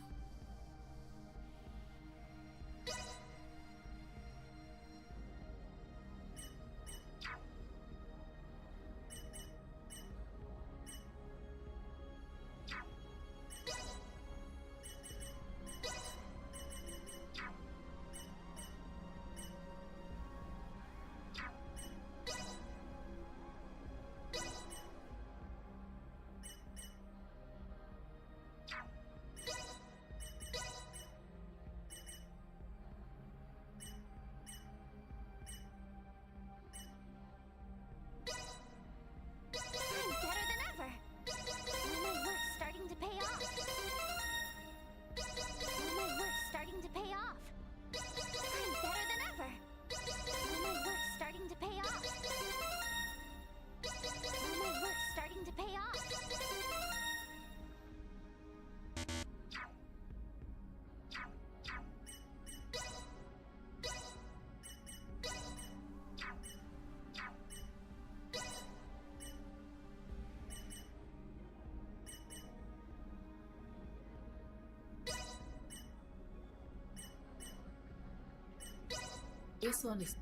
This one is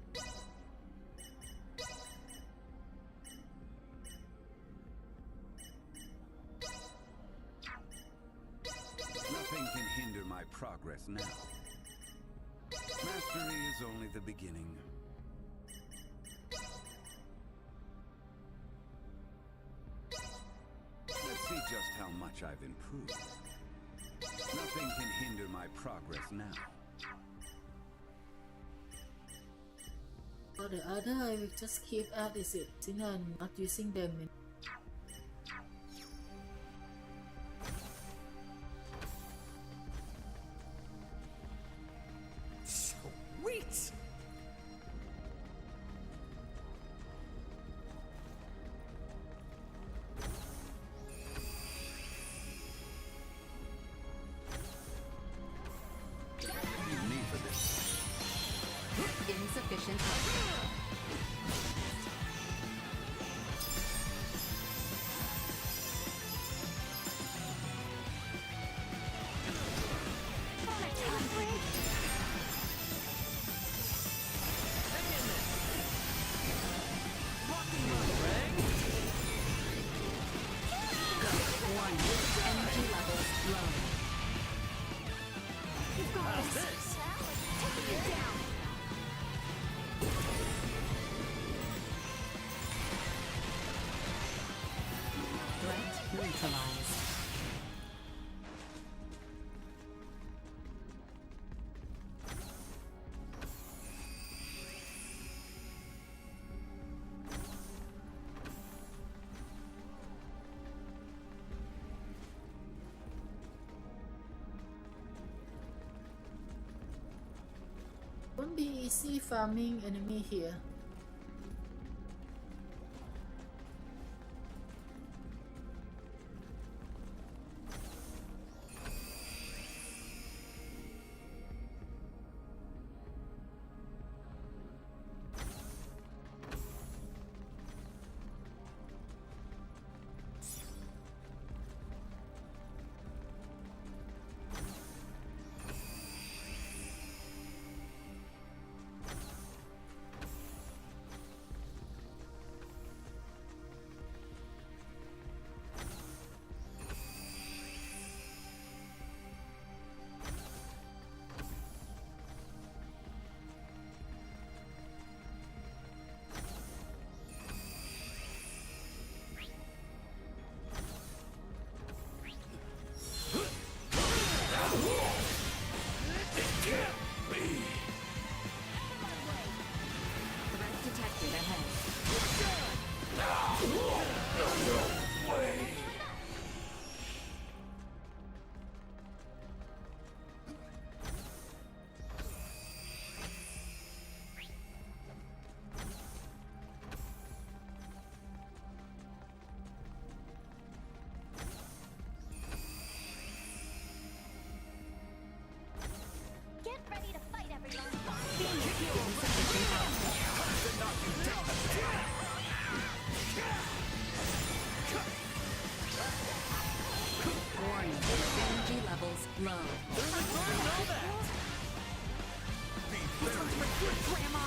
Nothing can hinder my progress now. Mastery is only the beginning. Let's see just how much I've improved. Nothing can hinder my progress now. for the other. I will just keep as it since I'm not using them. Sweet! Insufficient. Energy levels low. How's this? Taking it down. Threat neutralized. Won't be easy farming enemy here. Grandma!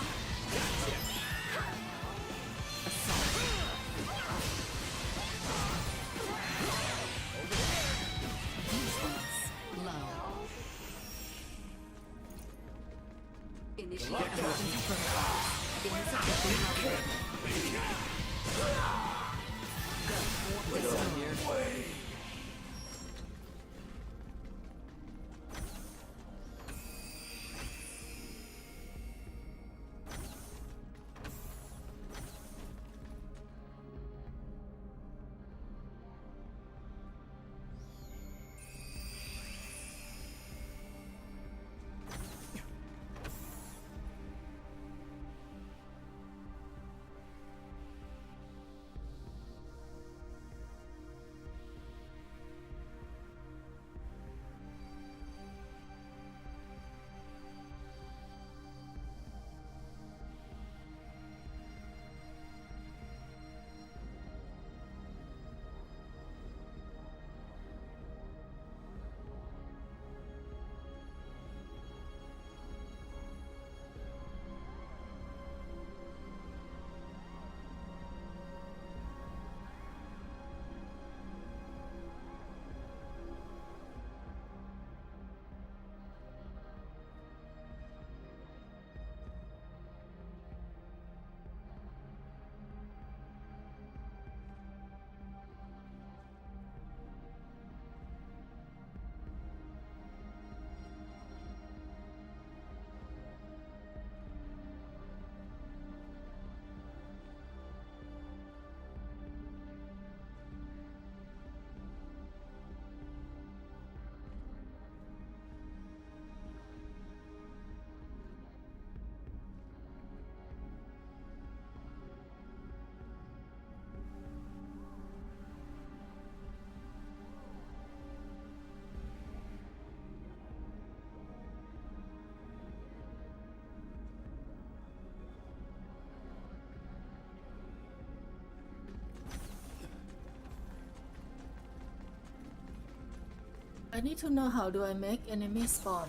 I need to know how do I make enemy spawn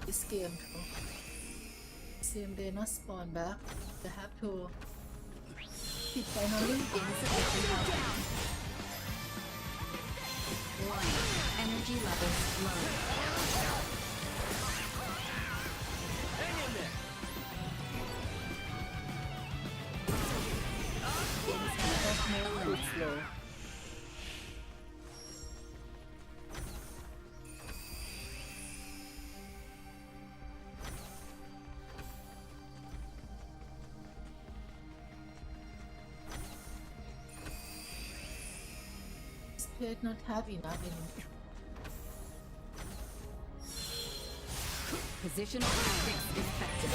this game too. Seem they not spawn back. They have to hit finally. Energy levels low. Hang in there! It's slow. Did not have enough anymore. Positional tactics effective.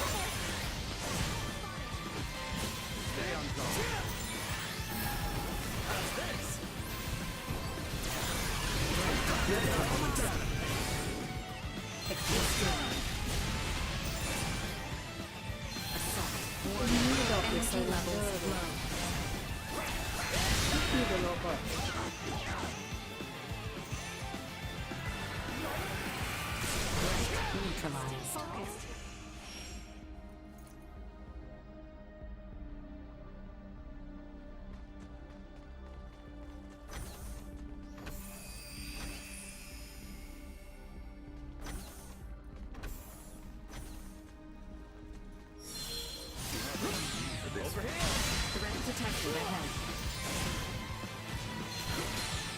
Stay on guard. How's this? Energy levels low. Neutralized. Threat detected ahead.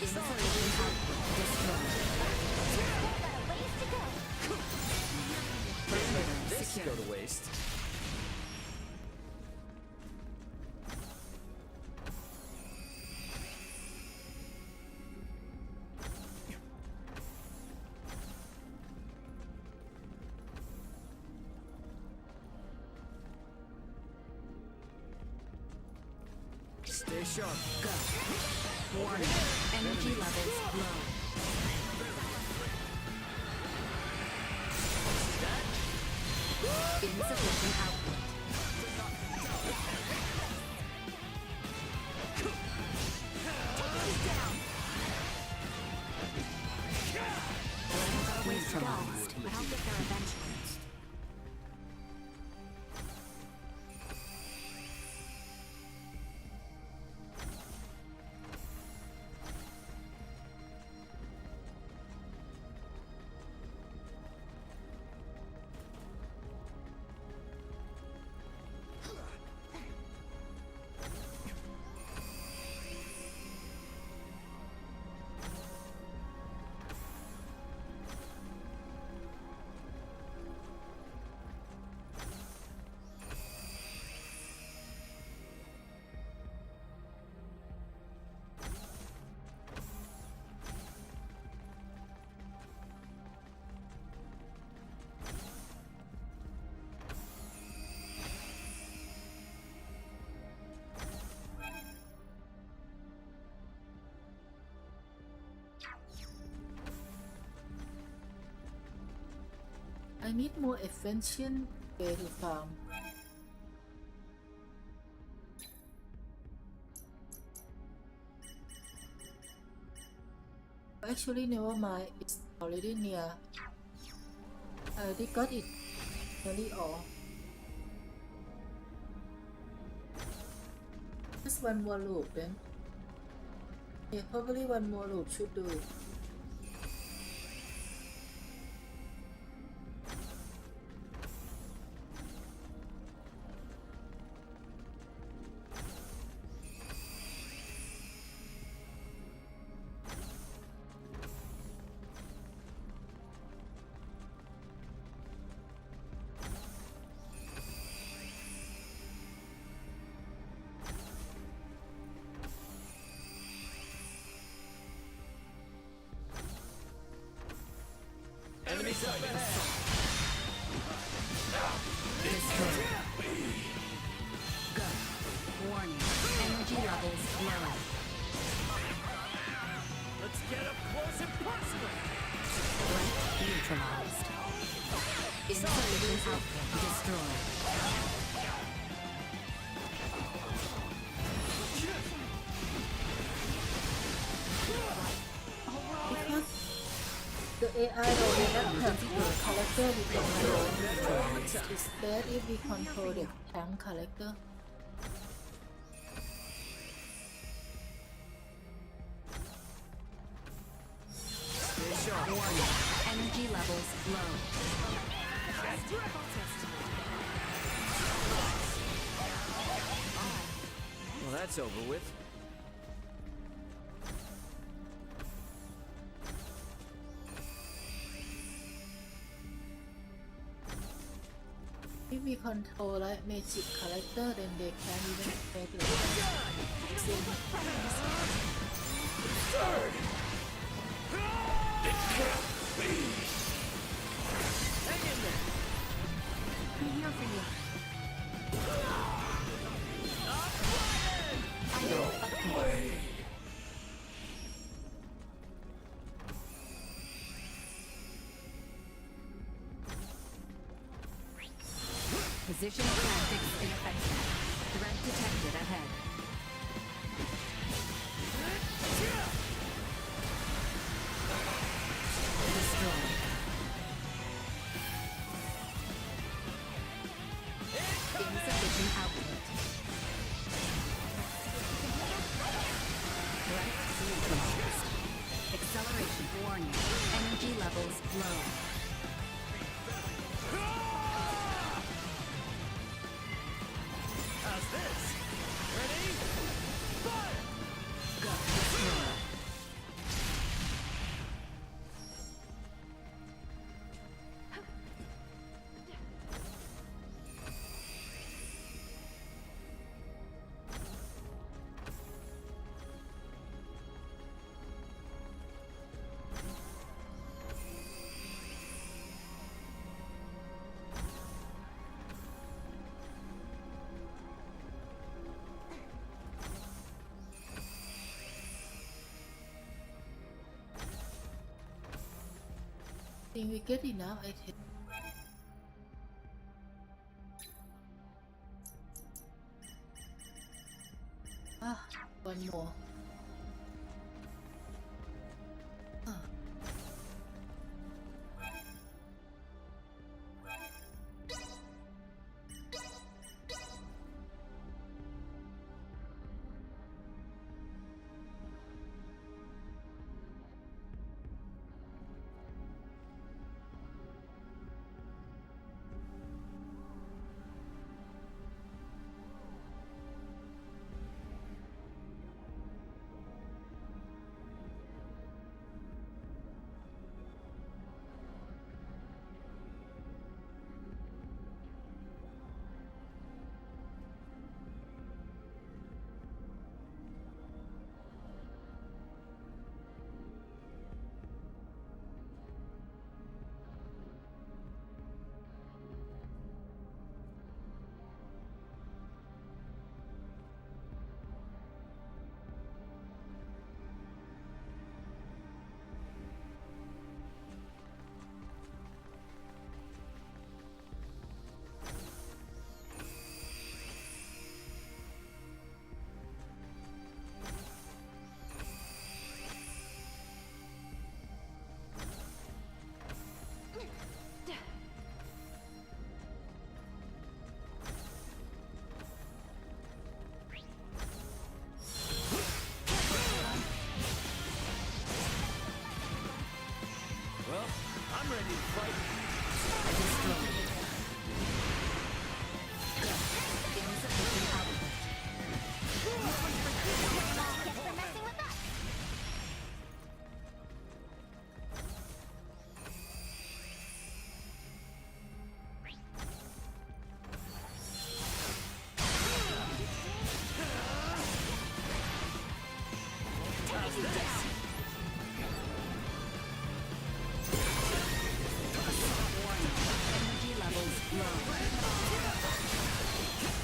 Insufficient output destroyed. This go to waste. Stay sharp. Go. Warning. Energy levels low. Insufficient output. Neutralized. I'll get there eventually. I need more efficient way to farm. Actually, never mind. It's already near. I already got it nearly all. Just one more loop then. Yeah, probably one more loop should do it. Enemies up ahead! Go. Warning. Energy levels low. Let's get up close and personal! Threat neutralized. Insufficient output destroyed. Because the AI will not have the character we control. It's bad if we control the tank character. Stay sharp. Warning. Energy levels low. Well, that's over with. If we control like magic character, then they can't even make it. Hang in there! I'm here for you. Positional tactics ineffective. Threat detected ahead. Destroyed. Insufficient output. Threat neutralized. Acceleration warning. Energy levels low. How's this? Ready? Fire! Go. Destroy. I think we get enough, I think. One more. ready to fight. Insufficient output. Guess they're messing with us. Energy levels low.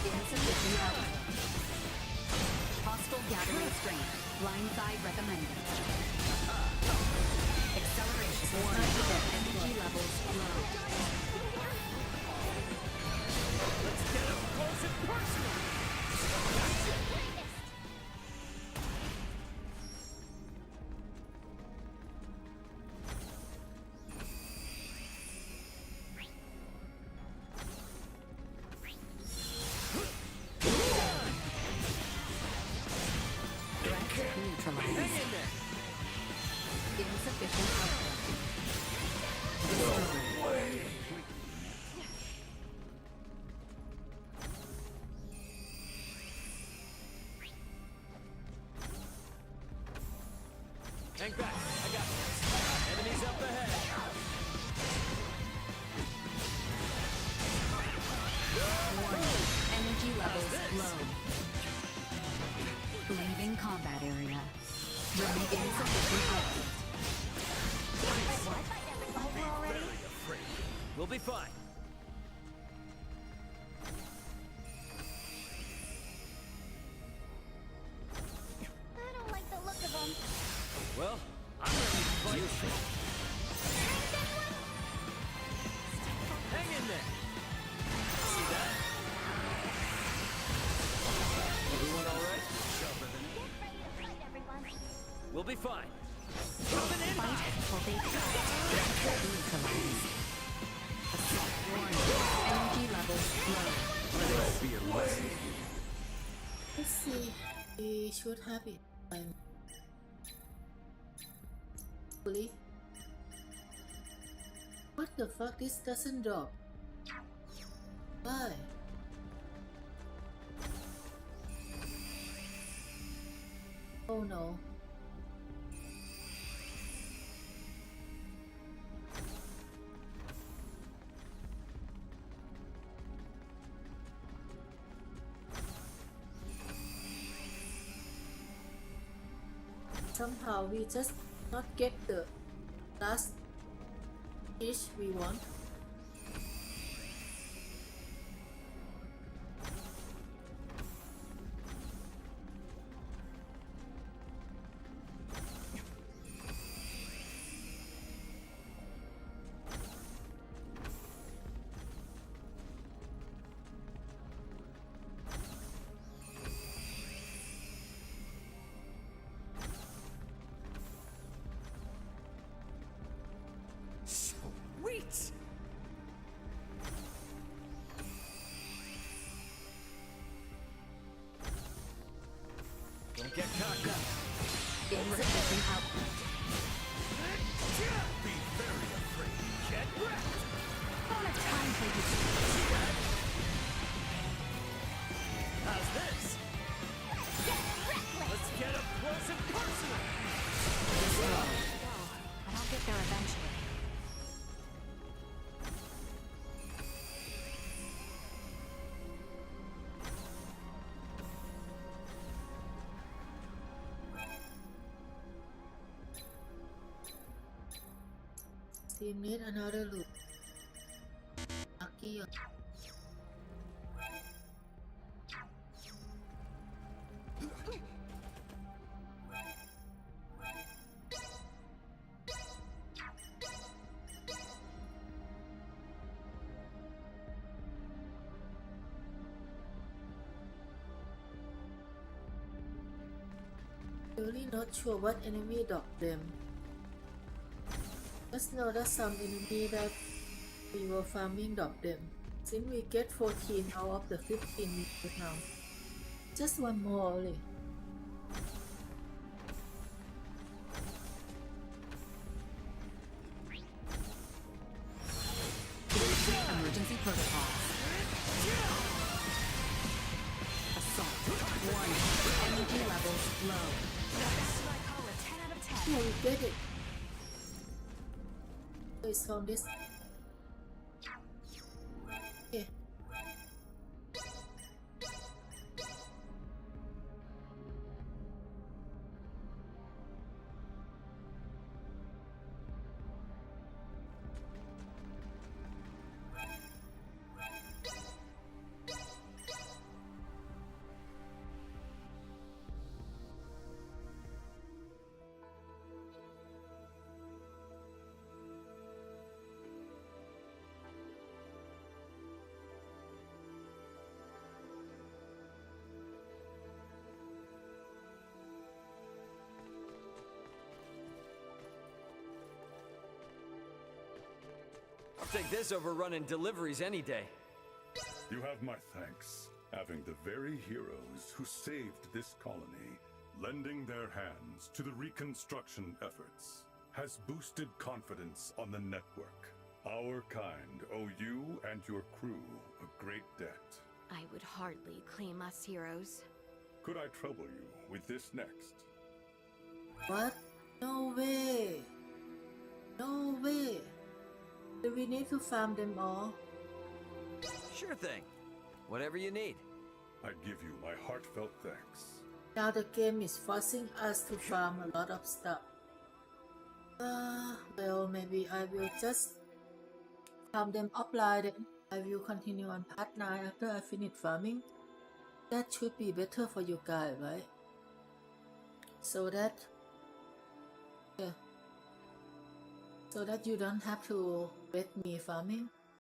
Insufficient output. Hostile gathering strength. Blindside recommended. Acceleration. Energy levels low. Let's get up close and personal. Neutralized. Hang in there. Insufficient output. Hang back. I got this. Enemies up ahead. Warning. Energy levels low. Leaving combat area. Remaining insufficient output. We'll be fine. I don't like the look of them. Well, I'm ready to fight. Hang in there. See that? Everyone all right? Get ready to fight, everyone. We'll be fine. Coming in hot. Neutralized. Warning. Energy levels low. Let it be a lesson. Let's see. We should have it. Hopefully. What the fuck? This doesn't drop. Why? Oh no. Somehow we just not get the last dish we want. Sweet! Don't get cocked up. Insufficient output. Be very afraid. Get wrecked! On a time for you. How's this? Let's get up close and personal. But I'll get there eventually. We made another loop. Lucky. Really not sure what enemy dropped them. Just know that some enemy that we were farming dropped them. Since we get 14 out of the 15 we get now. Just one more only. blow. That's what I call a 10 out of 10. Yeah, we get it. So it's from this. Okay. I'll take this over running deliveries any day. You have my thanks. Having the very heroes who saved this colony lending their hands to the reconstruction efforts has boosted confidence on the network. Our kind owe you and your crew a great debt. I would hardly claim us heroes. Could I trouble you with this next? What? No way. No way. Do we need to farm them all? Sure thing. Whatever you need. I give you my heartfelt thanks. Now the game is forcing us to farm a lot of stuff. Well, maybe I will just farm them offline then. I will continue on part 9 after I finish farming. That should be better for you guys, right? So that... yeah. So that you don't have to wait me farming.